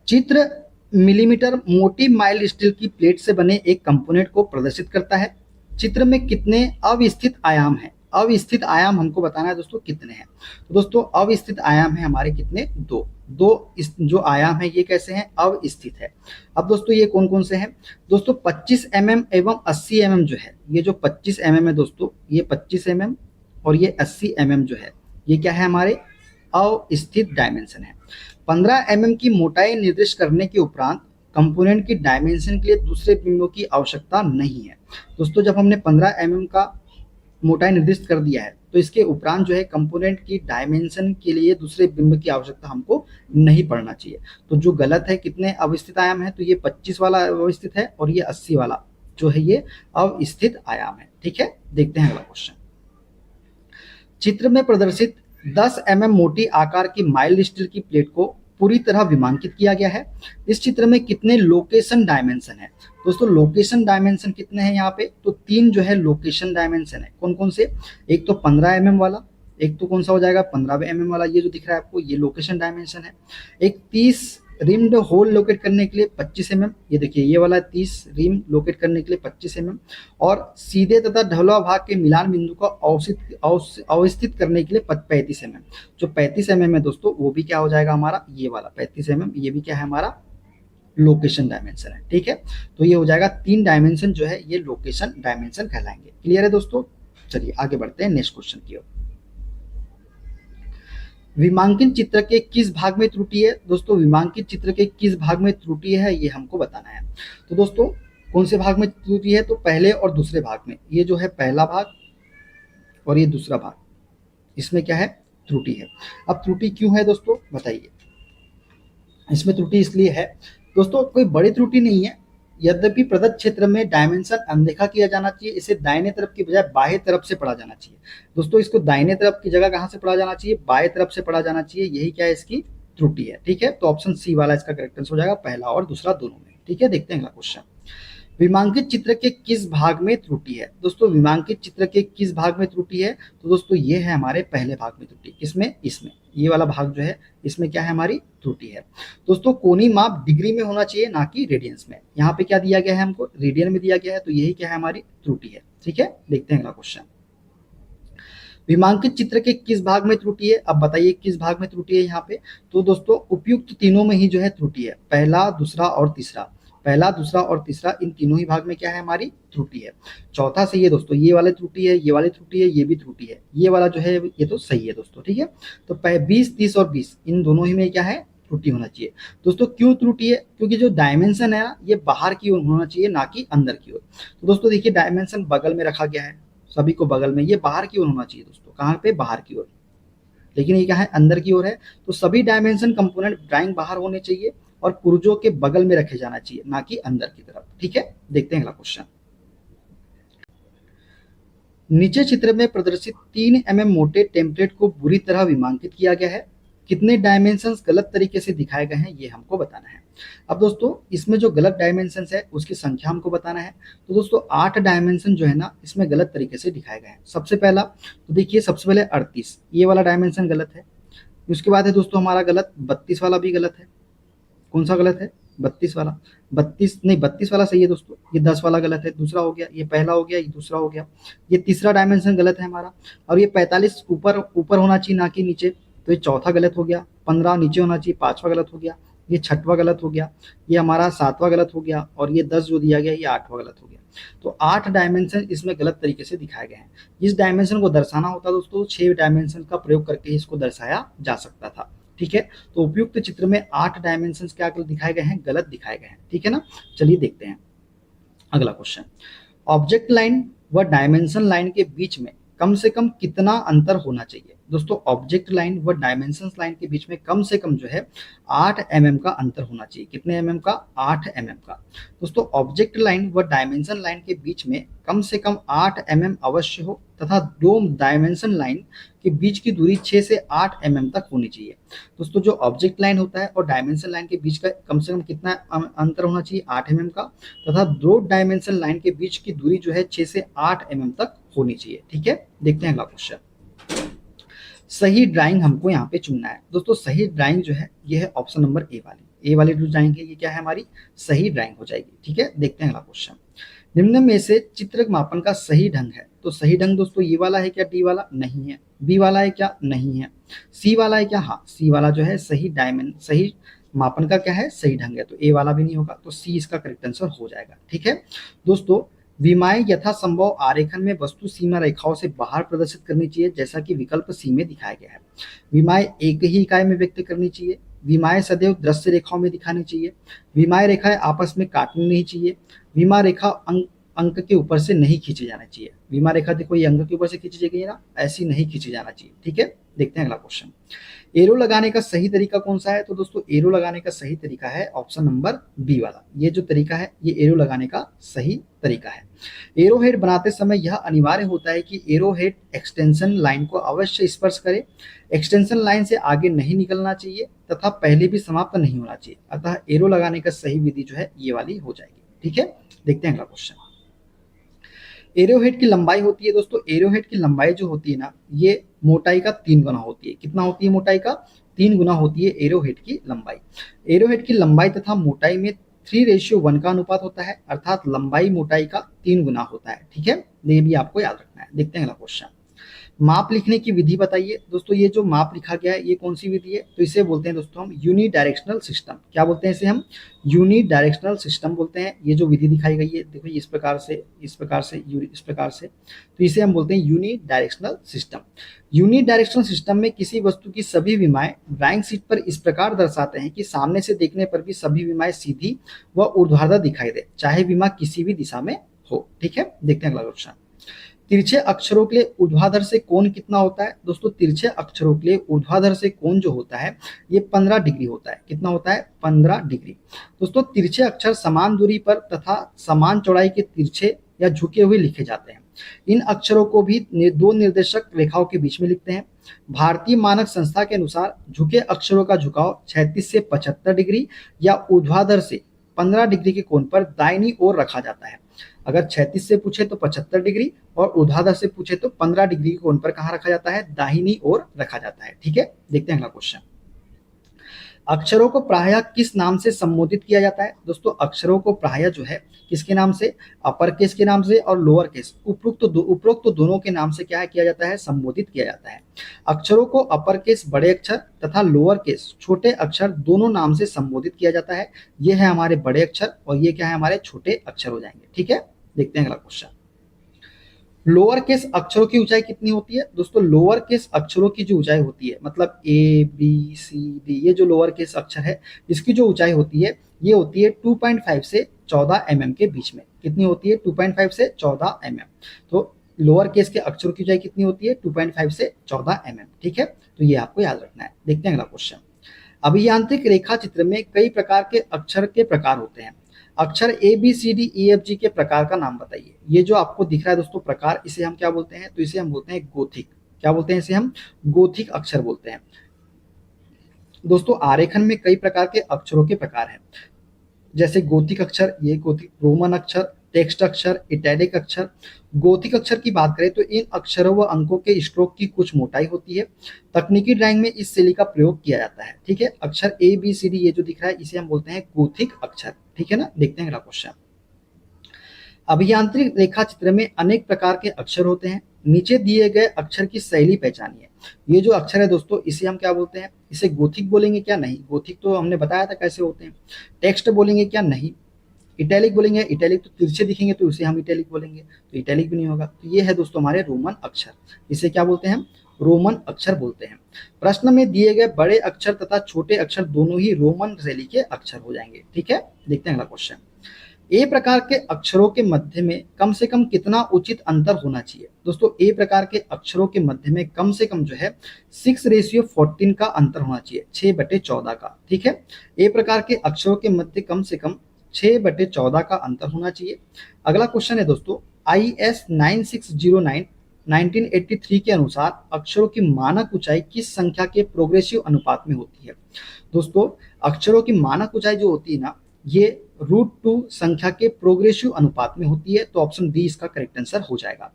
चित्र मिलीमीटर मोटी माइल्ड स्टील की प्लेट से बने एक कंपोनेंट को प्रदर्शित करता है। चित्र में कितने अवस्थित आयाम हैं? अवस्थित आयाम हमको बताना है दोस्तों, कितने हैं। तो दोस्तों अवस्थित आयाम है हमारे कितने, दो जो आयाम है ये कैसे हैं, अवस्थित है। अब दोस्तों ये कौन कौन से हैं दोस्तों, 25 mm एवं 80 mm जो है, ये जो 25 mm है दोस्तों, ये 25 mm और ये 80 mm जो है, ये क्या है, हमारे अवस्थित डायमेंशन है। 15 mm की मोटाई निर्दिष्ट करने के उपरांत कंपोनेंट की डायमेंशन के लिए दूसरे बिंबों की आवश्यकता नहीं है। दोस्तों जब हमने 15 mm का मोटाई निर्दिष्ट कर दिया है तो इसके उपरांत जो है कंपोनेंट की डायमेंशन के लिए दूसरे बिंब की आवश्यकता हमको नहीं पड़ना चाहिए। तो जो गलत है, कितने अवस्थित आयाम है, तो ये 25 वाला अवस्थित है और ये 80 वाला जो है ये अवस्थित आयाम है। ठीक है, देखते हैं अगला क्वेश्चन। चित्र में प्रदर्शित 10 mm मोटी आकार की माइल्ड स्टील की प्लेट को पूरी तरह विमांकित किया गया है। इस चित्र में कितने लोकेशन डायमेंशन है? दोस्तों लोकेशन डायमेंशन कितने हैं यहाँ पे? तो 3 जो है लोकेशन डायमेंशन है। कौन कौन से? एक तो 15 mm वाला, एक तो कौन सा हो जाएगा 15 mm वाला, ये जो दिख रहा है आपको, ये लोकेशन डायमेंशन है। एक 30 रिम्ड होल लोकेट करने के लिए 25 mm, ये देखिए ये वाला 30 रिम लोकेट करने के लिए 25 mm, और सीधे तथा ढलुआ भाग के मिलान बिंदु को अवस्थित करने के लिए 35 mm। जो 35 mm है दोस्तों, वो भी क्या हो जाएगा हमारा, ये वाला 35 mm, ये भी क्या है हमारा लोकेशन डायमेंशन है। ठीक है, तो ये हो जाएगा 3 डायमेंशन जो है ये लोकेशन डायमेंशन कहलाएंगे। क्लियर है दोस्तों? चलिए आगे बढ़ते हैं नेक्स्ट क्वेश्चन की ओर। विमांकित चित्र के किस भाग में त्रुटि है? दोस्तों विमांकित चित्र के किस भाग में त्रुटि है ये हमको बताना है। तो दोस्तों कौन से भाग में त्रुटि है? तो पहले और दूसरे भाग में। ये जो है पहला भाग और ये दूसरा भाग, इसमें क्या है, त्रुटि है। अब त्रुटि क्यों है दोस्तों, बताइए। इसमें त्रुटि इसलिए है दोस्तों, कोई बड़ी त्रुटि नहीं है, यद्यपि प्रदत्त क्षेत्र में डायमेंशन अनदेखा किया जाना चाहिए। इसे दाहिने तरफ की बजाय बाएं तरफ से पढ़ा जाना चाहिए। दोस्तों इसको दाहिने तरफ की जगह कहां से पढ़ा जाना चाहिए? बाएं तरफ से पढ़ा जाना चाहिए। यही क्या है, इसकी त्रुटि है। ठीक है, तो ऑप्शन सी वाला इसका करेक्ट आंसर हो जाएगा, पहला और दूसरा दोनों में। ठीक है, देखते हैं अगला क्वेश्चन। विमांकित चित्र के किस भाग में त्रुटि है? दोस्तों विमांकित चित्र के किस भाग में त्रुटि है? तो दोस्तों ये है हमारे पहले भाग में त्रुटि। किसमें? इसमें, ये वाला भाग जो है इसमें क्या है, हमारी त्रुटि है। दोस्तों कोणीय माप डिग्री में होना चाहिए, ना कि रेडियंस में। यहाँ पे क्या दिया गया है हमको, रेडियन में दिया गया है, तो यही क्या है, हमारी त्रुटि है। ठीक है, देखते हैं अगला क्वेश्चन। विमांकित चित्र के किस भाग में त्रुटि है? अब बताइए किस भाग में त्रुटि है यहाँ पे। तो दोस्तों उपयुक्त तीनों में ही जो है त्रुटि है, पहला, दूसरा और तीसरा। पहला, दूसरा और तीसरा, इन तीनों ही भाग में क्या है, हमारी त्रुटि है। चौथा सही है दोस्तों, ये वाली त्रुटि है, ये वाली त्रुटि है, ये भी त्रुटि है, ये वाला जो है ये तो सही है दोस्तों। ठीक है, तो 20, 30 और 20 इन दोनों ही में क्या है, त्रुटि होना चाहिए। दोस्तों क्यों त्रुटि है? क्योंकि जो डायमेंशन है ना, ये बाहर की ओर होना चाहिए, ना कि अंदर की ओर। तो दोस्तों देखिए डायमेंशन बगल में रखा गया है, सभी को बगल में, ये बाहर की ओर होना चाहिए दोस्तों। कहाँ पे? बाहर की ओर, लेकिन ये क्या है, अंदर की ओर है। तो सभी डायमेंशन कंपोनेंट ड्राइंग बाहर होने चाहिए और पुर्जों के बगल में रखे जाना चाहिए, ना कि अंदर की तरफ। ठीक है, देखते हैं अगला क्वेश्चन। नीचे चित्र में प्रदर्शित 3 mm मोटे टेम्पलेट को बुरी तरह विमांकित किया गया है। कितने डायमेंशंस गलत तरीके से दिखाए गए हैं ये हमको बताना है। अब दोस्तों इसमें जो गलत डायमेंशंस है उसकी संख्या हमको बताना है। तो दोस्तों 8 डायमेंशन जो है ना, इसमें गलत तरीके से दिखाए गए हैं। सबसे पहला तो देखिए, सबसे पहले 38, ये वाला डायमेंशन गलत है। उसके बाद है दोस्तों हमारा गलत 32 वाला भी गलत है। कौन सा गलत है? 32 वाला। 32 नहीं, 32 वाला सही है दोस्तों। ये 10 वाला गलत है, दूसरा हो गया, ये पहला हो गया, ये दूसरा हो गया। ये तीसरा डायमेंशन गलत है हमारा। और ये 45 ऊपर ऊपर होना चाहिए, ना कि नीचे, तो ये चौथा गलत हो गया। 15 नीचे होना चाहिए, 5वां गलत हो गया। ये 6वां गलत हो गया। ये हमारा 7वां गलत हो गया। और ये 10 जो दिया गया, ये 8वां गलत हो गया। तो 8 डायमेंशन इसमें गलत तरीके से दिखाए गए हैं। इस डायमेंशन को दर्शाना होता दोस्तों 6 डायमेंशन का प्रयोग करके इसको दर्शाया जा सकता था। ठीक है, तो उपयुक्त चित्र में 8 डायमेंशन क्या दिखाए गए हैं, गलत दिखाए गए हैं। ठीक है ना, चलिए देखते हैं अगला क्वेश्चन। ऑब्जेक्ट लाइन व डायमेंशन लाइन के बीच में कम से कम कितना अंतर होना चाहिए? दोस्तों ऑब्जेक्ट लाइन व डायमेंशन लाइन के बीच में कम से कम जो है 8 mm का अंतर होना चाहिए। कितने mm का? 8 mm का। दोस्तों ऑब्जेक्ट लाइन व डायमेंशन लाइन के बीच में कम से कम 8 mm अवश्य हो, तथा दो डायमेंशन लाइन के बीच की दूरी 6 से 8 mm तक होनी चाहिए। दोस्तों जो ऑब्जेक्ट लाइन होता है और डायमेंशन लाइन के बीच का कम से कम कितना अंतर होना चाहिए? 8 mm का। तथा दो डायमेंशन लाइन के बीच की दूरी जो है 6 से 8 mm तक होनी चाहिए। ठीक है, देखते हैं अगला क्वेश्चन। सही ड्राइंग हमको यहाँ पे चुनना है। दोस्तों सही ड्राइंग जो है ये है ऑप्शन नंबर ए वाली जो ड्राइंग है, ये क्या है, हमारी सही ड्राइंग हो जाएगी। ठीक है, देखते हैं अगला क्वेश्चन। निम्न में से चित्र मापन का सही ढंग है। तो सही ढंग दोस्तों ये वाला है क्या? डी वाला? नहीं है। बी वाला है क्या? नहीं है। सी वाला है क्या? हाँ, सी वाला जो है सही मापन का क्या है, सही ढंग है। तो ए वाला भी नहीं होगा, तो सी इसका करेक्ट आंसर हो जाएगा। ठीक है दोस्तों, विमाएं यथासंभव आरेखन में वस्तु सीमा रेखाओं से बाहर प्रदर्शित करनी चाहिए, जैसा कि विकल्प सी में दिखाया गया है। विमाएं एक ही इकाई में व्यक्त करनी चाहिए। विमाएं सदैव दृश्य रेखाओं में दिखानी चाहिए। विमाएं रेखाएं आपस में काटनी नहीं चाहिए। विमा रेखा अंक के ऊपर से नहीं खींची जाना चाहिए। विमा रेखा देखो ये अंक के ऊपर से खींची जाएगी ना, ऐसी नहीं खींची जाना चाहिए। ठीक है, देखते हैं अगला क्वेश्चन। एरो लगाने का सही तरीका कौन सा है? तो दोस्तों एरो लगाने का सही तरीका है ऑप्शन नंबर बी वाला। ये जो तरीका है ये एरो लगाने का सही तरीका है। एरो हेड बनाते समय यह अनिवार्य होता है कि एरो हेड एक्सटेंशन लाइन को अवश्य स्पर्श करे, एक्सटेंशन लाइन से आगे नहीं निकलना चाहिए तथा पहले भी समाप्त नहीं होना चाहिए। अतः एरो लगाने का सही विधि जो है ये वाली हो जाएगी। ठीक है, देखते हैं अगला क्वेश्चन। एरोहेड की लंबाई होती है दोस्तों, एरोहेड की लंबाई जो होती है ना ये मोटाई का 3 गुना होती है। कितना होती है? मोटाई का 3 गुना होती है एरोहेड की लंबाई। एरोहेड की लंबाई तथा मोटाई में 3:1 का अनुपात होता है, अर्थात लंबाई मोटाई का 3 गुना होता है। ठीक है, ये भी आपको याद रखना है। देखते हैं अगला क्वेश्चन। माप लिखने की विधि बताइए। दोस्तों ये जो माप लिखा गया है ये कौन सी विधि है? तो इसे बोलते हैं दोस्तों हम यूनिडायरेक्शनल सिस्टम। क्या बोलते हैं इसे हम? यूनिडायरेक्शनल सिस्टम बोलते हैं। ये जो विधि दिखाई गई है देखो इस प्रकार से, इस प्रकार से, इस प्रकार से, तो इसे हम बोलते हैं यूनिडायरेक्शनल सिस्टम। यूनिडायरेक्शनल सिस्टम में किसी वस्तु की सभी विमाएं ड्राइंग शीट पर इस प्रकार दर्शाते हैं कि सामने से देखने पर भी सभी विमाएं सीधी व ऊर्ध्वाधर दिखाई दे, चाहे विमा किसी भी दिशा में हो। ठीक है, देखते हैं अगला क्वेश्चन। तिरछे अक्षरों के लिए ऊर्ध्वाधर से कोण कितना होता है? दोस्तों तिरछे अक्षरों के लिए ऊर्ध्वाधर से कोण जो होता है ये 15 डिग्री होता है। कितना होता है? 15 डिग्री। दोस्तों तिरछे अक्षर समान दूरी पर तथा समान चौड़ाई के तिरछे या झुके हुए लिखे जाते हैं। इन अक्षरों को भी दो निर्देशक रेखाओं के बीच में लिखते हैं। भारतीय मानक संस्था के अनुसार झुके अक्षरों का झुकाव 36 से 75 डिग्री या ऊर्ध्वाधर से 15 डिग्री के कोण पर दाहिनी ओर रखा जाता है। अगर 36 से पूछे तो 75 डिग्री और ऊर्ध्वाधर से पूछे तो 15 डिग्री के कोण पर कहाँ रखा जाता है? दाहिनी ओर रखा जाता है। ठीक है, देखते हैं अगला क्वेश्चन। अक्षरों को प्रायः किस नाम से संबोधित किया जाता है? दोस्तों अक्षरों को प्रायः जो है किसके नाम से? अपर केस के नाम से और लोअर केस, उपरोक्त दोनों के नाम से क्या है किया जाता है? संबोधित किया जाता है। अक्षरों को अपर केस बड़े अक्षर तथा लोअर केस छोटे अक्षर दोनों नाम से संबोधित किया जाता है। ये है हमारे बड़े अक्षर और ये क्या है? हमारे छोटे अक्षर हो जाएंगे। ठीक है, देखते हैं अगला क्वेश्चन। लोअर केस अक्षरों की ऊंचाई कितनी होती है? दोस्तों लोअर केस अक्षरों की जो ऊंचाई होती है मतलब ए बी सी डी, ये जो लोअर केस अक्षर है इसकी जो ऊंचाई होती है ये होती है 2.5 से 14 mm के बीच में। कितनी होती है? 2.5 से 14 mm। तो लोअर केस के अक्षरों की ऊंचाई कितनी होती है? 2.5 से 14 mm। ठीक है, तो ये आपको याद रखना है। देखते हैं अगला क्वेश्चन। अभियांत्रिक रेखा चित्र में कई प्रकार के अक्षर के प्रकार होते हैं। अक्षर A B C D E F G के प्रकार का नाम बताइए। ये जो आपको दिख रहा है दोस्तों प्रकार, इसे हम क्या बोलते हैं? तो इसे हम बोलते हैं गोथिक। क्या बोलते हैं इसे हम? गोथिक अक्षर बोलते हैं। दोस्तों आरेखन में कई प्रकार के अक्षरों के प्रकार हैं, जैसे गोथिक अक्षर, ये गोथिक, रोमन अक्षर, टेक्स्ट अक्षर, इटैलिक अक्षर। गोथिक अक्षर की बात करें तो इन अक्षरों व अंकों के स्ट्रोक की कुछ मोटाई होती है। तकनीकी ड्राइंग में इस शैली का प्रयोग किया जाता है। ठीक है, अक्षर ए बी सी डी ये जो दिख रहा है इसे हम बोलते हैं गोथिक अक्षर। ठीक है ना, देखते हैं अगला क्वेश्चन। अभियांत्रिक रेखा चित्र में अनेक प्रकार के अक्षर होते हैं। नीचे दिए गए अक्षर की शैली पहचानिए। ये जो अक्षर है दोस्तों इसे हम क्या बोलते हैं? इसे गोथिक बोलेंगे क्या? नहीं, गोथिक तो हमने बताया था कैसे होते हैं। टेक्स्ट बोलेंगे क्या? नहीं। इटैलिक बोलेंगे? इटैलिक तो तिरछे दिखेंगे तो इसे हम इटैलिक बोलेंगे, तो इटैलिक भी नहीं होगा। तो ये है दोस्तों हमारे रोमन अक्षर, इसे क्या बोलते हैं हम? रोमन अक्षर बोलते हैं। प्रश्न में दिए गए बड़े अक्षर तथा छोटे अक्षर दोनों ही रोमन शैली के अक्षर हो जाएंगे। ठीक है, देखते हैं अगला क्वेश्चन। ए प्रकार के अक्षरों के मध्य में कम से कम कितना उचित अंतर होना चाहिए? दोस्तों ए प्रकार के अक्षरों के मध्य में कम से कम जो है 6:14 का अंतर होना चाहिए, 6/14 का। ठीक है, ए प्रकार के अक्षरों के मध्य कम से कम 6/14 का अंतर होना चाहिए। अगला क्वेश्चन है दोस्तों, IS 9609 1983 के अनुसार अक्षरों की मानक ऊंचाई किस संख्या के प्रोग्रेसिव अनुपात में होती है? दोस्तों अक्षरों की मानक ऊंचाई जो होती है ना ये √2 संख्या के प्रोग्रेसिव अनुपात में होती है। तो ऑप्शन डी इसका करेक्ट आंसर हो जाएगा।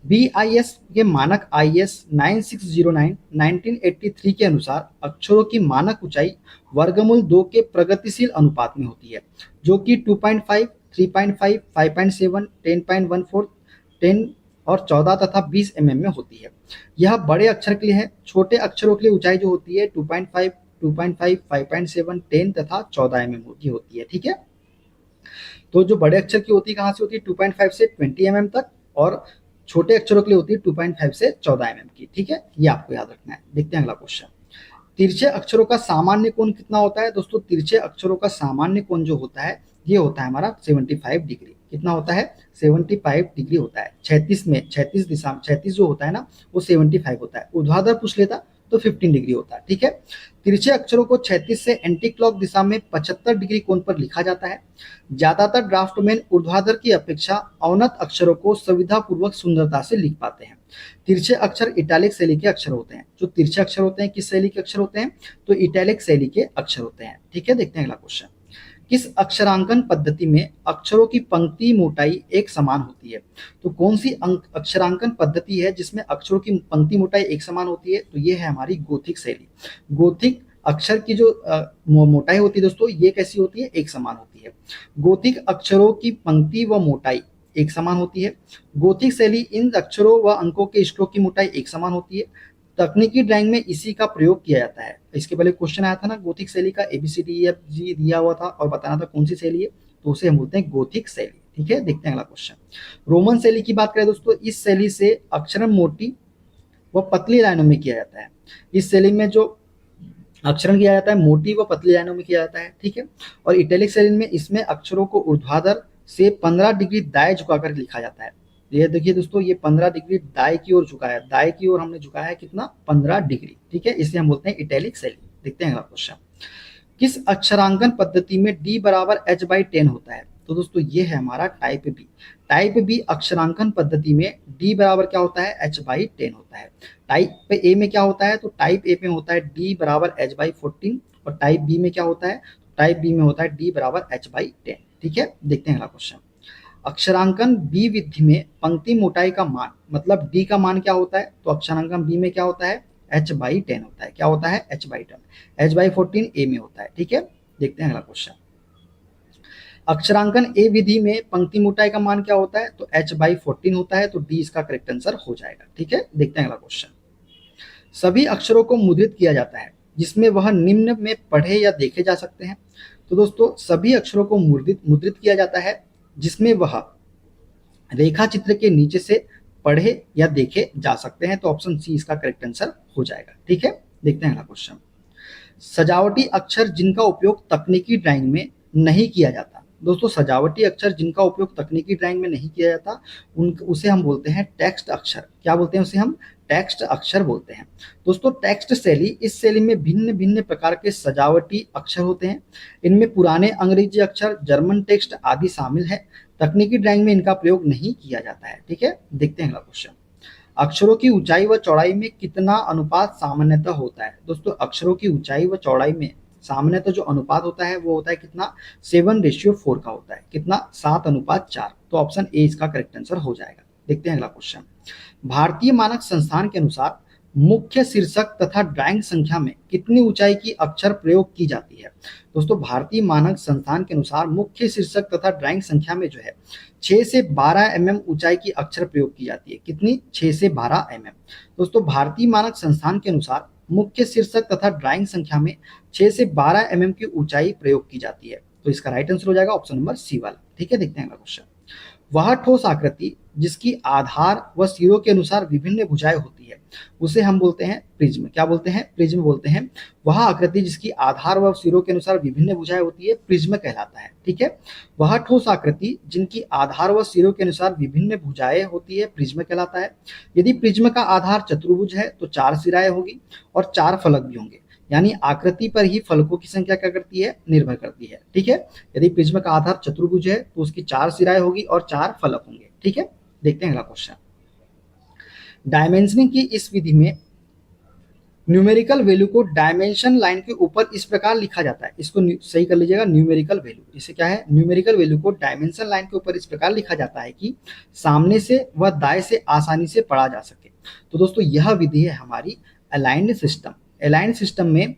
BIS के मानक IS 9609 1983 के अनुसार अक्षरों की मानक ऊंचाई वर्गमूल 2 के प्रगतिशील अनुपात में होती है, जो कि 2.5, 3.5, 5.7, 10.14, 10 और 14 तथा 20 mm में होती है। यह बड़े अक्षर के लिए है। छोटे अक्षरों के लिए ऊंचाई जो होती है 2.5, 2.5, 5.7, 10 तथा 14 mm की होती है। ठीक है, तो जो बड़े अक्षर की होती है कहाँ से होती है? 2.5 से 20 mm तक, और छोटे अक्षरों के लिए होती है 2.5 से 14 mm की। ठीक है, ये आपको याद रखना है। देखते हैं अगला क्वेश्चन। तिरछे अक्षरों का सामान्य कोण कितना होता है? दोस्तों तिरछे अक्षरों का सामान्य कोण जो होता है ये होता है हमारा 75 डिग्री। कितना होता है? 75 डिग्री होता है। 36 में 36 दिशा 36 जो होता है ना वो 75 होता है। ऊर्ध्वाधर पूछ लेता तो 15 डिग्री होता है। ठीक है, तिरछे अक्षरों को क्षैतिज से एंटी क्लॉक दिशा में 75 डिग्री कोण पर लिखा जाता है। ज्यादातर ड्राफ्टमैन ऊर्ध्वाधर की अपेक्षा अवनत अक्षरों को सुविधापूर्वक सुंदरता से लिख पाते हैं। तिरछे अक्षर इटैलिक शैली के अक्षर होते हैं। जो तिरछे अक्षर होते हैं किस शैली के अक्षर होते हैं, तो इटैलिक शैली के अक्षर होते हैं। ठीक है, देखते हैं अगला क्वेश्चन। किस अक्षरांकन पद्धति में अक्षरों की पंक्ति मोटाई एक समान होती है? तो कौन सी अक्षरांकन पद्धति है जिसमें अक्षरों की पंक्ति मोटाई एक समान होती है? तो ये है हमारी गोथिक शैली। गोथिक अक्षर की जो मोटाई होती है दोस्तों, ये कैसी होती है, एक समान होती है। गोथिक अक्षरों की पंक्ति व मोटाई एक समान होती है। गोथिक शैली इन अक्षरों व अंकों के स्ट्रोक की मोटाई एक समान होती है। तकनीकी ड्राइंग में इसी का प्रयोग किया जाता है। इसके पहले क्वेश्चन आया था ना गोथिक शैली का, ABCDEFG दिया हुआ था और बताना था कौन सी शैली है, तो उसे हम बोलते हैं गोथिक शैली। ठीक है, देखते हैं अगला क्वेश्चन। रोमन शैली की बात करें दोस्तों, इस शैली से अक्षरण मोटी व पतली लाइनों में किया जाता है। इस शैली में जो अक्षरण किया जाता है मोटी व पतली लाइनों में किया जाता है। ठीक है, और इटैलिक शैली में इसमें अक्षरों को ऊर्ध्वाधर से 15 डिग्री दाएं झुकाकर लिखा जाता है। ये देखिए दोस्तों, ये 15 डिग्री दाएं की ओर झुकाया है, दाएं की ओर हमने झुकाया है कितना, 15 डिग्री। ठीक है, इसे हम बोलते हैं इटैलिक शैली। देखते हैं अगला क्वेश्चन। किस अक्षरांकन पद्धति में D बराबर H/10 होता है? तो दोस्तों ये है हमारा टाइप बी। टाइप बी अक्षरांकन पद्धति में D बराबर क्या होता है, H/10 होता है। टाइप ए में क्या होता है, तो टाइप ए में होता है D बराबर H/14 और टाइप बी में क्या होता है, टाइप बी में होता है D बराबर H/10। ठीक है, देखते हैं अगला क्वेश्चन। अक्षरांकन बी विधि में पंक्ति मोटाई का मान, मतलब डी का मान क्या होता है, तो अक्षरांकन बी में क्या होता है, H/10 होता है। क्या होता है, H/10। H/14 ए में होता है। ठीक है, देखते हैं अगला क्वेश्चन। अक्षरांकन ए विधि में पंक्ति मोटाई का मान क्या होता है, तो H/14 होता है, तो डी इसका करेक्ट आंसर हो जाएगा। ठीक है, देखते हैं अगला क्वेश्चन। सभी अक्षरों को मुद्रित किया जाता है जिसमें वह निम्न में पढ़े या देखे जा सकते हैं। तो दोस्तों सभी अक्षरों को मुद्रित किया जाता है जिसमें वह रेखा चित्र के नीचे से पढ़े या देखे जा सकते हैं, तो ऑप्शन सी इसका करेक्ट आंसर हो जाएगा। ठीक है, देखते हैं अगला क्वेश्चन। सजावटी अक्षर जिनका उपयोग तकनीकी ड्राइंग में नहीं किया जाता। दोस्तों सजावटी अक्षर जिनका उपयोग तकनीकी ड्राइंग में नहीं किया जाता उसे हम बोलते हैं टेक्स्ट अक्षर। क्या बोलते हैं उसे हम, टेक्स्ट अक्षर बोलते हैं। दोस्तों टेक्स्ट शैली, इस शैली में भिन्न भिन्न प्रकार के सजावटी अक्षर होते हैं। इनमें पुराने अंग्रेजी अक्षर, जर्मन टेक्स्ट आदि शामिल है। तकनीकी ड्राइंग में इनका प्रयोग नहीं किया जाता है। ठीक है, देखते हैं अगला क्वेश्चन। अक्षरों की ऊंचाई व चौड़ाई में कितना अनुपात सामान्यतः होता है? दोस्तों अक्षरों की ऊंचाई व चौड़ाई में सामान्यतः जो अनुपात होता है वो होता है कितना, 7:4 का होता है। कितना, 7:4। तो ऑप्शन ए इसका करेक्ट आंसर हो जाएगा। देखते हैं अगला क्वेश्चन। भारतीय मानक संस्थान के अनुसार मुख्य शीर्षक तथा ड्राइंग संख्या में कितनी ऊंचाई की अक्षर प्रयोग की जाती है? दोस्तों भारतीय मानक संस्थान के अनुसार मुख्य शीर्षक तथा ड्राइंग संख्या में जो है 6 से 12 mm ऊंचाई की अक्षर प्रयोग की जाती है। कितनी, 6 से 12 mm। दोस्तों भारतीय मानक संस्थान के अनुसार मुख्य शीर्षक तथा ड्राइंग संख्या में 6 से 12 mm की ऊंचाई प्रयोग की जाती है। तो इसका राइट आंसर हो जाएगा ऑप्शन नंबर सी वाला। ठीक है, देखते हैं अगला क्वेश्चन। वह ठोस आकृति जिसकी आधार व सिरों के अनुसार विभिन्न भुजाएं होती है उसे हम बोलते हैं प्रिज्म। क्या बोलते हैं, प्रिज्म बोलते हैं। वह आकृति जिसकी आधार व सिरों के अनुसार विभिन्न भुजाएं होती है प्रिज्म कहलाता है। ठीक है, वह ठोस आकृति जिनकी आधार व सिरों के अनुसार विभिन्न भुजाएं होती है प्रिज्म कहलाता है। यदि प्रिज्म का आधार चतुर्भुज है तो 4 सिराएं होगी और 4 फलक भी होंगे, यानी आकृति पर ही फलकों की संख्या क्या करती है, निर्भर करती है। ठीक है, यदि प्रिज्म का आधार चतुर्भुज है तो उसकी 4 सिराएं होगी और 4 फलक होंगे। ठीक है, देखते हैं अगला क्वेश्चन। डायमेंशनिंग की इस विधि में न्यूमेरिकल वैल्यू को डायमेंशन लाइन के ऊपर इस प्रकार लिखा जाता है। इसको सही कर लीजिएगा, न्यूमेरिकल वैल्यू। इसे क्या है, न्यूमेरिकल वैल्यू को डायमेंशन लाइन के ऊपर इस प्रकार लिखा जाता है कि सामने से व दाएं से आसानी से पढ़ा जा सके। तो दोस्तों यह विधि है हमारी अलाइंड सिस्टम। अलाइंड सिस्टम में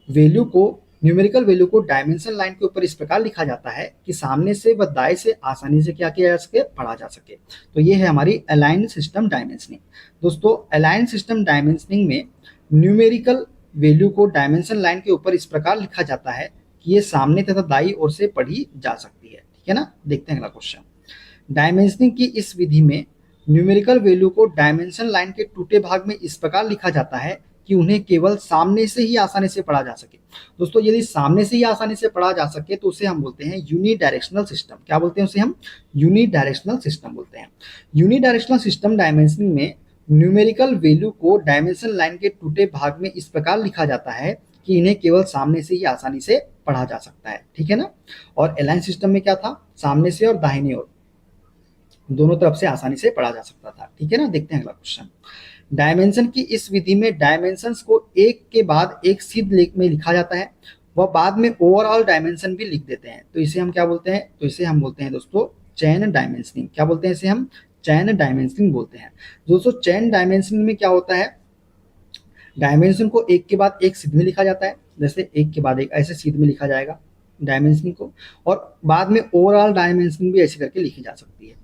वैल्यू को, न्यूमेरिकल वैल्यू को डायमेंशन लाइन के ऊपर इस प्रकार लिखा जाता है कि सामने से व दाएं से आसानी से क्या किया जा सके, पढ़ा जा सके। तो ये है हमारी अलाइंड सिस्टम डायमेंशनिंग। दोस्तों अलाइंड सिस्टम डायमेंशनिंग में न्यूमेरिकल वैल्यू को डायमेंशन लाइन के ऊपर इस प्रकार लिखा जाता है कि ये सामने तथा दाईं ओर से पढ़ी जा सकती है। ठीक है ना, देखते हैं अगला क्वेश्चन। डायमेंशनिंग की इस विधि में न्यूमेरिकल वैल्यू को डायमेंशन लाइन के टूटे भाग में इस प्रकार लिखा जाता है कि उन्हें केवल सामने से ही आसानी से पढ़ा जा सके। दोस्तों यदि सामने से ही आसानी से पढ़ा जा सके तो उसे हम बोलते हैं यूनिडायरेक्शनल सिस्टम। क्या बोलते हैं उसे हम, यूनिडायरेक्शनल सिस्टम बोलते हैं। यूनिडायरेक्शनल सिस्टम डायमेंशनिंग में न्यूमेरिकल वैल्यू को डायमेंशन लाइन के टूटे भाग में इस प्रकार लिखा जाता है कि इन्हें केवल सामने से ही आसानी से पढ़ा जा सकता है, ठीक है ना। और अलाइन सिस्टम में क्या था, सामने से और दाहिने ओर दोनों तरफ से आसानी से पढ़ा जा सकता था, ठीक है ना। देखते हैं अगला क्वेश्चन। डायमेंशन की इस विधि में डायमेंशंस को एक के बाद एक सीध में लिखा जाता है, वह बाद में ओवरऑल डायमेंशन भी लिख देते हैं। तो इसे हम क्या बोलते हैं, तो इसे हम बोलते हैं दोस्तों चैन डायमेंशनिंग। क्या बोलते हैं इसे हम, चैन डायमेंशनिंग बोलते हैं। दोस्तों चैन डायमेंशनिंग में क्या होता है, डायमेंशन को एक के बाद एक सीध में लिखा जाता है, जैसे एक के बाद एक ऐसे सीध में लिखा जाएगा डायमेंशनिंग को, और बाद में ओवरऑल डायमेंशनिंग भी ऐसे करके लिखी जा सकती है।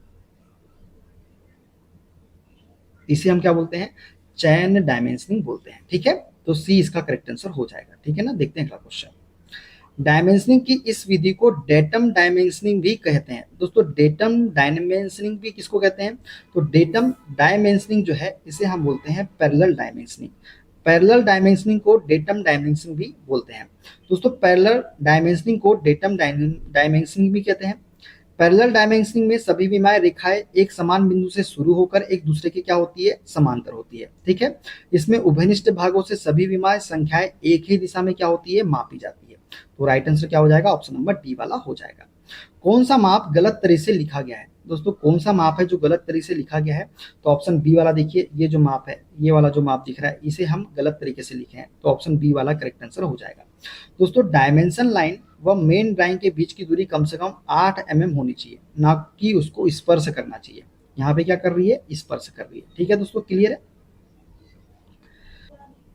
इसे हम क्या बोलते हैं, चैन डायमेंशनिंग बोलते हैं, ठीक है। तो सी इसका करेक्ट आंसर हो जाएगा, ठीक है ना। देखते हैं अगला क्वेश्चन। डायमेंशनिंग की इस विधि को डेटम डायमेंशनिंग भी कहते हैं। दोस्तों डेटम डायमेंशनिंग भी किसको कहते हैं, तो डेटम डायमेंशनिंग जो है इसे हम बोलते हैं पैरेलल डायमेंशनिंग। पैरेलल डायमेंशनिंग को डेटम डायमेंशनिंग भी बोलते हैं। दोस्तों पैरेलल डायमेंशनिंग को डेटम डायमेंशनिंग भी कहते हैं। पैरेलल डायमेंशनिंग में सभी विमाएं रेखाएं एक समान बिंदु से शुरू होकर एक दूसरे के क्या होती है, समांतर होती है, ठीक है। इसमें उभयनिष्ठ भागों से सभी विमाएं संख्याएं एक ही दिशा में क्या होती है, मापी जाती है। तो राइट आंसर क्या हो जाएगा, ऑप्शन नंबर डी वाला हो जाएगा। कौन सा माप गलत तरीके से लिखा गया है, दोस्तों कौन सा माप है जो गलत तरीके से लिखा गया है, तो ऑप्शन बी वाला देखिए, ये जो माप है, ये वाला जो माप दिख रहा है इसे हम गलत तरीके से लिखे हैं, तो ऑप्शन बी वाला करेक्ट आंसर हो जाएगा। दोस्तों डायमेंशन लाइन व मेन ड्राइंग के बीच की दूरी कम से कम 8 mm होनी चाहिए, ना कि उसको स्पर्श करना चाहिए। यहाँ पे क्या कर रही है, स्पर्श कर रही है, ठीक है दोस्तों, क्लियर है।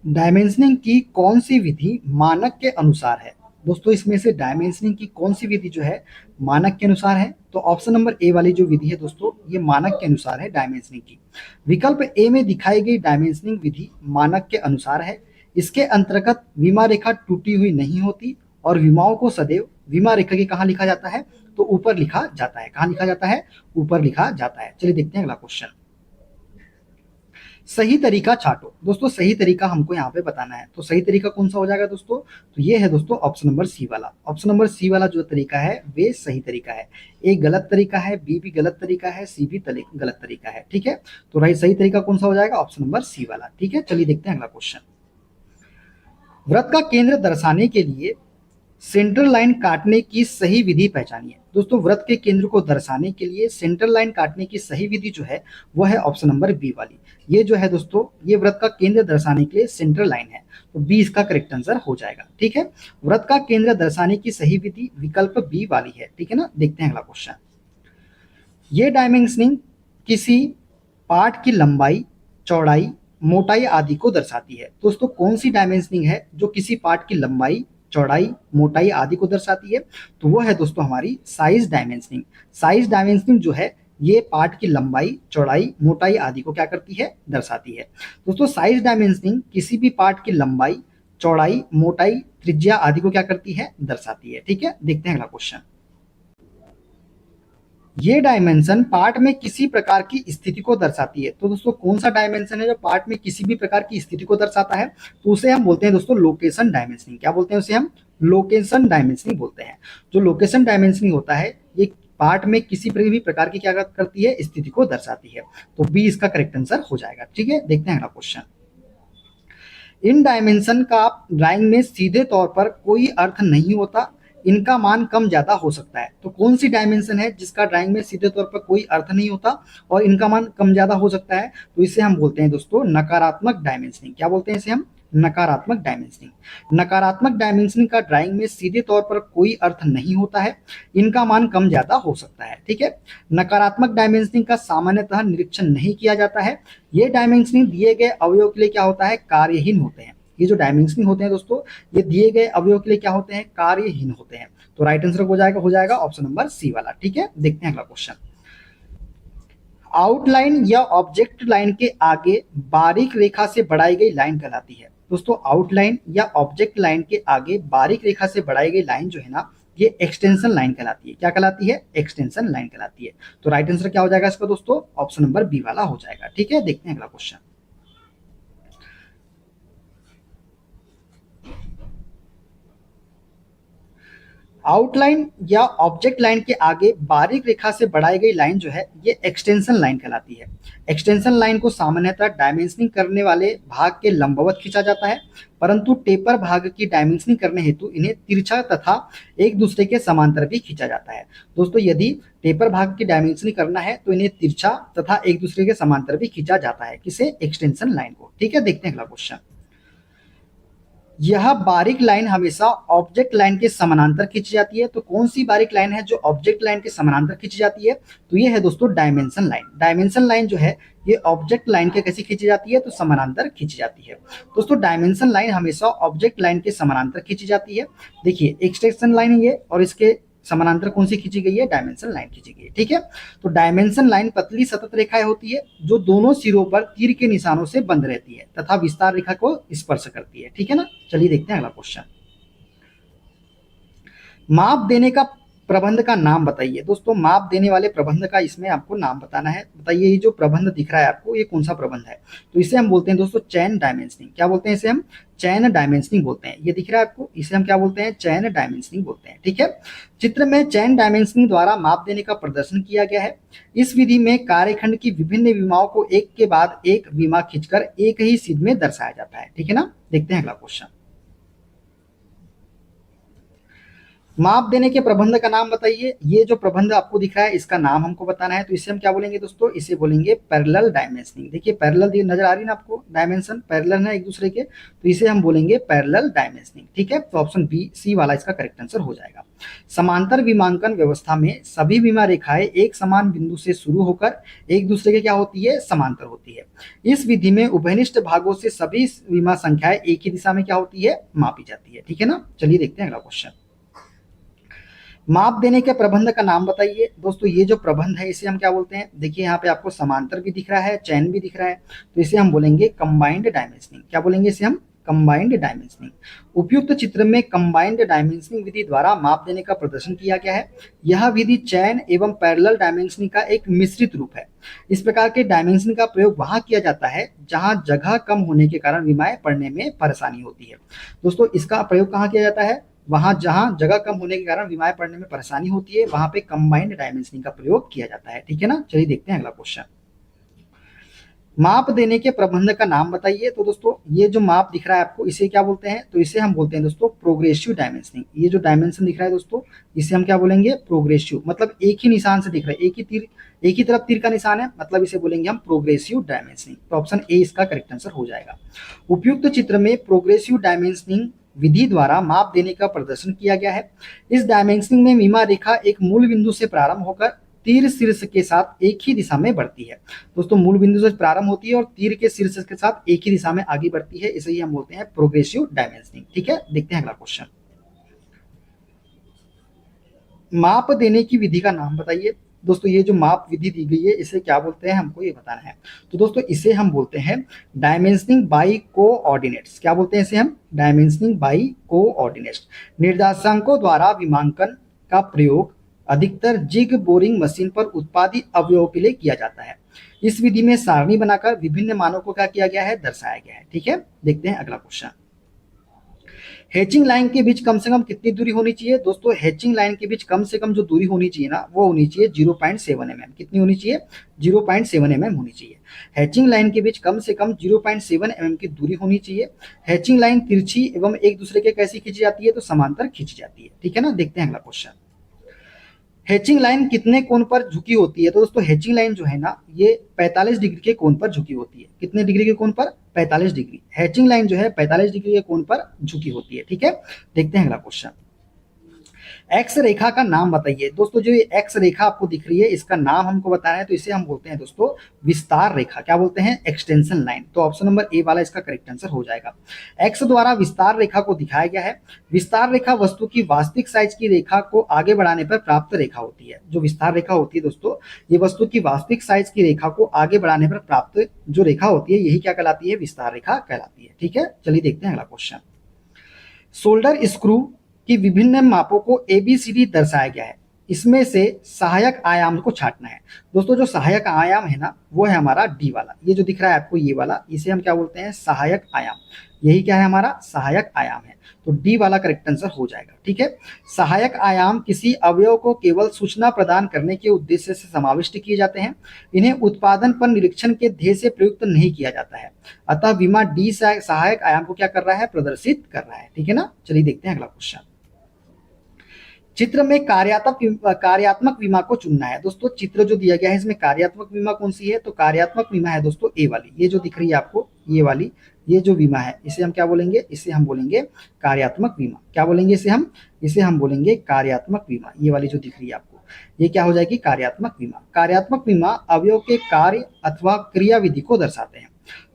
डायमेंशनिंग की कौन सी विधि मानक के अनुसार है, दोस्तों इसमें से डायमेंशनिंग की कौन सी विधि जो है मानक के अनुसार है, तो ऑप्शन नंबर ए वाली जो विधि है दोस्तों ये मानक के अनुसार है डायमेंशनिंग की। विकल्प ए में दिखाई गई डायमेंशनिंग विधि मानक के अनुसार है। इसके अंतर्गत विमा रेखा टूटी हुई नहीं होती और विमाओं को सदैव विमा रेखा के कहाँ लिखा जाता है, तो ऊपर लिखा जाता है। कहाँ लिखा जाता है, ऊपर लिखा जाता है। चलिए देखते हैं अगला क्वेश्चन। सही तरीका छाटो, दोस्तों सही तरीका हमको यहाँ पे बताना है, तो सही तरीका कौन सा हो जाएगा दोस्तों, तो ये है दोस्तों ऑप्शन नंबर सी वाला। ऑप्शन नंबर सी वाला जो तरीका है वे सही तरीका है। ए गलत तरीका है, बी भी गलत तरीका है, सी भी गलत तरीका है, ठीक है। तो राइट सही तरीका कौन सा हो जाएगा, ऑप्शन नंबर सी वाला, ठीक है। चलिए देखते हैं अगला क्वेश्चन। वृत्त का केंद्र दर्शाने के लिए सेंट्रल लाइन काटने की सही विधि पहचानिए। दोस्तों वृत्त के केंद्र को दर्शाने के लिए सेंट्रल लाइन काटने की सही विधि जो है वो है ऑप्शन नंबर बी वाली। ये जो है दोस्तों ये वृत्त का केंद्र दर्शाने के लिए सेंट्रल लाइन है, तो बी इसका करेक्ट आंसर हो जाएगा, ठीक है। वृत्त का केंद्र दर्शाने की सही विधि विकल्प बी वाली है, ठीक है ना। देखते हैं अगला क्वेश्चन। ये डायमेंशनिंग किसी पार्ट की लंबाई, चौड़ाई, मोटाई आदि को दर्शाती है। दोस्तों कौन सी डायमेंशनिंग है जो किसी पार्ट की लंबाई, चौड़ाई, मोटाई आदि को दर्शाती है, तो वो है दोस्तों हमारी साइज डायमेंशनिंग। साइज डायमेंशनिंग जो है ये पार्ट की लंबाई, चौड़ाई, मोटाई आदि को क्या करती है, दर्शाती है। दोस्तों साइज डायमेंशनिंग किसी भी पार्ट की लंबाई, चौड़ाई, मोटाई, त्रिज्या आदि को क्या करती है, दर्शाती है, ठीक है। देखते हैं अगला क्वेश्चन। ये डायमेंशन पार्ट में किसी प्रकार की स्थिति को दर्शाती है। तो दोस्तों कौन सा डायमेंशन है जो पार्ट में किसी भी प्रकार की स्थिति को दर्शाता है, तो उसे हम बोलते हैं दोस्तों लोकेशन डायमेंशनिंग। क्या बोलते हैं उसे हम, लोकेशन डायमेंशनिंग बोलते हैं। जो लोकेशन डायमेंशनिंग होता है ये पार्ट में किसी भी प्रकार की क्या करती है, स्थिति को दर्शाती है। तो बी इसका करेक्ट आंसर हो जाएगा, ठीक है। देखते हैं अगला क्वेश्चन। इन डायमेंशन का ड्राइंग में सीधे तौर पर कोई अर्थ नहीं होता, इनका मान कम ज्यादा हो सकता है। तो कौन सी डायमेंशन है जिसका ड्राइंग में सीधे तौर पर कोई अर्थ नहीं होता और इनका मान कम ज्यादा हो सकता है, तो इसे हम बोलते हैं दोस्तों नकारात्मक डायमेंशनिंग। क्या बोलते हैं इसे हम, नकारात्मक डायमेंशनिंग। नकारात्मक डायमेंशनिंग का ड्राइंग में सीधे तौर पर कोई अर्थ नहीं होता है, इनका मान कम ज्यादा हो सकता है, ठीक है। नकारात्मक डायमेंशनिंग का सामान्यतः निरीक्षण नहीं किया जाता है। ये डायमेंशनिंग दिए गए अवयव के लिए क्या होता है, कार्यहीन होते हैं। ये जो डायमेंशनिंग होते हैं दोस्तों ये दिए गए अवयव के लिए क्या होते हैं, कार्यहीन होते हैं। तो राइट आंसर हो जाएगा ऑप्शन नंबर सी वाला, ठीक है। देखते हैं अगला क्वेश्चन। आउटलाइन या ऑब्जेक्ट लाइन के आगे बारीक रेखा से बढ़ाई गई लाइन कहलाती है। दोस्तों आउटलाइन या ऑब्जेक्ट लाइन के आगे बारीक रेखा से बढ़ाई गई लाइन जो है ना ये एक्सटेंशन लाइन कहलाती है। क्या कहलाती है, एक्सटेंशन लाइन कहलाती है। तो राइट आंसर क्या हो जाएगा इसका दोस्तों, ऑप्शन नंबर बी वाला हो जाएगा, ठीक है। देखते हैं अगला क्वेश्चन। आउटलाइन या ऑब्जेक्ट लाइन के आगे बारीक रेखा से बढ़ाई गई लाइन जो है ये एक्सटेंशन लाइन कहलाती है। एक्सटेंशन लाइन को सामान्यतः डायमेंशनिंग करने वाले भाग के लंबवत खींचा जाता है, परंतु टेपर भाग की डायमेंशनिंग करने हेतु इन्हें तिरछा तथा एक दूसरे के समांतर भी खींचा जाता है। दोस्तों यदि टेपर भाग की डायमेंशनिंग करना है तो इन्हें तिरछा तथा एक दूसरे के समांतर भी खींचा जाता है, किसे? एक्सटेंशन लाइन को। ठीक है, देखते हैं अगला क्वेश्चन। यह बारीक लाइन हमेशा ऑब्जेक्ट लाइन के समानांतर खींची जाती है। तो कौन सी बारीक लाइन है जो ऑब्जेक्ट लाइन के समानांतर खींची जाती है? तो ये है दोस्तों डायमेंशन लाइन। डायमेंशन लाइन जो है ये ऑब्जेक्ट लाइन के कैसी खींची जाती है? तो समानांतर खींची जाती है। दोस्तों डायमेंशन लाइन हमेशा ऑब्जेक्ट लाइन के समानांतर खींची जाती है। देखिए एक्सटेंशन लाइन है ये, और इसके समानांतर कौन सी खींची गई है? डायमेंशन लाइन खींची गई है। ठीक है, तो डायमेंशन लाइन पतली सतत रेखाएं होती है जो दोनों सिरों पर तीर के निशानों से बंध रहती है तथा विस्तार रेखा को स्पर्श करती है। ठीक है ना, चलिए देखते हैं अगला क्वेश्चन। माप देने का प्रबंध का नाम बताइए। दोस्तों माप देने वाले प्रबंध का इसमें आपको नाम बताना है। बताइए ये जो प्रबंध दिख रहा है आपको ये कौन सा प्रबंध है? तो इसे हम बोलते हैं दोस्तों चैन डायमेंशनिंग। क्या बोलते हैं इसे? हम चैन डायमेंशनिंग बोलते हैं। ये दिख रहा है आपको, इसे हम क्या बोलते हैं? चैन डायमेंशनिंग बोलते हैं। ठीक है, चित्र में चैन डायमेंशनिंग द्वारा माप देने का प्रदर्शन किया गया है। इस विधि में कार्यखंड की विभिन्न विमाओं को एक के बाद एक विमा खींचकर एक ही सीध में दर्शाया जाता है। ठीक है ना, देखते हैं अगला क्वेश्चन। माप देने के प्रबंध का नाम बताइए। ये जो प्रबंध आपको दिख रहा है इसका नाम हमको बताना है। तो इसे हम क्या बोलेंगे दोस्तों? इसे बोलेंगे पैरेलल डायमेंशनिंग। देखिए पैरेलल नजर आ रही है ना आपको, डायमेंशन पैरेलल है एक दूसरे के, तो इसे हम बोलेंगे पैरेलल डायमेंशनिंग। ठीक है, तो ऑप्शन बी सी वाला इसका करेक्ट आंसर हो जाएगा। समांतर विमांकन व्यवस्था में सभी विमा रेखाएं एक समान बिंदु से शुरू होकर एक दूसरे के क्या होती है? समांतर होती है। इस विधि में उभयनिष्ठ भागों से सभी विमा संख्याएं एक ही दिशा में क्या होती है? मापी जाती है। ठीक है ना, चलिए देखते हैं अगला क्वेश्चन। माप देने के प्रबंध का नाम बताइए। दोस्तों ये जो प्रबंध है इसे हम क्या बोलते हैं? देखिए यहाँ पे आपको समांतर भी दिख रहा है, चैन भी दिख रहा है, तो इसे हम बोलेंगे कंबाइंड डायमेंशनिंग। क्या बोलेंगे इसे हम? Combined dimensioning. उपयुक्त चित्र में कंबाइंड डायमेंशनिंग विधि द्वारा माप देने का प्रदर्शन किया गया है। यह विधि चैन एवं पैरेलल डायमेंशनिंग का एक मिश्रित रूप है। इस प्रकार के डायमेंशनिंग का प्रयोग वहां किया जाता है जहां जगह कम होने के कारण विमाएं पढ़ने में परेशानी होती है। दोस्तों इसका प्रयोग कहाँ किया जाता है? वहां जहां जगह कम होने के कारण विमाएं पढ़ने में परेशानी होती है, वहां पे कंबाइंड डायमेंशनिंग का प्रयोग किया जाता है। ठीक है ना, चलिए देखते हैं अगला क्वेश्चन। माप देने के प्रबंध का नाम बताइए। तो दोस्तों ये जो माप दिख रहा है आपको इसे क्या बोलते हैं? तो इसे हम बोलते हैं दोस्तों प्रोग्रेसिव डायमेंशनिंग। ये जो डायमेंशन दिख रहा है दोस्तों इसे हम क्या बोलेंगे? प्रोग्रेसिव। मतलब एक ही निशान से दिख रहा है, एक ही तीर, एक ही तरफ तीर का निशान है, मतलब इसे बोलेंगे हम प्रोग्रेसिव डायमेंशनिंग। तो ऑप्शन ए इसका करेक्ट आंसर हो जाएगा। उपयुक्त चित्र में प्रोग्रेसिव डायमेंशनिंग विधि द्वारा माप देने का प्रदर्शन किया गया है। इस डायमेंशनिंग में विमा रेखा एक मूल बिंदु से प्रारंभ होकर तीर शीर्ष के साथ एक ही दिशा में बढ़ती है। दोस्तों मूल बिंदु से प्रारंभ होती है और तीर के शीर्ष के साथ एक ही दिशा में आगे बढ़ती है, इसे ही हम बोलते हैं प्रोग्रेसिव डायमेंशनिंग। ठीक है, देखते हैं अगला क्वेश्चन। माप देने की विधि का नाम बताइए। दोस्तों ये जो माप विधि दी गई है इसे क्या बोलते हैं? हमको ये बताना है। तो दोस्तों इसे हम बोलते हैं डायमेंशनिंग बाई कोऑर्डिनेट्स। क्या बोलते हैं इसे हम? Dimensioning by coordinates. निर्देशांकों द्वारा विमांकन का प्रयोग अधिकतर जिग बोरिंग मशीन पर उत्पादित अवयवों के लिए किया जाता है। इस विधि में सारणी बनाकर विभिन्न मानों को क्या किया गया है? दर्शाया गया है। ठीक है, देखते हैं अगला क्वेश्चन। हैचिंग लाइन के बीच कम से कम कितनी दूरी होनी चाहिए? दोस्तों हैचिंग लाइन के बीच कम से कम जो दूरी होनी चाहिए ना वो होनी चाहिए 0.7 mm। कितनी होनी चाहिए? 0.7 mm होनी चाहिए। हैचिंग लाइन के बीच कम से कम 0.7 mm की दूरी होनी चाहिए। हैचिंग लाइन तिरछी एवं एक दूसरे के कैसी खींची जाती है? तो समांतर खींची जाती है। ठीक है ना, देखते हैं अगला क्वेश्चन। हैचिंग लाइन कितने कोण पर झुकी होती है? तो दोस्तों हैचिंग लाइन जो है ना ये 45 डिग्री के कोण पर झुकी होती है। कितने डिग्री के कोण पर? 45 डिग्री। हैचिंग लाइन जो है 45 डिग्री के कोण पर झुकी होती है। ठीक है, देखते हैं अगला क्वेश्चन। एक्स रेखा का नाम बताइए। दोस्तों जो ये एक्स रेखा आपको दिख रही है इसका नाम हमको बताना है, तो इसे हम बोलते हैं दोस्तों विस्तार रेखा। क्या बोलते हैं? Extension line. तो ऑप्शन नंबर ए वाला इसका करेक्ट आंसर हो जाएगा। एक्स द्वारा विस्तार रेखा को दिखाया गया है। विस्तार रेखा वस्तु की वास्तविक साइज की रेखा को आगे बढ़ाने पर प्राप्त रेखा होती है। जो विस्तार रेखा होती है दोस्तों ये वस्तु की वास्तविक साइज की रेखा को आगे बढ़ाने पर प्राप्त जो रेखा होती है यही क्या कहलाती है? विस्तार रेखा कहलाती है। ठीक है, चलिए देखते हैं अगला क्वेश्चन। शोल्डर स्क्रू की विभिन्न मापों को ABCD दर्शाया गया है। इसमें से सहायक आयाम को छांटना है। दोस्तों जो सहायक आयाम है ना, वो है हमारा डी वाला, ये जो दिख रहा है आपको ये वाला, इसे हम क्या बोलते हैं, सहायक आयाम। यही क्या है, हमारा सहायक आयाम है। तो डी वाला करेक्ट आंसर हो जाएगा। ठीक है, सहायक आयाम किसी अवयव को केवल सूचना प्रदान करने के उद्देश्य से समाविष्ट किए जाते हैं। इन्हें उत्पादन पर निरीक्षण के ध्येय से प्रयुक्त नहीं किया जाता है। अतः विमा डी सहायक आयाम को क्या कर रहा है, प्रदर्शित कर रहा है। ठीक है ना, चलिए देखते हैं अगला क्वेश्चन। चित्र में कार्यात्मक विमा को चुनना है। दोस्तों चित्र जो दिया गया है इसमें कार्यात्मक विमा कौन सी है, तो कार्यात्मक विमा है दोस्तों ए वाली, ये जो दिख रही है आपको ये वाली, ये जो बीमा है इसे हम क्या बोलेंगे, इसे हम बोलेंगे कार्यात्मक बीमा। क्या बोलेंगे इसे हम बोलेंगे कार्यात्मक बीमा। ये वाली जो दिख रही है आपको, ये क्या हो जाएगी, कार्यात्मक बीमा। कार्यात्मक बीमा अवयव के कार्य अथवा क्रियाविधि को दर्शाते हैं।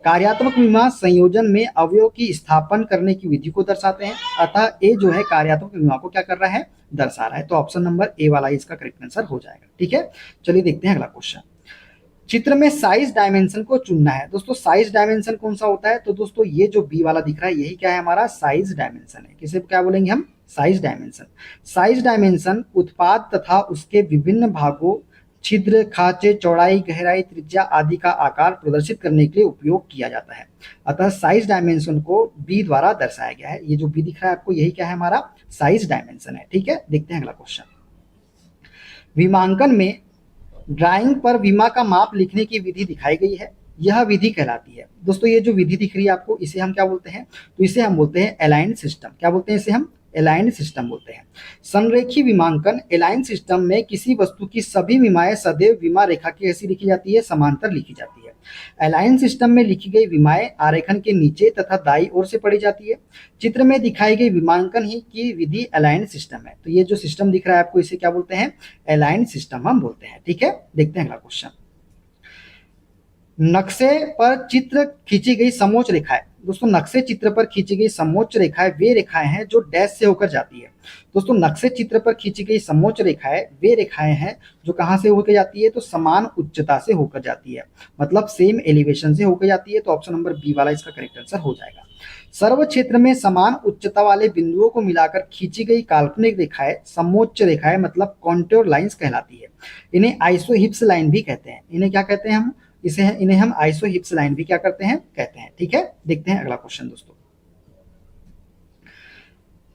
कार्यात्मक बीमा संयोजन में अवयव की स्थापन करने की विधि को दर्शाते हैं। अतः ए जो है कार्यात्मक बीमा को क्या कर रहा है, दर्शा रहा है। तो ऑप्शन नंबर ए वाला इसका करेक्ट आंसर हो जाएगा। ठीक है, चलिए देखते हैं अगला क्वेश्चन। चित्र में साइज डायमेंशन को चुनना है। दोस्तों साइज डायमेंशन कौन सा होता है, तो दोस्तों ये जो बी वाला दिख रहा है यही क्या है, हमारा साइज डायमेंशन है। किसे क्या बोलेंगे हम, साइज डायमेंशन। साइज डायमेंशन उत्पाद तथा उसके विभिन्न भागों, छिद्र, खांचे, चौड़ाई, गहराई, त्रिज्या आदि का आकार प्रदर्शित करने के लिए उपयोग किया जाता है। अतः साइज डायमेंशन को बी द्वारा दर्शाया गया है। ये जो बी दिख रहा है आपको यही क्या है, हमारा साइज डायमेंशन है। ठीक है, देखते हैं अगला क्वेश्चन। विमांकन में ड्राइंग पर विमा का माप लिखने की विधि दिखाई गई है, यह विधि कहलाती है। दोस्तों ये जो विधि दिख रही है आपको इसे हम क्या बोलते हैं, तो इसे हम बोलते हैं अलाइंड सिस्टम। क्या बोलते हैं इसे हम, अलाइंड सिस्टम बोलते हैं। संरेखी विमांकन अलाइंड सिस्टम में किसी वस्तु की सभी विमाएं सदैव विमा रेखा की ऐसी लिखी जाती है, समांतर लिखी जाती है। अलाइन सिस्टम में लिखी गई विमाएं आरेखन के नीचे तथा दाईं ओर से पढ़ी जाती है। चित्र में दिखाई गई विमांकन ही की विधि अलाइन सिस्टम है। तो ये जो सिस्टम दिख रहा है आपको इसे क्या बोलते हैं, अलाइन सिस्टम हम बोलते हैं। ठीक है, देखते हैं अगला क्वेश्चन। नक्शे पर चित्र खींची गई समोच्च रेखाएं। दोस्तों नक्शे चित्र पर खींची गई समोच्च रेखाएं वे रेखाएं हैं जो डैश से होकर जाती है। दोस्तों नक्शे चित्र पर खींची गई समोच्च रेखाएं वे रेखाएं हैं जो कहां से होकर जाती है, तो समान उच्चता से होकर जाती है, मतलब सेम एलिवेशन से होकर जाती है। तो ऑप्शन नंबर बी वाला इसका करेक्ट आंसर हो जाएगा। सर्व क्षेत्र में समान उच्चता वाले बिंदुओं को मिलाकर खींची गई काल्पनिक रेखाएं समोच्च रेखाएं मतलब कॉन्टूर लाइंस कहलाती है। इन्हें आइसोहिप्स लाइन भी कहते हैं। इन्हें क्या कहते हैं हम, इन्हें हम आइसोहिप्स लाइन भी क्या करते हैं, कहते हैं। ठीक है, देखते हैं अगला क्वेश्चन दोस्तों।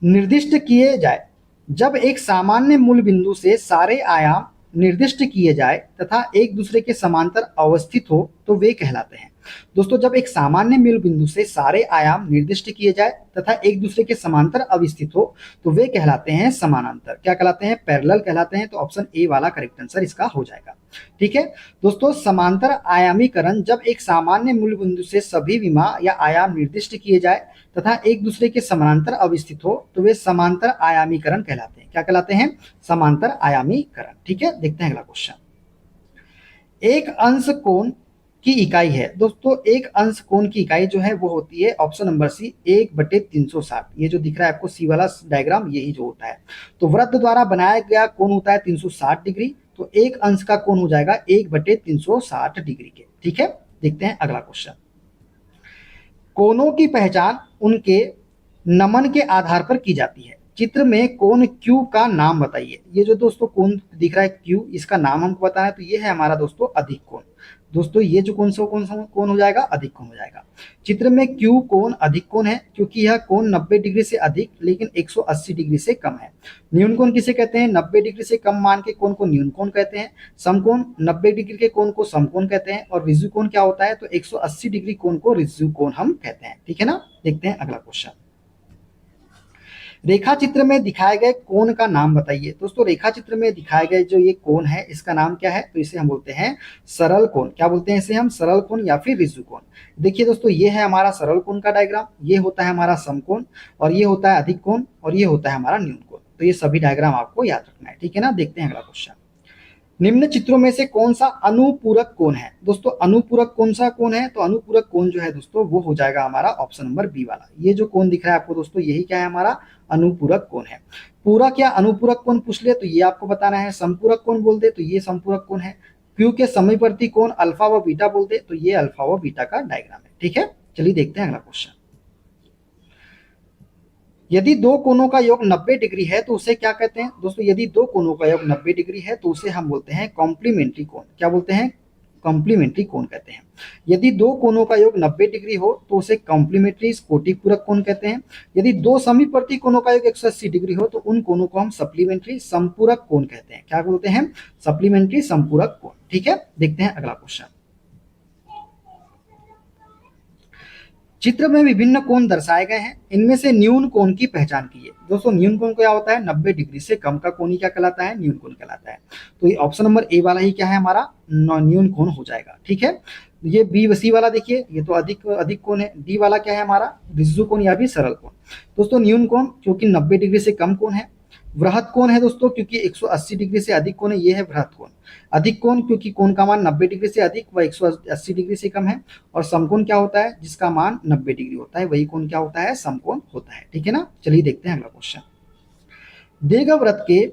निर्दिष्ट किए जाए, जब एक सामान्य मूल बिंदु से सारे आयाम निर्दिष्ट किए जाए तथा एक दूसरे के समांतर अवस्थित हो तो वे कहलाते हैं। दोस्तों जब एक सामान्य मूल बिंदु से सारे आयाम निर्दिष्ट किए जाए तथा एक दूसरे के समांतर अवस्थित हो तो वे कहलाते हैं समानांतर। क्या कहलाते हैं, पैरेलल कहलाते हैं। तो ऑप्शन ए वाला करेक्ट आंसर इसका हो जाएगा। ठीक है दोस्तों, समांतर आयामीकरण जब एक सामान्य मूल बिंदु से सभी विमा या आयाम निर्दिष्ट किए जाए तथा एक दूसरे के समानांतर अवस्थित हो तो वे समांतर आयामीकरण कहलाते हैं। क्या कहलाते हैं, समांतर आयामीकरण। ठीक है, देखते हैं अगला क्वेश्चन। एक अंश कोण की इकाई है। दोस्तों एक अंश कोण की इकाई जो है वो होती है ऑप्शन नंबर सी 1/360। ये जो दिख रहा है आपको सी वाला डायग्राम यही जो होता है। तो वृत्त द्वारा बनाया गया कोण होता है 360 डिग्री। तो एक अंश का कोण हो जाएगा 1/360 डिग्री के। ठीक है, देखते हैं अगला क्वेश्चन। कोणों की पहचान उनके नमन के आधार पर की जाती है। चित्र में कोण Q का नाम बताइए। ये जो दोस्तों कोण दिख रहा है Q, इसका नाम हमको बताना है। तो ये है हमारा दोस्तों अधिक कोण। दोस्तों ये जो कौन सा कोण हो जाएगा, अधिक कोण हो जाएगा। चित्र में Q कोण अधिक कोण है क्योंकि यह कोण 90 डिग्री से अधिक लेकिन 180 डिग्री से कम है। न्यून कोण किसे कहते हैं, 90 डिग्री से कम मान के कोण को न्यून कोण कहते हैं। समकोण 90 डिग्री के कोण को समकोण कहते हैं। और ऋजु कोण क्या होता है, तो 180 डिग्री कोण को ऋजु कोण हम कहते हैं। ठीक है ना, देखते हैं अगला क्वेश्चन। रेखा चित्र में दिखाए गए कोण का नाम बताइए। दोस्तों रेखा चित्र में दिखाए गए जो ये कोण है इसका नाम क्या है, तो इसे हम बोलते हैं सरल कोण। क्या बोलते हैं इसे हम, सरल कोण या फिर ऋजु कोण। देखिए दोस्तों ये है हमारा सरल कोण का डायग्राम, ये होता है हमारा समकोण, और ये होता है अधिक कोण, और ये होता है हमारा न्यून कोण। तो ये सभी डायग्राम आपको याद रखना है। ठीक है ना, देखते हैं अगला क्वेश्चन। निम्न चित्रों में से कौन सा अनुपूरक कोण है। दोस्तों अनुपूरक कौन सा कोण है, तो अनुपूरक कोण जो है दोस्तों वो हो जाएगा हमारा ऑप्शन नंबर बी वाला। ये जो कोण दिख रहा है आपको दोस्तों यही क्या है, हमारा अनुपूरक कोण है। पूरक या अनुपूरक कोण पूछ ले तो ये आपको बताना है। संपूरक कोण बोल दे तो ये संपूरक कोण है। क्यू के समवर्ती कोण अल्फा व बीटा बोल दे तो ये अल्फा व बीटा का डायग्राम है। ठीक है, चलिए देखते हैं अगला क्वेश्चन। यदि दो कोणों का योग 90 डिग्री है तो उसे क्या कहते हैं दोस्तों? यदि दो कोणों का योग 90 डिग्री है तो उसे हम बोलते हैं कॉम्प्लीमेंट्री कोण। क्या बोलते हैं? कॉम्प्लीमेंट्री कोण कहते हैं। यदि दो कोणों का योग 90 डिग्री हो तो उसे कॉम्प्लीमेंट्री कोटि पूरक कोण कहते हैं। यदि दो समीपवर्ती कोणों का योग 180 डिग्री हो तो उन कोणों को हम सप्लीमेंट्री समपूरक कोण कहते हैं। क्या बोलते हैं? सप्लीमेंट्री समपूरक कोण। ठीक है, देखते हैं अगला क्वेश्चन। चित्र में विभिन्न कोण दर्शाए गए हैं, इनमें से न्यून कोण की पहचान कीजिए। दोस्तों न्यून कोण क्या होता है? 90 डिग्री से कम का कोण ही क्या कहलाता है? न्यून कोण कहलाता है। तो ये ऑप्शन नंबर ए वाला ही क्या है हमारा? न्यून कोण हो जाएगा। ठीक है, ये बी सी वाला देखिए, ये तो अधिक अधिक कोण है। डी वाला क्या है हमारा? रिज्जु कोण या भी सरल कोण। दोस्तों न्यून कोण क्योंकि 90 डिग्री से कम कोण है। वृहत कोण है दोस्तों क्योंकि 180 डिग्री से अधिक कोण है, ये है वृहत कोण। अधिक कोण क्योंकि कोण का मान 90 डिग्री से अधिक व 180 डिग्री से कम है। और समकोण क्या होता है? जिसका मान 90 डिग्री होता है वही कोण क्या होता है? समकोण होता है। ठीक है ना, चलिए देखते हैं अगला क्वेश्चन। दीर्घवृत्त के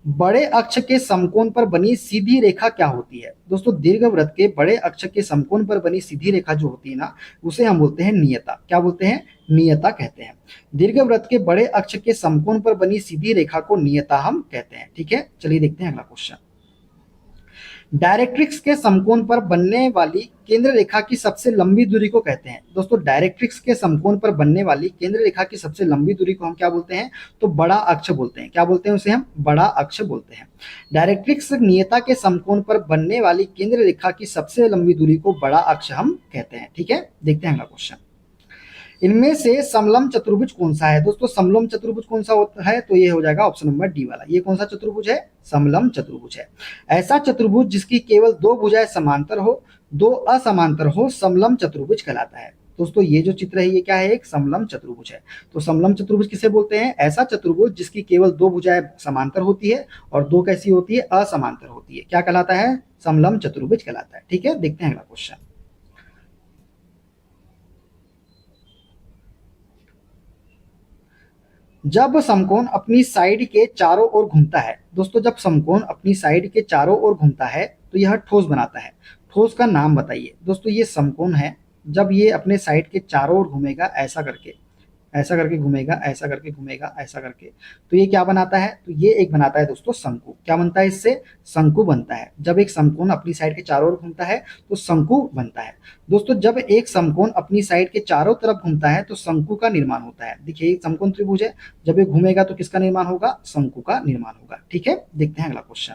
बड़े अक्ष के समकोण पर बनी सीधी रेखा क्या होती है? दोस्तों दीर्घवृत्त के बड़े अक्ष के समकोण पर बनी सीधी रेखा जो होती है ना, उसे हम बोलते हैं नियता। क्या बोलते हैं? नियता कहते हैं। दीर्घवृत्त के बड़े अक्ष के समकोण पर बनी सीधी रेखा को नियता हम कहते हैं। ठीक है, चलिए देखते हैं अगला क्वेश्चन। डायरेक्ट्रिक्स के समकोण पर बनने वाली केंद्र रेखा की सबसे लंबी दूरी को कहते हैं। दोस्तों डायरेक्ट्रिक्स के समकोण पर बनने वाली केंद्र रेखा की सबसे लंबी दूरी को हम क्या बोलते हैं? तो बड़ा अक्ष बोलते हैं। क्या बोलते हैं उसे? हम बड़ा अक्ष बोलते हैं। डायरेक्ट्रिक्स नियता के समकोण पर बनने वाली केंद्र रेखा की सबसे लंबी दूरी को बड़ा अक्ष हम कहते हैं। ठीक है, देखते हैं अगला क्वेश्चन। इनमें से समलंब चतुर्भुज कौन सा है? दोस्तों समलंब चतुर्भुज कौन सा होता है? तो ये हो जाएगा ऑप्शन नंबर डी वाला। ये कौन सा चतुर्भुज है? समलंब चतुर्भुज है। ऐसा चतुर्भुज जिसकी केवल दो भुजाएं समांतर हो, दो असमांतर हो, समलंब चतुर्भुज कहलाता है। दोस्तों ये जो चित्र है ये क्या है? एक समलंब चतुर्भुज है। तो समलंब चतुर्भुज किसे बोलते हैं? ऐसा चतुर्भुज जिसकी केवल दो भुजाएं समांतर होती है और दो कैसी होती है? असमांतर होती है। क्या कहलाता है? समलंब चतुर्भुज कहलाता है। ठीक है, देखते हैं अगला क्वेश्चन। जब समकोण अपनी साइड के चारों ओर घूमता है, दोस्तों जब समकोण अपनी साइड के चारों ओर घूमता है तो यह ठोस बनाता है। ठोस का नाम बताइए। दोस्तों ये समकोण है, जब ये अपने साइड के चारों ओर घूमेगा ऐसा करके, ऐसा करके घूमेगा, ऐसा करके घूमेगा, ऐसा करके, तो ये क्या बनाता है? तो ये एक बनाता है दोस्तों शंकु। क्या बनता है इससे? शंकु बनता है। जब एक समकोण अपनी साइड के चारों ओर घूमता है तो शंकु बनता है। दोस्तों जब एक समकोण अपनी साइड के चारों तरफ घूमता है तो शंकु का निर्माण होता है। देखिए समकोण त्रिभुज है, जब ये घूमेगा तो किसका निर्माण होगा? शंकु का निर्माण होगा। ठीक है, देखते हैं अगला क्वेश्चन।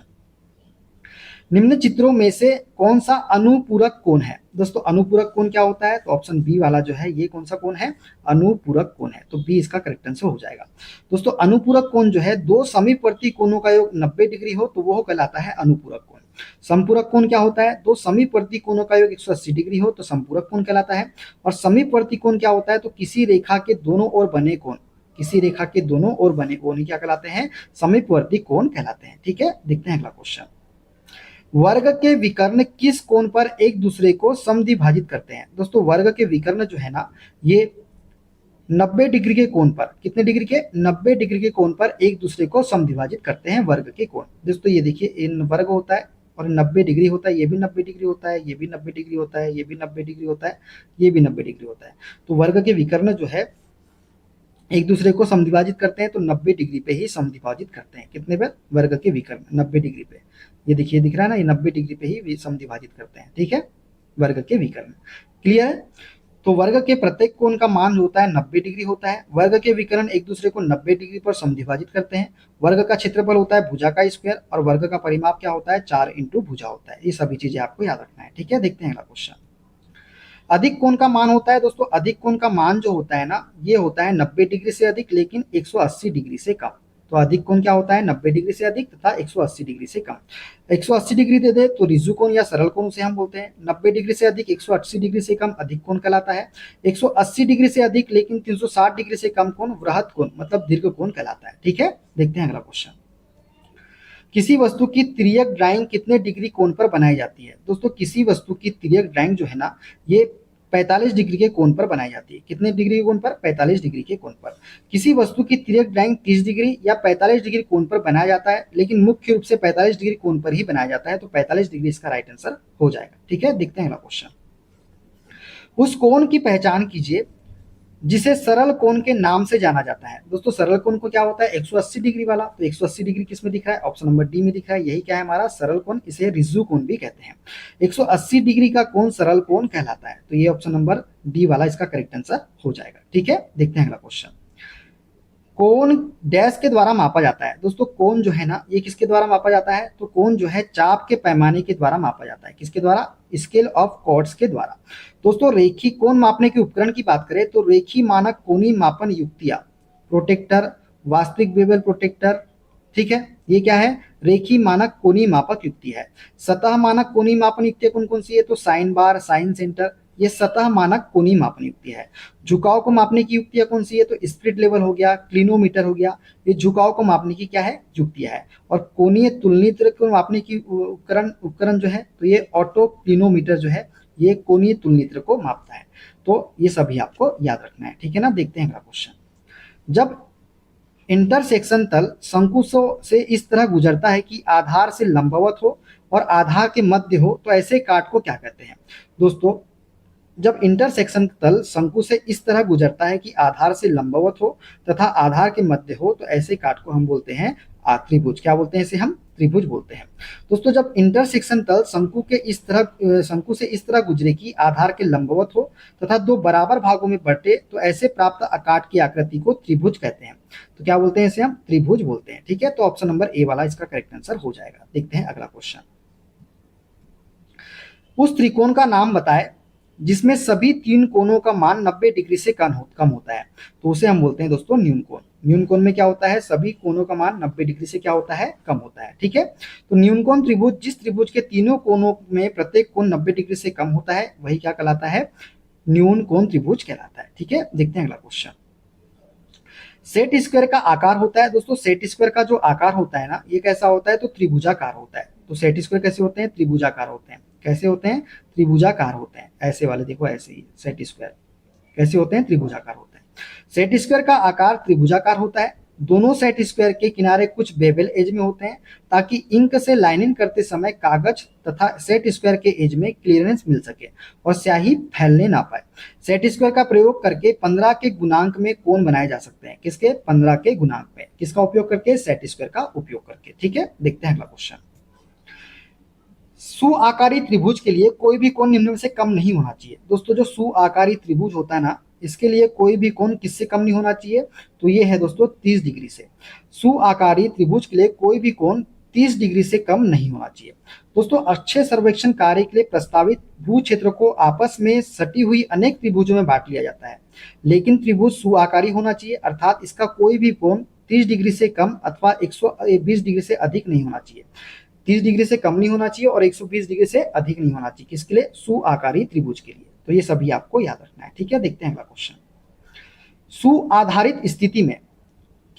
निम्न चित्रों में से कौन सा अनुपूरक कोण है? दोस्तों अनुपूरक कोण क्या होता है? तो ऑप्शन बी वाला जो है ये कौन सा कोण है? अनुपूरक कोण है। तो बी इसका करेक्ट आंसर हो जाएगा। दोस्तों अनुपूरक कोण जो है दो समीपवर्ती कोणों का योग 90 डिग्री हो तो वो कहलाता है अनुपूरक कोण। समपूरक कोण क्या होता है? दो समीपवर्ती कोणों का योग 180 डिग्री हो तो समपूरक कोण कहलाता है। और समीपवर्ती कोण क्या होता है? तो किसी रेखा के दोनों ओर बने कोण, किसी रेखा के दोनों ओर बने कोण क्या कहलाते हैं? समीपवर्ती कोण कहलाते हैं। ठीक है, देखते हैं अगला क्वेश्चन। वर्ग के विकर्ण किस कोण पर एक दूसरे को समद्विभाजित करते हैं? दोस्तों वर्ग के विकर्ण जो है ना, ये 90 डिग्री के कोण पर, कितने डिग्री के? 90 डिग्री के कोण पर एक दूसरे को समद्विभाजित करते हैं वर्ग के कोण। दोस्तों ये देखिए इन वर्ग होता है और 90 डिग्री होता है, ये भी 90 डिग्री होता है, ये भी 90 डिग्री होता है, ये भी 90 डिग्री होता है, ये भी 90 डिग्री होता है। तो वर्ग के विकर्ण जो है एक दूसरे को समद्विभाजित करते हैं तो 90 डिग्री पे ही समद्विभाजित करते हैं। कितने पे? वर्ग के विकर्ण 90 डिग्री पे। ये देखिए दिख रहा है ना, ये 90 डिग्री पे ही समद्विभाजित करते हैं। ठीक है, वर्ग के विकर्ण। क्लियर है? तो वर्ग के प्रत्येक कोण का मान होता है 90 डिग्री होता है। वर्ग के विकर्ण एक दूसरे को 90 डिग्री पर समद्विभाजित करते हैं। वर्ग का क्षेत्रफल होता है भुजा का स्क्वायर और वर्ग का परिमाप क्या होता है? 4 इंटू भुजा होता है। ये सभी चीजें आपको याद रखना है। ठीक है, देखते हैं अगला क्वेश्चन। अधिक कोण का मान होता है दोस्तों, अधिक कोण का मान जो होता है ना, ये होता है 90 डिग्री से अधिक लेकिन 180 डिग्री से कम। तो अधिक कोण क्या होता है? 90 डिग्री से अधिक तथा 180 डिग्री से कम। 180 डिग्री दे दे तो रिज्जु कोण या सरल कोण उसे हम बोलते हैं। 90 डिग्री से अधिक 180 डिग्री से कम अधिक कोण कहलाता है। 180 डिग्री से अधिक लेकिन 360 डिग्री से कम कोण वृहत कोण मतलब दीर्घ कोण कहलाता है। ठीक है, देखते हैं अगला क्वेश्चन। किसी वस्तु की तिर्यक ड्राइंग कितने डिग्री कोण पर बनाई जाती है? दोस्तों किसी वस्तु की तिर्यक ड्राइंग जो है ना, ये 45 डिग्री के कोण पर बनाई जाती है। कितने डिग्री के कोण पर? 45 डिग्री के कोण पर। किसी वस्तु की तिर्यक ड्राइंग 30 डिग्री या 45 डिग्री कोण पर बनाया जाता है, लेकिन मुख्य रूप से 45 डिग्री कोण पर ही बनाया जाता है। तो 45 डिग्री इसका राइट आंसर हो जाएगा। ठीक है, देखते हैं अगला क्वेश्चन। उस कोण की पहचान कीजिए जिसे सरल कोण के नाम से जाना जाता है। दोस्तों सरल कोण को क्या होता है, 180 डिग्री वाला। तो 180 डिग्री किस में दिख रहा है, ऑप्शन नंबर डी में दिख रहा है। यही क्या है हमारा सरल कोण, इसे रिज्जु कोण भी कहते हैं। 180 डिग्री का कोण सरल कोण कहलाता है। तो ये ऑप्शन नंबर डी वाला इसका करेक्ट आंसर हो जाएगा। ठीक है, देखते हैं अगला क्वेश्चन। कोण डैश के द्वारा मापा जाता है। दोस्तों कोण जो है ना, ये किसके द्वारा मापा जाता है, तो कोण जो है चाप के पैमाने के द्वारा मापा जाता है। किसके द्वारा, स्केल ऑफ कॉर्ड्स के द्वारा। दोस्तों रेखी कोण मापने के उपकरण की बात करें तो रेखी मानक कोणीय मापन युक्तियां, प्रोटेक्टर, वास्तविक बेवल प्रोटेक्टर, ठीक है, ये क्या है, रेखी मानक कोणीय मापक युक्ति है। सतह मानक कोणीय मापन युक्तियां कौन कौन सी है, तो साइन बार, साइन सेंटर, ये सतह मानक कोणीय मापन युक्ति है। झुकाव को मापने की युक्तियां कौन सी है, तो स्प्रिट लेवल हो गया, क्लिनोमीटर हो गया, ये झुकाव को मापने की क्या है, युक्तियां है। और कोणीय तुलनित्र को मापने की उपकरण जो है, तो ये ऑटो क्लिनोमीटर जो है, ये कोणीय तुलनित्र को मापता है। तो ये सभी आपको याद रखना है। ठीक है ना, देखते हैं अगला क्वेश्चन। जब इंटरसेक्शन तल शंकु से इस तरह गुजरता है कि आधार से लंबवत हो और आधार के मध्य हो, तो ऐसे काट को क्या कहते हैं। दोस्तों जब इंटरसेक्शन तल शंकु से इस तरह गुजरता है कि आधार से लंबवत हो तथा आधार के मध्य हो, तो ऐसे काट को हम बोलते हैं त्रिभुज। क्या बोलते हैं इसे, हम त्रिभुज बोलते हैं। दोस्तों जब इंटरसेक्शन तल शंकु से इस तरह गुजरे कि आधार के लंबवत हो तथा दो बराबर भागों में बटे, तो ऐसे प्राप्त काट की आकृति को त्रिभुज कहते हैं। तो क्या बोलते हैं इसे, हम त्रिभुज बोलते हैं। ठीक है, तो ऑप्शन नंबर ए वाला इसका करेक्ट आंसर हो जाएगा। देखते हैं अगला क्वेश्चन। उस त्रिकोण का नाम बताए जिसमें सभी तीन कोणों का मान 90 डिग्री से कम होता है, तो उसे हम बोलते हैं दोस्तों न्यून कोण। न्यून कोण में क्या होता है, सभी कोणों का मान 90 डिग्री से क्या होता है, कम होता है। ठीक है, तो न्यून कोण त्रिभुज, जिस त्रिभुज के तीनों कोणों में प्रत्येक कोण 90 डिग्री से कम होता है, वही क्या कहलाता है, न्यून कोण त्रिभुज कहलाता है। ठीक है, देखते हैं अगला क्वेश्चन। सेट स्क्वायर का आकार होता है। दोस्तों सेट स्क्वायर का जो आकार होता है ना, ये कैसा होता है, तो त्रिभुजाकार होता है। तो सेट स्क्वायर कैसे होते हैं, त्रिभुजाकार होते हैं। कैसे होते हैं, त्रिभुजाकार होते हैं। ऐसे वाले देखो, ऐसे ही सेट स्क्वायर कैसे होते हैं, त्रिभुजाकार होते हैं। सेट स्क्वायर का आकार त्रिभुजाकार होता है। दोनों सेट स्क्वायर के किनारे कुछ बेवल एज में होते हैं, ताकि इंक से लाइनिंग करते समय कागज तथा सेट स्क्वायर के एज में क्लियरेंस मिल सके और स्याही फैलने ना पाए। सेट स्क्वायर का प्रयोग करके 15 के गुणांक में कोण बनाए जा सकते हैं। किसके, 15 के गुणांक में। किसका उपयोग करके, सेट स्क्वायर का उपयोग करके। ठीक है, देखते हैं अगला क्वेश्चन। सुआकारी त्रिभुज के लिए कोई भी कोण निम्न में से कम नहीं होना चाहिए। दोस्तों जो सुआकारी त्रिभुज होता है ना, इसके लिए कोई भी कोण किससे कम नहीं होना चाहिए, तो ये है दोस्तों 30 डिग्री से। सुआकारी त्रिभुज के लिए कोई भी कोण 30 डिग्री से कम नहीं होना चाहिए। दोस्तों अच्छे सर्वेक्षण कार्य के लिए प्रस्तावित भू क्षेत्र को आपस में सटी हुई अनेक त्रिभुजों में बांट लिया जाता है, लेकिन त्रिभुज सुआकारी होना चाहिए, अर्थात इसका कोई भी कोण 30 डिग्री से कम अथवा 120 डिग्री से अधिक नहीं होना चाहिए। 30 डिग्री से कम नहीं होना चाहिए और 120 डिग्री से अधिक नहीं होना चाहिए। किसके लिए, सुआकारी त्रिभुज के लिए। तो ये सभी आपको याद रखना है। ठीक है, देखते हैं अगला क्वेश्चन। सुआधारित स्थिति में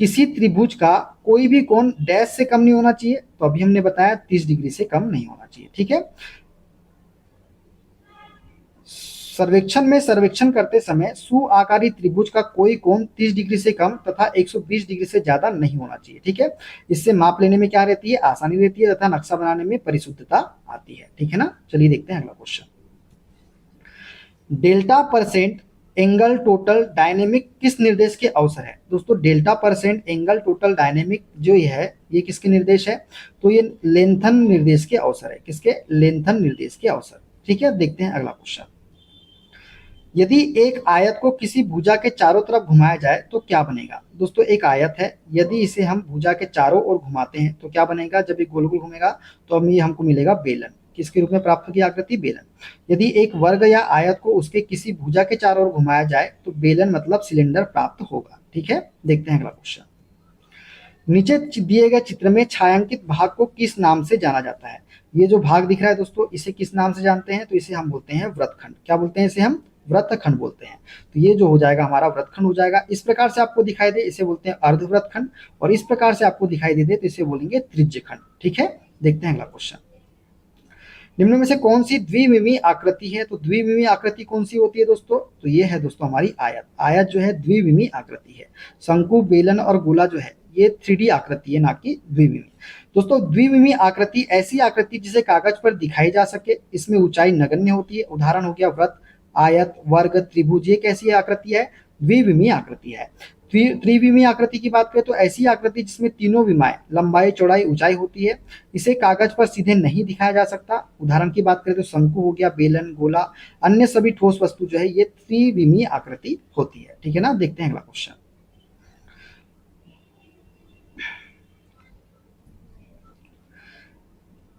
किसी त्रिभुज का कोई भी कोण डैश से कम नहीं होना चाहिए, तो अभी हमने बताया 30 डिग्री से कम नहीं होना चाहिए। ठीक है, सर्वेक्षण करते समय सुआकारी त्रिभुज का कोई कोण 30 डिग्री से कम तथा 120 डिग्री से ज्यादा नहीं होना चाहिए। ठीक है, इससे माप लेने में क्या रहती है, आसानी रहती है तथा नक्शा बनाने में परिशुद्धता आती है। ठीक है ना, चलिए देखते हैं अगला question. Delta percent angle total dynamic किस निर्देश के अवसर है। दोस्तों delta percent angle total dynamic जो ये किसके निर्देश है, तो ये लेंथन निर्देश के अवसर है। किसके, लेंथन निर्देश के अवसर। ठीक है, देखते हैं अगला क्वेश्चन। यदि एक आयत को किसी भुजा के चारों तरफ घुमाया जाए तो क्या बनेगा। दोस्तों एक आयत है, यदि इसे हम भुजा के चारों ओर घुमाते हैं तो क्या बनेगा, जब ये गोल गोल घूमेगा तो अब ये हमको मिलेगा बेलन। किसके रूप में प्राप्त होगी आकृति, बेलन। यदि एक वर्ग या आयत को उसके किसी भुजा के चारों ओर घुमाया जाए तो बेलन मतलब सिलेंडर प्राप्त होगा। ठीक है, देखते हैं अगला क्वेश्चन। नीचे दिए गए चित्र में छायांकित भाग को किस नाम से जाना जाता है। ये जो भाग दिख रहा है दोस्तों, इसे किस नाम से जानते हैं, तो इसे हम बोलते हैं वृत्तखंड। क्या बोलते हैं इसे, हम वृत्तखंड बोलते हैं। तो ये जो हो जाएगा हमारा वृत्तखंड हो जाएगा। इस प्रकार से आपको दिखाई दे इसे बोलते हैं अर्धवृत्तखंड, और इस प्रकार से आपको दिखाई दे तो इसे बोलेंगे त्रिज्यखंड। ठीक है, देखते हैं अगला क्वेश्चन। निम्न में से कौन सी द्विविमीय आकृति है, तो द्विविमीय आकृति कौन सी होती है दोस्तों, तो ये है दोस्तों हमारी आयत। आयत जो है द्विविमीय आकृति है। शंकु, बेलन और गोला जो है ये 3D आकृति है, ना कि द्विविमीय। दोस्तों द्विविमीय आकृति ऐसी आकृति जिसे कागज पर दिखाई जा सके, इसमें ऊंचाई नगण्य होती है। उदाहरण हो गया वृत्त, आयत, वर्ग, त्रिभुज। ये कैसी आकृति है, द्विविमीय आकृति है। त्रिविमीय आकृति की बात करें तो ऐसी आकृति जिसमें तीनों विमाएं लंबाई, चौड़ाई, ऊंचाई होती है। इसे कागज पर सीधे नहीं दिखाया जा सकता। उदाहरण की बात करें तो शंकु हो गया, बेलन, गोला, अन्य सभी ठोस वस्तु जो है ये त्रिविमीय आकृति होती है। ठीक है ना, देखते हैं अगला क्वेश्चन।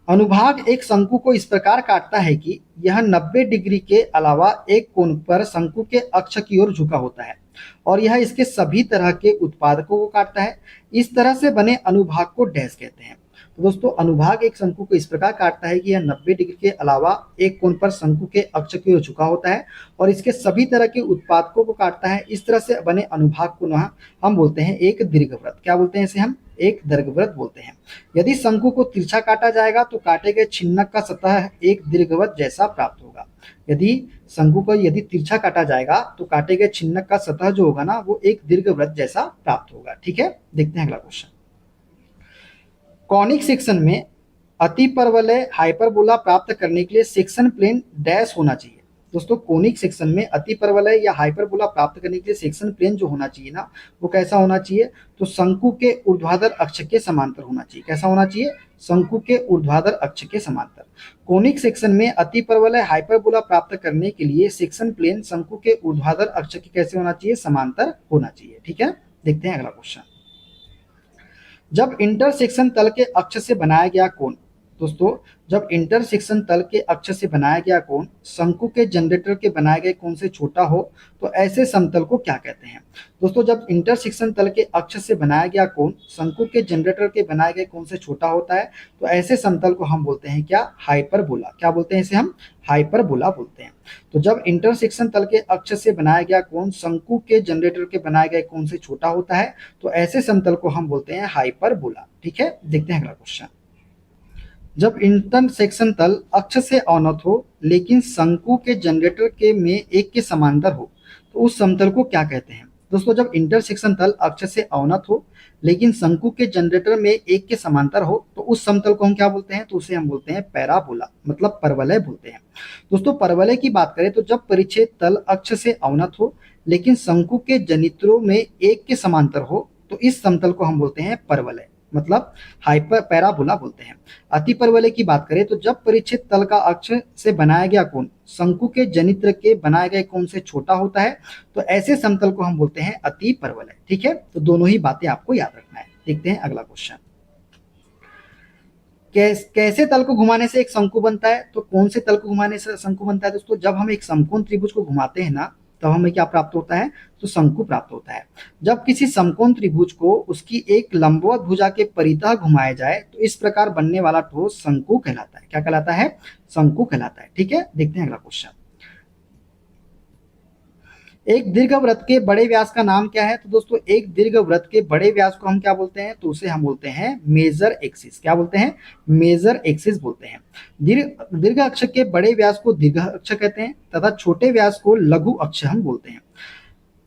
अनुभाग एक शंकु को इस प्रकार काटता है कि यह 90 डिग्री के अलावा एक कोण पर शंकु के अक्ष की ओर झुका होता है और यह इसके सभी तरह के उत्पादकों को काटता है। इस तरह से बने अनुभाग को डैश कहते हैं। तो दोस्तों, अनुभाग एक शंकु को इस प्रकार काटता है कि यह 90 डिग्री के अलावा एक कोण पर शंकु के अक्ष की ओर झुका होता है और इसके सभी तरह के उत्पादकों को काटता है। इस तरह से बने अनुभाग को हम बोलते हैं एक दीर्घवृत्त। क्या बोलते हैं इसे हम? एक दीर्घवृत्त बोलते हैं। यदि शंकु को तिरछा काटा जाएगा तो काटे गए छिन्नक का सतह एक दीर्घवृत्त जैसा प्राप्त होगा। यदि शंकु को तिरछा काटा जाएगा तो काटे गए छिन्नक का सतह जो होगा ना वो एक दीर्घवृत्त जैसा प्राप्त होगा। ठीक है, देखते हैं अगला क्वेश्चन। कॉनिक सेक्शन में अतिपरवलय हाइपरबोला प्राप्त करने के लिए सेक्शन प्लेन डैश होना चाहिए। दोस्तों, कोनिक सेक्शन में अतिपरवलय या हाइपरबोला प्राप्त करने के लिए सेक्शन प्लेन जो होना चाहिए ना वो कैसा होना चाहिए? तो शंकु के ऊर्ध्वाधर अक्ष के समांतर होना चाहिए। कैसा होना चाहिए? शंकु के ऊर्ध्वाधर अक्ष के समांतर। कोनिक सेक्शन में अतिपरवलय हाइपरबोला प्राप्त करने के लिए सेक्शन प्लेन शंकु के ऊर्ध्वाधर अक्ष के कैसे होना चाहिए? समांतर होना चाहिए। ठीक है, देखते हैं अगला क्वेश्चन। जब इंटरसेक्शन तल के अक्ष से बनाया गया कोण, दोस्तों जब इंटरसेक्शन तल के अक्ष से बनाया गया कोण शंकु के जनरेटर के बनाए गए कोण से छोटा हो तो ऐसे समतल को क्या कहते हैं? दोस्तों, जब इंटरसेक्शन तल के अक्ष से बनाया गया कोण शंकु के जनरेटर के बनाए गए कोण से छोटा होता है तो ऐसे समतल को हम बोलते हैं क्या? हाइपरबोला। क्या बोलते हैं इसे हम? हाइपरबोला बोलते हैं। तो जब इंटरसेक्शन तल के अक्ष से बनाया गया कोण शंकु के जनरेटर के बनाए गए कोण से छोटा होता है तो ऐसे समतल को हम बोलते हैं हाइपरबोला। ठीक है, देखते हैं अगला क्वेश्चन। जब इंटरसेक्शन तल अक्ष से अवनत हो लेकिन शंकु के जनरेटर के में एक के समांतर हो तो उस समतल को क्या कहते हैं? दोस्तों, जब इंटरसेक्शन तल अक्ष से अवनत हो लेकिन शंकु के जनरेटर में एक के समांतर हो तो उस समतल को हम क्या बोलते हैं? तो उसे हम बोलते हैं पैराबोला, मतलब परवलय बोलते हैं। दोस्तों, परवलय की बात करें तो जब परिच्छेद तल अक्ष से अवनत हो लेकिन शंकु के जनित्रों में एक के समांतर हो तो इस समतल को हम बोलते हैं परवलय, मतलब हाइपर पैराबोला बोलते हैं। अतिपरवलय की बात करें तो जब परिच्छेद तल का अक्ष से बनाया गया कोण शंकु के जनित्र के बनाए गए कोण से छोटा होता है तो ऐसे समतल को हम बोलते हैं अतिपरवलय। ठीक है, तो दोनों ही बातें आपको याद रखना है। देखते हैं अगला क्वेश्चन। कैसे तल को घुमाने से एक शंकु बनता है? तो कौन से तल को घुमाने से शंकु बनता है? दोस्तों, जब हम एक समकोण त्रिभुज को घुमाते हैं ना तब हमें क्या प्राप्त होता है? तो शंकु प्राप्त होता है। जब किसी समकोण त्रिभुज को उसकी एक लंबवत भुजा के परितः घुमाया जाए तो इस प्रकार बनने वाला ठोस शंकु कहलाता है। क्या कहलाता है? शंकु कहलाता है। ठीक है, देखते हैं अगला क्वेश्चन। एक दीर्घवृत्त के बड़े व्यास का नाम क्या है? तो दोस्तों, एक दीर्घवृत्त के बड़े व्यास को हम क्या बोलते हैं? तो उसे हम बोलते हैं मेजर एक्सिस। क्या बोलते हैं? मेजर एक्सिस बोलते हैं। दीर्घ अक्ष के बड़े व्यास को दीर्घ अक्ष कहते हैं तथा छोटे व्यास को लघु अक्ष हम बोलते हैं।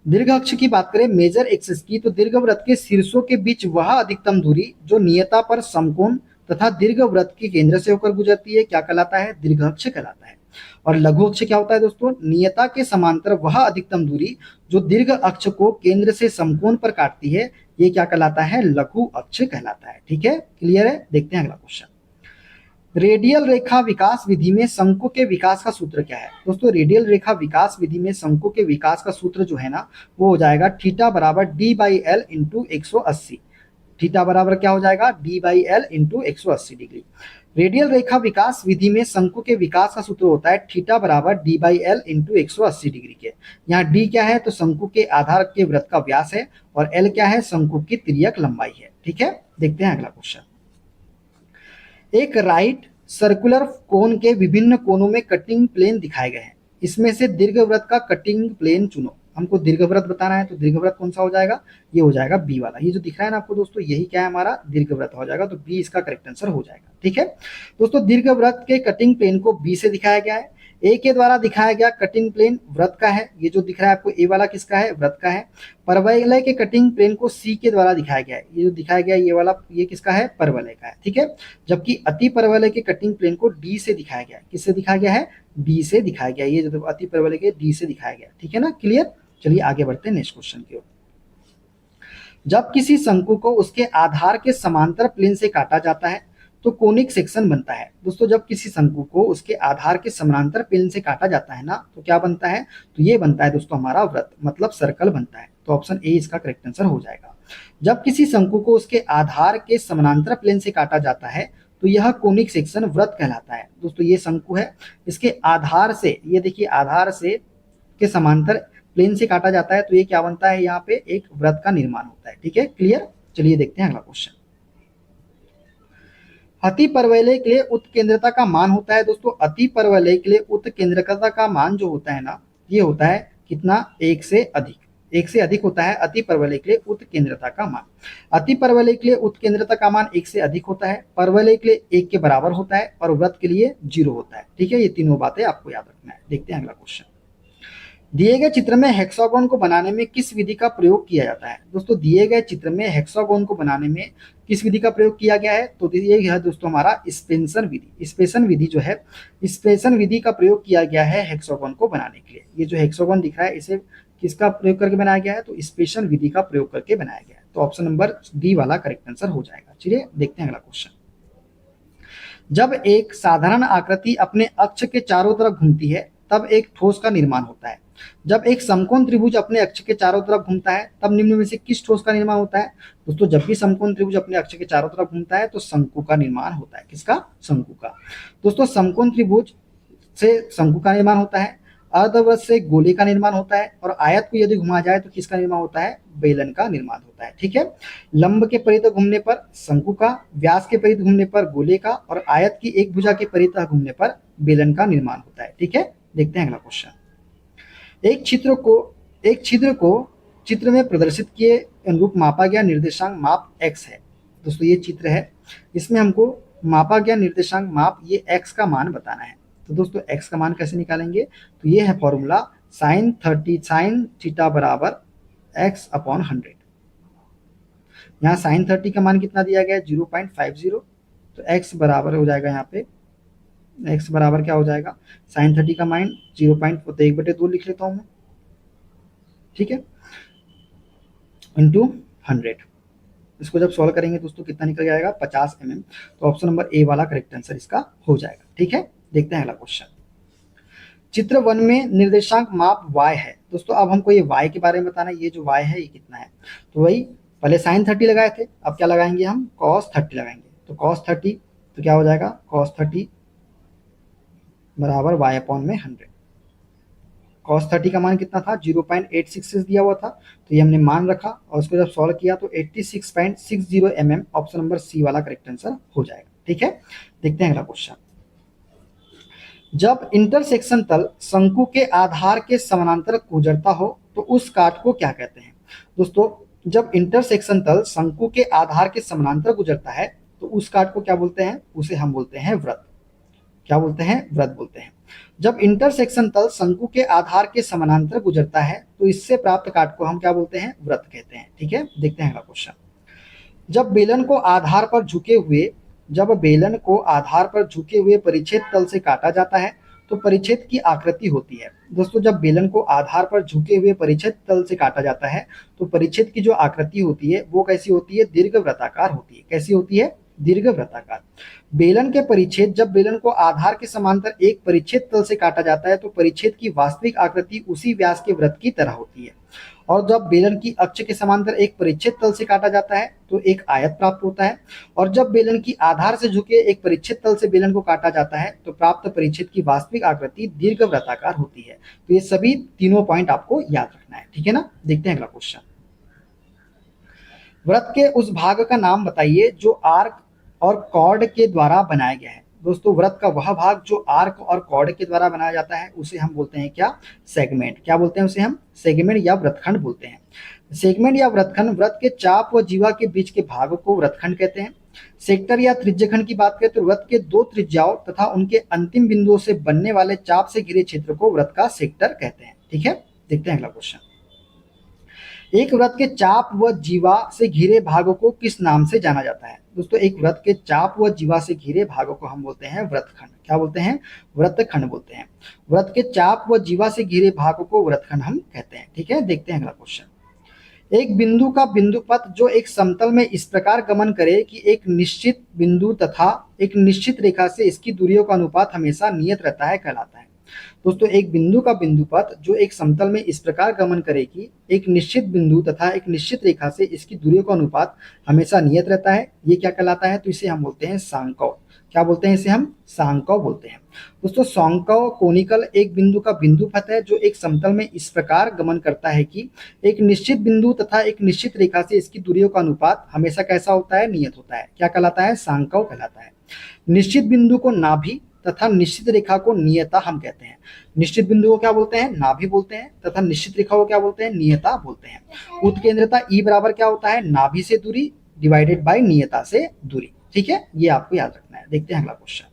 दीर्घ अक्ष की बात करें मेजर एक्सिस की तो दीर्घवृत्त के शीर्षों के बीच वह अधिकतम दूरी जो नियता पर समकोण तथा दीर्घवृत्त के केंद्र से होकर गुजरती है क्या कहलाता है? दीर्घ अक्ष कहलाता है। और लघु अक्ष क्या होता है दोस्तों? नियता के समांतर वह अधिकतम दूरी जो दीर्घ अक्ष को केंद्र से समकोण पर काटती है ये क्या कहलाता है? लघु अक्ष कहलाता है। ठीक है, क्लियर है? देखते हैं अगला क्वेश्चन। रेडियल रेखा विकास विधि में शंकु के विकास का सूत्र क्या है? दोस्तों, रेडियल रेखा विकास विधि में शंकु के विकास का सूत्र जो है ना वो हो जाएगा थीटा बराबर d/l इंटू 180। थीटा बराबर क्या हो जाएगा? d/l into 180 degree. रेडियल रेखा विकास विधि में शंकु के विकास का सूत्र होता है थीटा बराबर d/l इंटू 180 डिग्री के। यहाँ d क्या है? तो शंकु के आधार के वृत्त का व्यास है और l क्या है? शंकु की तिर्यक लंबाई है। ठीक है, देखते हैं अगला क्वेश्चन। एक राइट सर्कुलर कोन के विभिन्न कोनों में कटिंग प्लेन दिखाए गए हैं। इसमें से दीर्घवृत्त का कटिंग प्लेन चुनो। हमको दीर्घवृत्त बताना है तो दीर्घवृत्त कौन सा हो जाएगा? ये हो जाएगा बी वाला। ये जो दिख रहा है ना आपको दोस्तों यही क्या है? हमारा दीर्घवृत्त हो जाएगा, तो बी इसका करेक्ट आंसर हो जाएगा। ठीक है दोस्तों, दीर्घवृत्त के कटिंग प्लेन को बी से दिखाया गया है। ए के द्वारा दिखाया गया कटिंग प्लेन वृत्त का है। ये जो दिख रहा है आपको ए वाला किसका है? वृत्त का है। परवलय के कटिंग प्लेन को सी के द्वारा दिखाया गया है। ये जो दिखाया गया ये वाला ये किसका है? परवलय का है। ठीक है, जबकि अति परवलय के कटिंग प्लेन को डी से दिखाया गया है। किससे दिखाया गया है? डी से दिखाया गया। ये जो अति परवलय के डी से दिखाया गया। ठीक है ना, क्लियर? चलिए आगे बढ़ते हैं नेक्स्ट क्वेश्चन की ओर। जब किसी शंकु को उसके आधार के समांतर प्लेन से काटा जाता है तो कोनिक सेक्शन बनता है। दोस्तों जब किसी शंकु को उसके आधार के समांतर प्लेन से काटा जाता है ना, तो क्या बनता है, तो ये बनता है दोस्तों हमारा वृत्त, मतलब सर्कल बनता है। तो ऑप्शन ए इसका करेक्ट आंसर हो जाएगा। जब किसी शंकु को उसके आधार के समानांतर प्लेन से काटा जाता है तो यह कोनिक सेक्शन वृत्त कहलाता है। दोस्तों ये शंकु है, इसके आधार से, ये देखिए आधार से के समांतर प्लेन से काटा जाता है तो ये क्या बनता है, यहाँ पे एक वृत्त का निर्माण होता है। ठीक है, क्लियर। चलिए देखते हैं अगला क्वेश्चन। अति परवलय के लिए उत्केंद्रता का मान होता है। दोस्तों अति परवलय के लिए उत्केंद्रता का मान जो होता है ना, ये होता है कितना, एक से अधिक, एक से अधिक होता है अति परवलय के लिए उत्केंद्रता का मान। अति परवलय के लिए उत्केंद्रता का मान एक से अधिक होता है, परवलय के लिए एक के बराबर होता है और वृत्त के लिए 0 होता है। ठीक है, ये तीनों बातें आपको याद रखना है। देखते हैं अगला क्वेश्चन। दिए गए चित्र में हेक्सागोन को बनाने में किस विधि का प्रयोग किया जाता है। दोस्तों दिए गए चित्र में हेक्सागोन को बनाने में किस विधि का प्रयोग किया गया है, तो ये है दोस्तों हमारा स्पेंसन विधि। स्पेंसन विधि जो है, स्पेंसन विधि का प्रयोग किया गया है हेक्सागोन को बनाने के लिए। ये जो हेक्सागोन दिख रहा है इसे किसका प्रयोग करके बनाया गया है, तो स्पेंसन विधि का प्रयोग करके बनाया गया है। तो ऑप्शन नंबर डी वाला करेक्ट आंसर हो जाएगा। चलिए देखते हैं अगला क्वेश्चन। जब एक साधारण आकृति अपने अक्ष के चारों तरफ घूमती है तब एक ठोस का निर्माण होता है। जब एक समकोण त्रिभुज अपने अक्ष के चारों तरफ घूमता है तब निम्न में से किस ठोस का निर्माण होता है। दोस्तों जब भी समकोण त्रिभुज अपने अक्ष के चारों तरफ घूमता है तो शंकु का निर्माण होता है। किसका, शंकु का। दोस्तों समकोण त्रिभुज से शंकु का निर्माण होता है, अर्धवृत्त से गोले का निर्माण होता है और आयत को यदि घुमा जाए तो किसका निर्माण होता है, बेलन का निर्माण होता है। ठीक है, लंब के परितः घूमने पर शंकु का, व्यास के परितः घूमने पर गोले का और आयत की एक भुजा के परितः घूमने पर बेलन का निर्माण होता है। ठीक है, देखते हैं अगला क्वेश्चन। एक छिद्र को चित्र में प्रदर्शित किए अनुरूप मापा गया निर्देशांक माप x है। दोस्तों ये चित्र है, इसमें हमको मापा गया निर्देशांक माप ये x का मान बताना है। तो दोस्तों x का मान कैसे निकालेंगे, तो ये है फॉर्मूला sin थीटा बराबर x अपॉन 100। यहाँ sin 30 का मान कितना दिया गया है, 0.50। तो x बराबर हो जाएगा, यहाँ पे x बराबर क्या हो जाएगा, sin 30 का मान 1/2 लिख लेता हूँ मैं। ठीक है, इंटू 100। इसको जब सॉल्व करेंगे दोस्तों कितना निकल जाएगा, 50 mm। तो ऑप्शन नंबर ए वाला करेक्ट आंसर इसका हो जाएगा। ठीक है, देखते हैं अगला क्वेश्चन। चित्र 1 में निर्देशांक माप y है। दोस्तों अब हमको ये y के बारे में बताना है, ये जो y है ये कितना है। तो वही पहले sin 30 लगाए थे, अब क्या लगाएंगे हम, cos 30 लगाएंगे। तो cos 30 तो क्या हो जाएगा, cos 30 बराबर y अपॉन में 100। cos 30 का मान कितना था, 0.866 दिया हुआ था, तो ये हमने मान रखा और उसको जब सॉल्व किया तो 86.60 mm ऑप्शन नंबर सी वाला करेक्ट आंसर हो जाएगा। ठीक है, देखते हैं अगला क्वेश्चन। जब इंटरसेक्शन तल शंकु के आधार के समानांतर गुजरता हो तो उस काट को क्या कहते हैं। दोस्तों जब इंटरसेक्शन तल शंकु के आधार के समानांतर गुजरता है तो उस काट को क्या बोलते हैं, उसे हम बोलते हैं वृत्त। क्या बोलते हैं, वृत्त बोलते हैं। जब इंटरसेक्शन तल शंकु के आधार के समानांतर गुजरता है तो इससे प्राप्त काट को हम क्या बोलते हैं, वृत्त कहते हैं। ठीक है, देखते हैं अगला क्वेश्चन। जब बेलन को आधार पर झुके हुए परिच्छेद तल से काटा जाता है तो परिच्छेद की आकृति होती है। दोस्तों जब बेलन को आधार पर झुके हुए परिच्छेद तल से काटा जाता है तो परिच्छेद की जो आकृति होती है वो कैसी होती है, दीर्घवृत्ताकार होती है। कैसी होती है, दीर्घवृत्ताकार। बेलन के परिच्छेद, जब बेलन को आधार के समांतर एक परिच्छेद तल से काटा जाता है तो परिच्छेद की वास्तविक आकृति उसी व्यास के वृत्त की तरह होती है। और जब बेलन की अक्ष के समांतर एक परिच्छेद तल से काटा जाता है तो एक आयत प्राप्त होता है। और जब बेलन की आधार से झुके एक परिच्छेद तल से बेलन को काटा जाता है तो प्राप्त परिच्छेद की वास्तविक आकृति दीर्घवृत्ताकार होती है। तो ये सभी तीनों पॉइंट आपको याद रखना है। ठीक है ना, देखते हैं अगला क्वेश्चन। वृत्त के उस भाग का नाम बताइए जो आर्क और कॉर्ड के द्वारा बनाया गया है। दोस्तों वृत्त का वह भाग जो आर्क और कॉर्ड के द्वारा बनाया जाता है उसे हम बोलते हैं क्या, सेगमेंट। क्या बोलते हैं उसे हम, सेगमेंट या वृत्तखंड बोलते हैं। सेगमेंट या वृत्तखंड वृत्त के चाप व जीवा के बीच के भाग को वृत्तखंड कहते हैं। सेक्टर या त्रिज्यखंड की बात करें तो वृत्त के 2 त्रिज्याओं तथा उनके अंतिम बिंदुओं से बनने वाले चाप से घिरे क्षेत्र को वृत्त का सेक्टर कहते हैं। ठीक है, देखते हैं अगला क्वेश्चन। एक वृत्त के चाप व जीवा से घिरे भागों को किस नाम से जाना जाता है? दोस्तों एक वृत्त के चाप व जीवा से घिरे भागों को हम बोलते हैं वृत्तखंड। क्या बोलते हैं? वृत्तखंड बोलते हैं। वृत्त के चाप व जीवा से घिरे भागों को वृत्तखंड हम कहते हैं। ठीक है, देखते हैं अगला क्वेश्चन। एक बिंदु का बिंदुपथ जो एक समतल में इस प्रकार गमन करे कि एक निश्चित बिंदु तथा एक निश्चित रेखा से इसकी दूरियों का अनुपात हमेशा नियत रहता है कहलाता है। दोस्तों एक बिंदु का बिंदुपथ जो एक समतल में इस प्रकार गमन करे कि एक निश्चित बिंदु तथा एक निश्चित रेखा से इसकी दूरियों का अनुपात हमेशा नियत रहता है, ये क्या कहलाता है? तो इसे हम बोलते हैं सांकव। क्या बोलते हैं? इसे हम सांकव बोलते हैं। दोस्तों सांकव कोनिकल एक बिंदु का बिंदुपथ है जो एक समतल में इस प्रकार गमन करता है कि एक निश्चित बिंदु तथा एक निश्चित रेखा से इसकी दूरियों का अनुपात हमेशा कैसा होता है? नियत होता है। क्या कहलाता है? सांकव कहलाता है। निश्चित बिंदु को नाभि तथा निश्चित रेखा को नियता हम कहते हैं। निश्चित बिंदु को क्या बोलते हैं? नाभि बोलते हैं, तथा निश्चित रेखा को क्या बोलते हैं? नियता बोलते हैं। उत्केंद्रता ई बराबर क्या होता है? नाभि से दूरी डिवाइडेड बाय नियता से दूरी। ठीक है, ये आपको याद रखना है। देखते हैं अगला क्वेश्चन।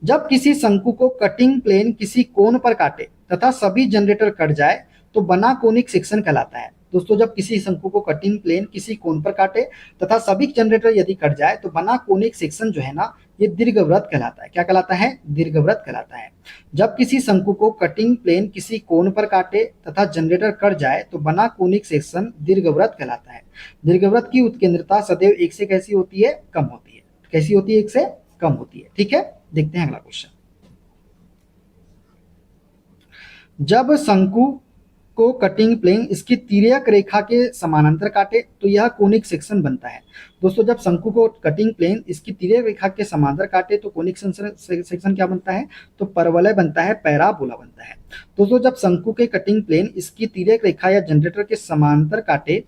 जब किसी शंकु को कटिंग प्लेन किसी कोण पर काटे तथा सभी जनरेटर कट जाए तो बना कोनिक सेक्शन कहलाता है। दोस्तों जब किसी शंकु को कटिंग प्लेन किसी कोण पर काटे तथा सभी जनरेटर यदि कट जाए तो बना कोनिक सेक्शन जो है ना, ये दीर्घवृत्त कहलाता है। क्या कहलाता है? दीर्घवृत्त कहलाता है। जब किसी शंकु को कटिंग प्लेन किसी कोण पर काटे तथा जनरेटर कट जाए तो बना कोनिक सेक्शन दीर्घवृत्त कहलाता है। दीर्घवृत्त की उत्केंद्रता सदैव एक से कैसी होती है? कम होती है। कैसी होती है? एक से कम होती है। ठीक है, देखते हैं अगला क्वेश्चन। जब शंकु को कटिंग प्लेन इसकी तिर्यक रेखा के समानांतर काटे तो यह कोनिक सेक्शन बनता है। दोस्तों जब शंकु को कटिंग प्लेन इसकी तिर्यक रेखा के समांतर काटे तो कोनिक सेक्शन क्या बनता है? तो परवलय बनता है, पैराबोला बनता है। दोस्तों जब शंकु के कटिंग प्लेन इसकी तिर्यक रेखा या जनरेटर के समांतर काटे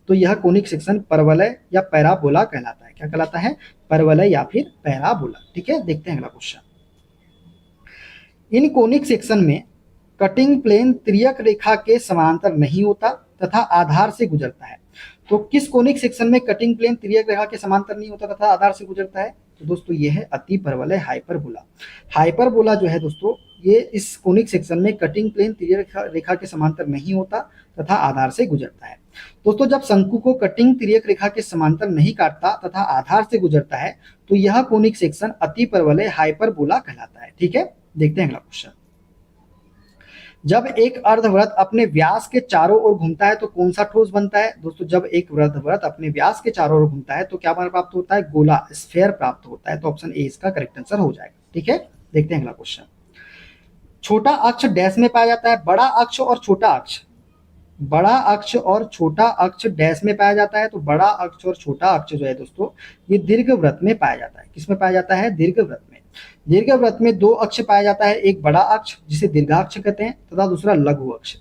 तो यह कोनिक सेक्शन परवलय या पैराबोला कहलाता है। क्या कहलाता है? परवलय या फिर पैराबोला। ठीक है, देखते हैं अगला क्वेश्चन। इन कोनिक सेक्शन में कटिंग प्लेन तिर्यक रेखा के समांतर नहीं होता तथा आधार से गुजरता है। तो किस कोनिक सेक्शन में कटिंग प्लेन तिर्यक रेखा के समांतर नहीं होता तथा आधार से गुजरता है? तो दोस्तों ये है अति परवलय हाइपरबोला। हाइपरबोला जो है दोस्तों, ये इस कोनिक सेक्शन में कटिंग प्लेन तिर्यक रेखा के समांतर नहीं होता तथा आधार से गुजरता है। दोस्तों जब शंकु को कटिंग तिर्यक रेखा के समांतर नहीं काटता तथा आधार से गुजरता है तो यह कोनिक सेक्शन अति परवलय हाइपरबोला कहलाता है। ठीक है, देखते हैं अगला क्वेश्चन। जब एक अर्धवृत्त अपने व्यास के चारों ओर घूमता है तो कौन सा ठोस बनता है? दोस्तों जब एक अर्धवृत्त अपने व्यास के चारों ओर घूमता है तो क्या प्राप्त होता है? गोला, स्फेयर प्राप्त होता है। तो ऑप्शन ए इसका करेक्ट आंसर हो जाएगा। ठीक है, देखते हैं अगला क्वेश्चन। छोटा अक्ष डैश में पाया जाता है। बड़ा अक्ष और छोटा अक्ष, बड़ा अक्ष और छोटा अक्ष डैश में पाया जाता है। तो बड़ा अक्ष और छोटा अक्ष जो है दोस्तों, ये दीर्घवृत्त में पाया जाता है। किसमें पाया जाता है? दीर्घवृत्त में। दीर्घवृत्त में दो अक्ष पाया जाता है, एक बड़ा अक्ष जिसे दीर्घाक्ष कहते हैं तथा दूसरा लघु अक्ष।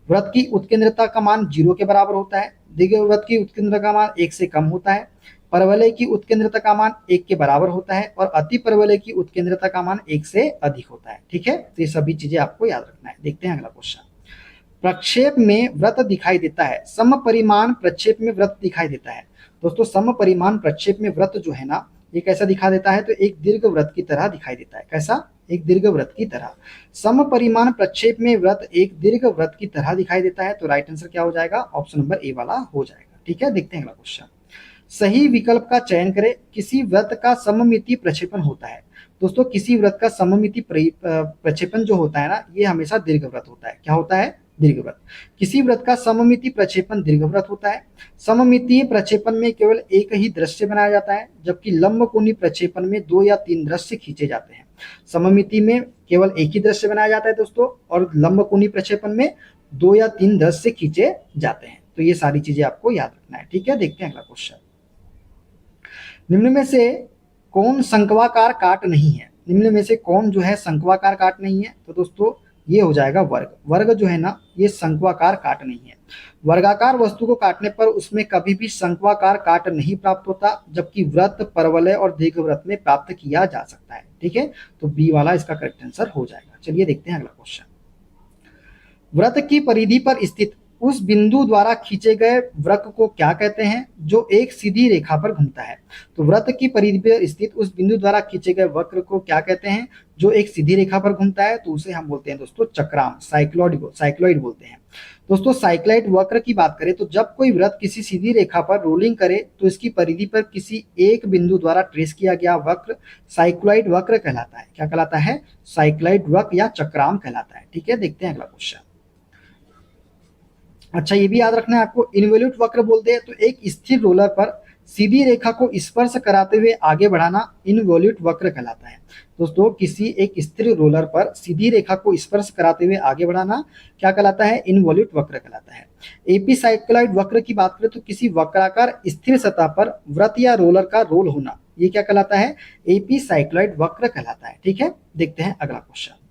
वृत्त की उत्केंद्रता का मान 0 के बराबर होता है। दीर्घवृत्त की उत्केंद्रता का मान 1 से कम होता है। परवलय की उत्केंद्रता का मान 1 के बराबर होता है और अति परवलय की उत्केंद्रता का मान 1 से अधिक होता है। ठीक है, तो ये सभी चीजें आपको याद रखना है। देखते हैं अगला क्वेश्चन। प्रक्षेप में वृत्त दिखाई देता है, समपरिमाण प्रक्षेप में वृत्त दिखाई देता है। दोस्तों समपरिमाण प्रक्षेप में वृत्त जो है ना, ये कैसा दिखा देता है? तो एक दीर्घवृत्त की तरह दिखाई देता है। कैसा? एक दीर्घवृत्त की तरह। समपरिमाण प्रक्षेप में वृत्त एक दीर्घवृत्त की तरह दिखाई देता है। तो राइट आंसर क्या हो जाएगा? ऑप्शन नंबर ए वाला हो जाएगा। ठीक है, देखते हैं अगला क्वेश्चन। सही विकल्प का चयन करें। किसी वृत्त का सममिति प्रक्षेपण होता है। दोस्तों किसी वृत्त का सममिति प्रक्षेपण जो होता है ना, ये हमेशा दीर्घवृत्त होता है। क्या होता है? दीर्घवृत्त। किसी वृत्त का सममिति प्रक्षेपण दीर्घवृत्त होता है। सममितीय प्रक्षेपण में केवल एक ही दृश्य बनाया जाता है, जबकि लंबकोणीय प्रक्षेपण में 2 या 3 दृश्य खींचे जाते हैं। सममिति में केवल एक ही दृश्य बनाया जाता है दोस्तों, और लंबकोणीय प्रक्षेपण में 2 या 3 दृश्य खींचे जाते हैं। तो ये सारी चीजें आपको याद रखना है। ठीक है, देखते हैं अगला क्वेश्चन। निम्न में से कौन शंक्वाकार काट नहीं है? निम्न में से कौन जो है शंक्वाकार काट नहीं है? तो दोस्तों ये हो जाएगा वर्ग। वर्ग जो है ना, ये शंक्वाकार काट नहीं है। वर्गाकार वस्तु को काटने पर उसमें कभी भी शंक्वाकार काट नहीं प्राप्त होता, जबकि वृत्त, परवलय और दीर्घवृत्त में प्राप्त किया जा सकता है। ठीक है, तो बी वाला इसका करेक्ट आंसर हो जाएगा। चलिए देखते हैं अगला क्वेश्चन। वृत्त की परिधि पर स्थित उस बिंदु द्वारा खींचे गए वक्र को क्या कहते हैं जो एक सीधी रेखा पर घूमता है। तो वृत्त की परिधि पर स्थित उस बिंदु द्वारा खींचे गए वक्र को क्या कहते हैं जो एक सीधी रेखा पर घूमता है, तो उसे हम बोलते हैं दोस्तों चक्रांक, साइक्लॉइड बोलते हैं। दोस्तों साइक्लॉइड वक्र की बात करें तो जब कोई वृत्त किसी सीधी रेखा पर रोलिंग करे तो इसकी परिधि पर किसी एक बिंदु द्वारा ट्रेस किया गया वक्र साइक्लॉइड वक्र कहलाता है। क्या कहलाता है? साइक्लॉइड वक्र या चक्रांक कहलाता है। ठीक है, देखते हैं अगला क्वेश्चन। अच्छा, ये भी याद रखना है आपको, इनवॉल्यूट वक्र बोलते हैं तो एक स्थिर रोलर पर सीधी रेखा को स्पर्श कराते हुए आगे बढ़ाना इनवॉल्यूट वक्र कहलाता है। दोस्तों किसी एक स्थिर रोलर पर सीधी रेखा को स्पर्श कराते हुए आगे बढ़ाना क्या कहलाता है? इनवॉल्यूट वक्र कहलाता है। एपीसाइक्लॉइड वक्र की बात करें तो किसी वक्राकार स्थिर सतह पर वृत्त या रोलर का रोल होना, ये क्या कहलाता है? एपीसाइक्लॉइड वक्र कहलाता है। ठीक है, देखते हैं अगला क्वेश्चन।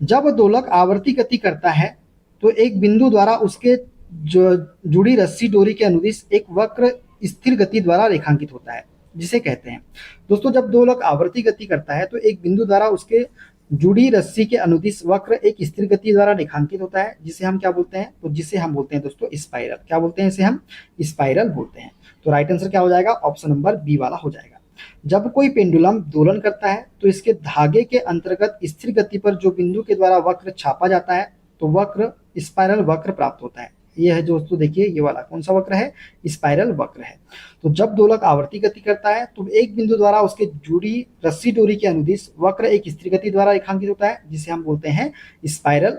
जब दोलक आवर्ती गति करता है तो एक बिंदु द्वारा उसके जुड़ी रस्सी डोरी के अनुदिश एक वक्र स्थिर गति द्वारा रेखांकित होता है, जिसे कहते हैं। दोस्तों जब दोलक आवर्ती गति करता है तो एक बिंदु द्वारा उसके जुड़ी रस्सी के अनुदिश वक्र एक स्थिर गति द्वारा रेखांकित होता है, जिसे हम क्या बोलते हैं? तो जिसे हम बोलते हैं दोस्तों स्पाइरल। क्या बोलते हैं इसे? हम स्पाइरल बोलते हैं। तो राइट आंसर क्या हो जाएगा? ऑप्शन नंबर बी वाला हो जाएगा। जब कोई पेंडुलम दोलन करता है तो इसके धागे के अंतर्गत स्थिर गति पर जो बिंदु के द्वारा वक्र छापा जाता है तो वक्र स्पाइरल वक्र प्राप्त होता है। ये है दोस्तों, देखिए ये वाला कौन सा वक्र है? स्पाइरल वक्र है। तो जब दोलक आवर्ती गति करता है तो एक बिंदु द्वारा उसके जुड़ी रस्सी डोरी के अनुदिश वक्र एक स्थिर गति द्वारा रेखांकित होता है, जिसे हम बोलते हैं स्पाइरल।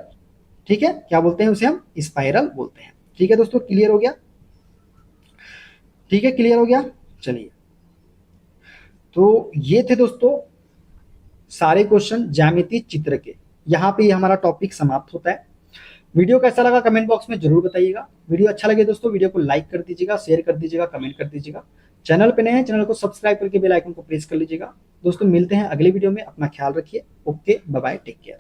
ठीक है, क्या बोलते हैं उसे? हम स्पाइरल बोलते हैं। ठीक है दोस्तों, क्लियर हो गया? ठीक है, क्लियर हो गया। चलिए, तो ये थे दोस्तों सारे क्वेश्चन ज्यामिति चित्र के। यहाँ पे हमारा टॉपिक समाप्त होता है। वीडियो कैसा लगा कमेंट बॉक्स में जरूर बताइएगा। वीडियो अच्छा लगे दोस्तों वीडियो को लाइक कर दीजिएगा, शेयर कर दीजिएगा, कमेंट कर दीजिएगा। चैनल पे नए हैं चैनल को सब्सक्राइब करके बेल आइकन को प्रेस कर लीजिएगा। दोस्तों मिलते हैं अगले वीडियो में, अपना ख्याल रखिए। Okay, bye bye, take care.